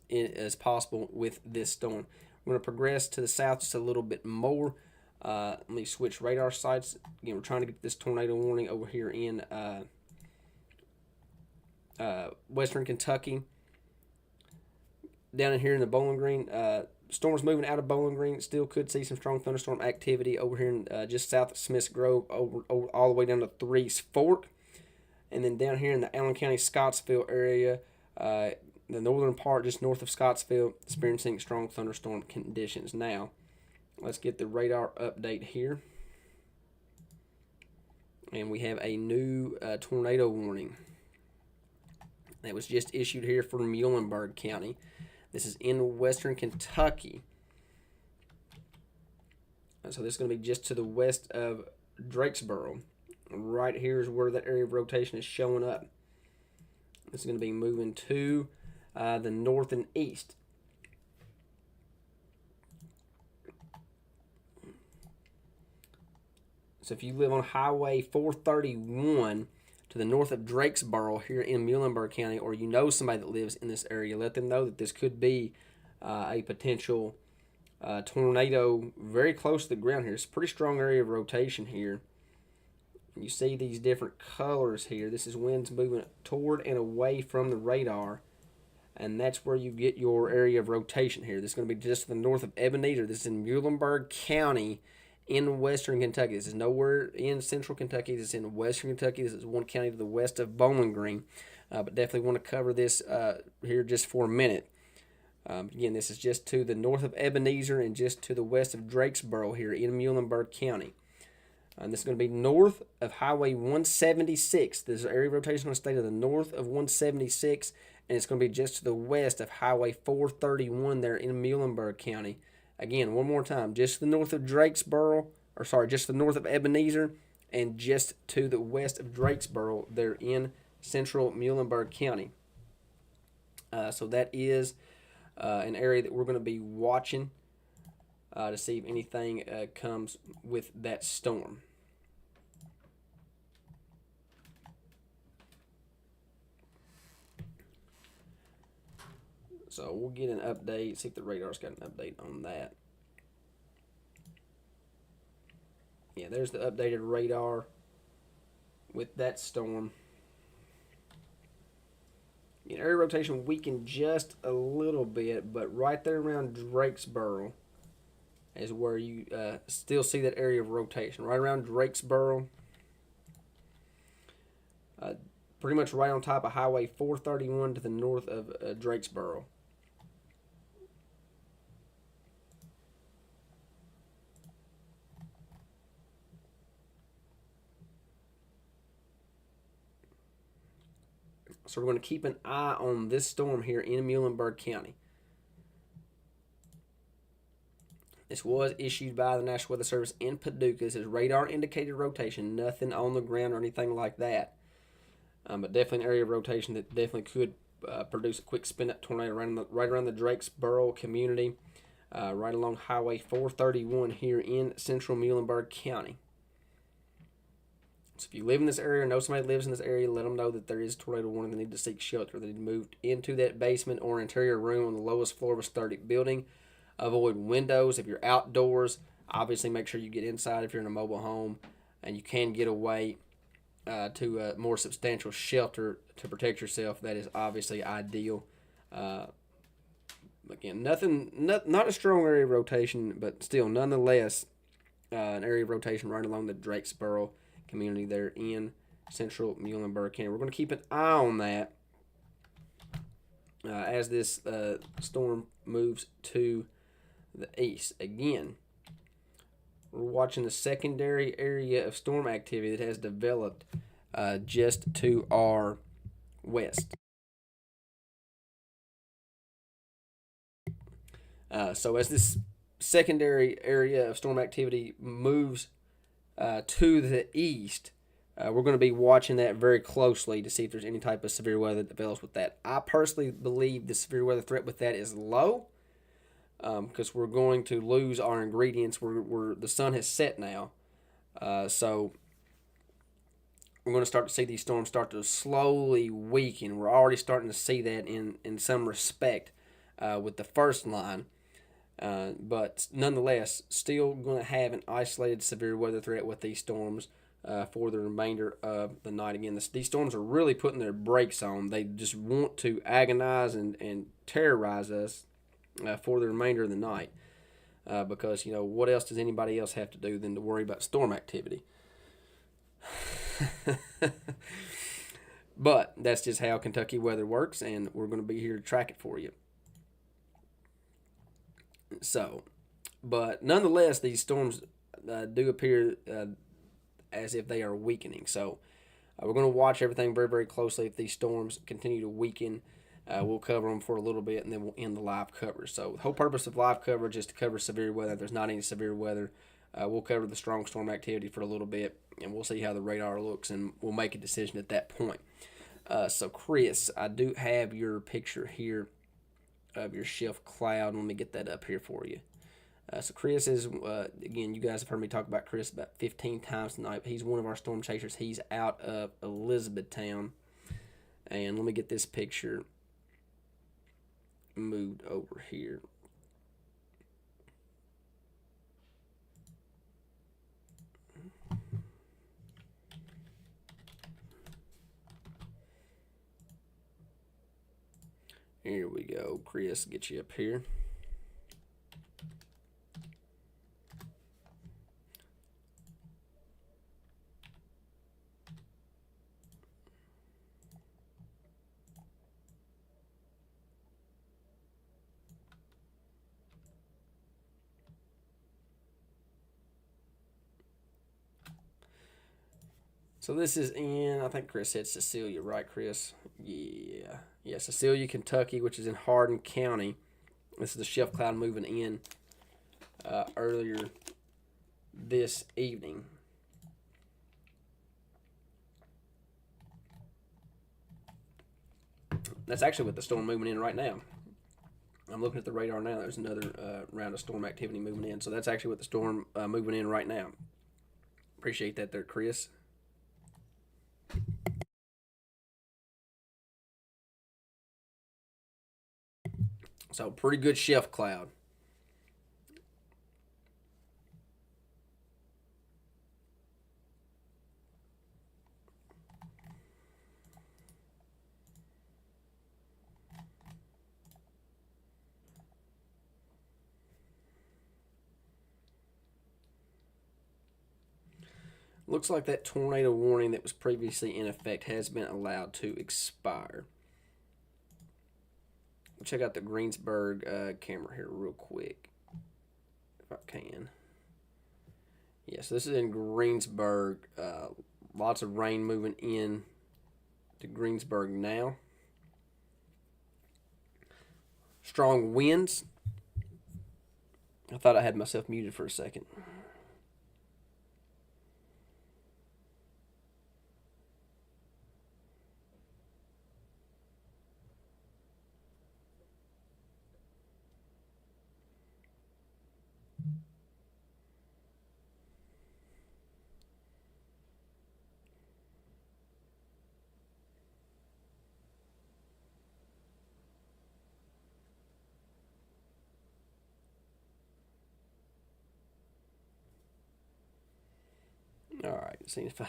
as possible with this storm. We're going to progress to the south just a little bit more. Let me switch radar sites. Again, we're trying to get this tornado warning over here in western Kentucky. Down in here in the Bowling Green, storms moving out of Bowling Green. Still could see some strong thunderstorm activity over here in just south of Smiths Grove, over all the way down to Threes Fork. And then down here in the Allen County, Scottsville area, the northern part just north of Scottsville, experiencing strong thunderstorm conditions. Now, let's get the radar update here. And we have a new tornado warning that was just issued here for Muhlenberg County. This is in western Kentucky. So this is going to be just to the west of Drakesboro. Right here is where that area of rotation is showing up. This is going to be moving to the north and east. So if you live on Highway 431 to the north of Drakesboro here in Muhlenberg County, or you know somebody that lives in this area, let them know that this could be a potential tornado very close to the ground here. It's a pretty strong area of rotation here. You see these different colors here. This is winds moving toward and away from the radar, and that's where you get your area of rotation here. This is going to be just to the north of Ebenezer. This is in Muhlenberg County in western Kentucky. This is nowhere in central Kentucky. This is in western Kentucky. This is one county to the west of Bowling Green. But definitely want to cover this here just for a minute. Again, this is just to the north of Ebenezer and just to the west of Drakesboro here in Muhlenberg County. And this is going to be north of Highway 176. This area of rotation is going to stay to the north of 176, and it's going to be just to the west of Highway 431 there in Muhlenberg County. Again, one more time, just to the north of Drakesboro, just to the north of Ebenezer, and just to the west of Drakesboro there in central Muhlenberg County. So that is an area that we're going to be watching to see if anything comes with that storm. So we'll get an update, see if the radar's got an update on that. yeah, there's the updated radar with that storm. Area rotation weakened just a little bit, but right there around Drakesboro is where you still see that area of rotation. Right around Drakesboro, pretty much right on top of Highway 431 to the north of Drakesboro. So we're going to keep an eye on this storm here in Muhlenberg County. This was issued by the National Weather Service in Paducah. It says radar indicated rotation, nothing on the ground or anything like that. But definitely an area of rotation that definitely could produce a quick spin-up tornado right around the Drakesboro community, right along Highway 431 here in central Muhlenberg County. So if you live in this area or know somebody lives in this area, let them know that there is a tornado warning. They need to seek shelter. They need to move into that basement or interior room on the lowest floor of a sturdy building. Avoid windows. If you're outdoors, obviously make sure you get inside if you're in a mobile home, and you can get away to a more substantial shelter to protect yourself. That is obviously ideal. Again, not a strong area of rotation, but still nonetheless an area of rotation right along the Drakesboro community there in central Muhlenberg County. We're going to keep an eye on that as this storm moves to the east. Again, we're watching the secondary area of storm activity that has developed just to our west. So as this secondary area of storm activity moves to the east, we're going to be watching that very closely to see if there's any type of severe weather that develops with that. I personally believe the severe weather threat with that is low, because we're going to lose our ingredients. The sun has set now, so we're going to start to see these storms start to slowly weaken. We're already starting to see that in some respect with the first line. But nonetheless, still going to have an isolated severe weather threat with these storms for the remainder of the night. Again, these storms are really putting their brakes on. They just want to agonize and terrorize us for the remainder of the night because, what else does anybody else have to do than to worry about storm activity? But that's just how Kentucky weather works, and we're going to be here to track it for you. So, but nonetheless, these storms do appear as if they are weakening. So, we're going to watch everything very, very closely. If these storms continue to weaken, we'll cover them for a little bit, and then we'll end the live coverage. So, the whole purpose of live coverage is to cover severe weather. If there's not any severe weather, we'll cover the strong storm activity for a little bit, and we'll see how the radar looks, and we'll make a decision at that point. So, Chris, I do have your picture here of your shift cloud. Let me get that up here for you. So Chris is, again, you guys have heard me talk about Chris about 15 times tonight. He's one of our storm chasers. He's out of Elizabethtown. And let me get this picture moved over here. Here we go. Chris, get you up here. So this is in, I think Chris said Cecilia, right, Chris? Yeah. Yeah, Cecilia, Kentucky, which is in Hardin County. This is the shift cloud moving in earlier this evening. That's actually with the storm moving in right now. I'm looking at the radar now. There's another round of storm activity moving in. So that's actually with the storm moving in right now. Appreciate that there, Chris. So pretty good shift cloud. Looks like that tornado warning that was previously in effect has been allowed to expire. Check out the Greensburg camera here real quick, if I can. Yes, this is in Greensburg. Lots of rain moving in to Greensburg now. Strong winds. I thought I had myself muted for a second. All right, see if I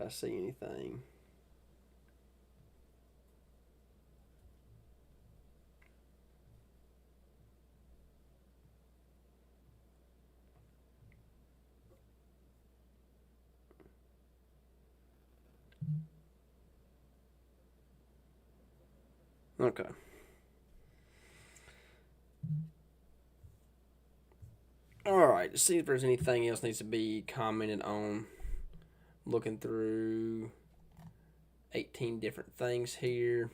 see anything. Okay. All right, see if there's anything else needs to be commented on. Looking through 18 different things here.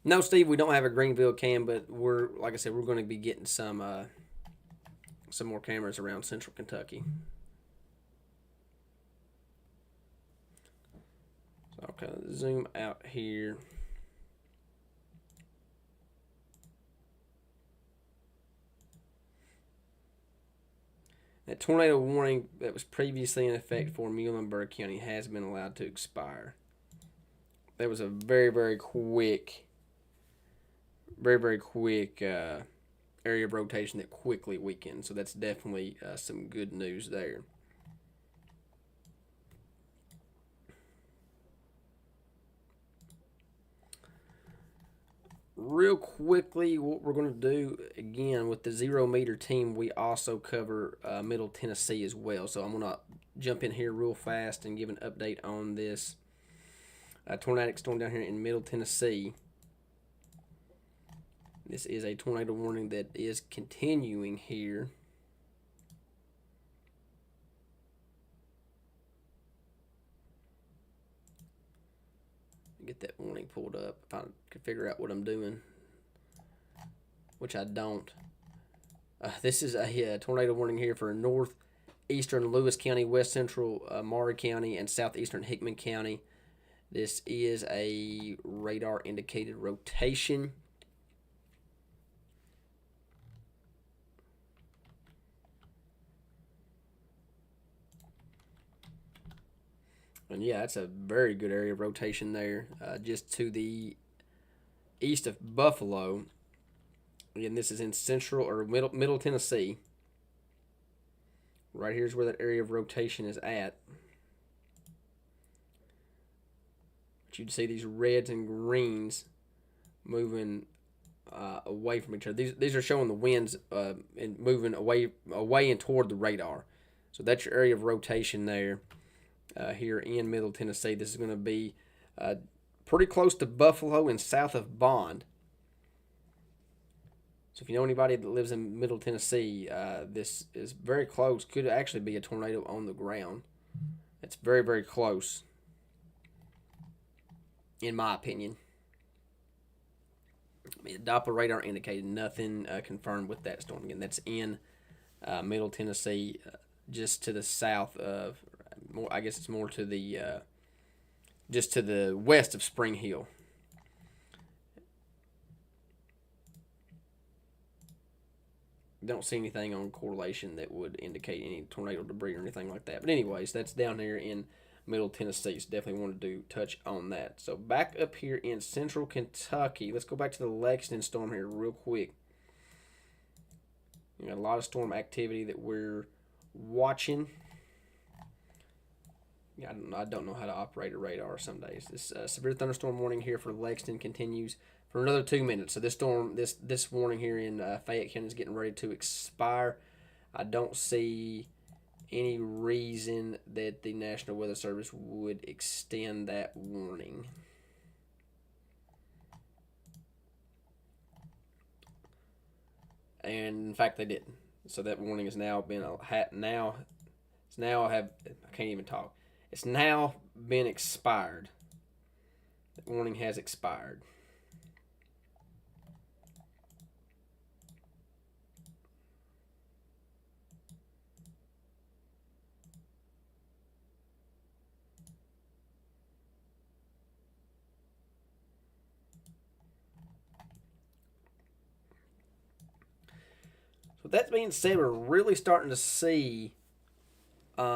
No, Steve, we don't have a Greenville cam, but we're, like I said, we're going to be getting some more cameras around Central Kentucky. So I'll kind of zoom out here. That tornado warning that was previously in effect for Muhlenberg County has been allowed to expire. That was a very, very quick area of rotation that quickly weakened. So that's definitely some good news there. Real quickly, what we're going to do again with the 0 meter team, we also cover Middle Tennessee as well. So I'm going to jump in here real fast and give an update on this tornadic storm down here in Middle Tennessee. This is a tornado warning that is continuing here. Get that warning pulled up if I could figure out what I'm doing, which I don't. This is a tornado warning here for northeastern Lewis County, west central Maury County, and southeastern Hickman County. This is a radar indicated rotation. And yeah, that's a very good area of rotation there, just to the east of Buffalo. Again, this is in central or middle Tennessee. Right here's where that area of rotation is at. But you'd see these reds and greens moving away from each other. These are showing the winds and moving away and toward the radar. So that's your area of rotation there. Here in Middle Tennessee. This is going to be pretty close to Buffalo and south of Bond. So if you know anybody that lives in Middle Tennessee, this is very close. Could actually be a tornado on the ground. It's very, very close, in my opinion. I mean, the Doppler radar indicated nothing confirmed with that storm. Again, that's in Middle Tennessee, just to the south of, I guess it's more to the, just to the west of Spring Hill. Don't see anything on correlation that would indicate any tornado debris or anything like that. But anyways, that's down here in Middle Tennessee, so definitely wanted to touch on that. So back up here in Central Kentucky, let's go back to the Lexington storm here real quick. You got a lot of storm activity that we're watching. I don't know how to operate a radar some days. This severe thunderstorm warning here for Lexington continues for another 2 minutes. So this warning here in Fayette County is getting ready to expire. I don't see any reason that the National Weather Service would extend that warning. And in fact, they didn't. So that warning has now been I can't even talk. It's now been expired. The warning has expired. So that being said, we're really starting to see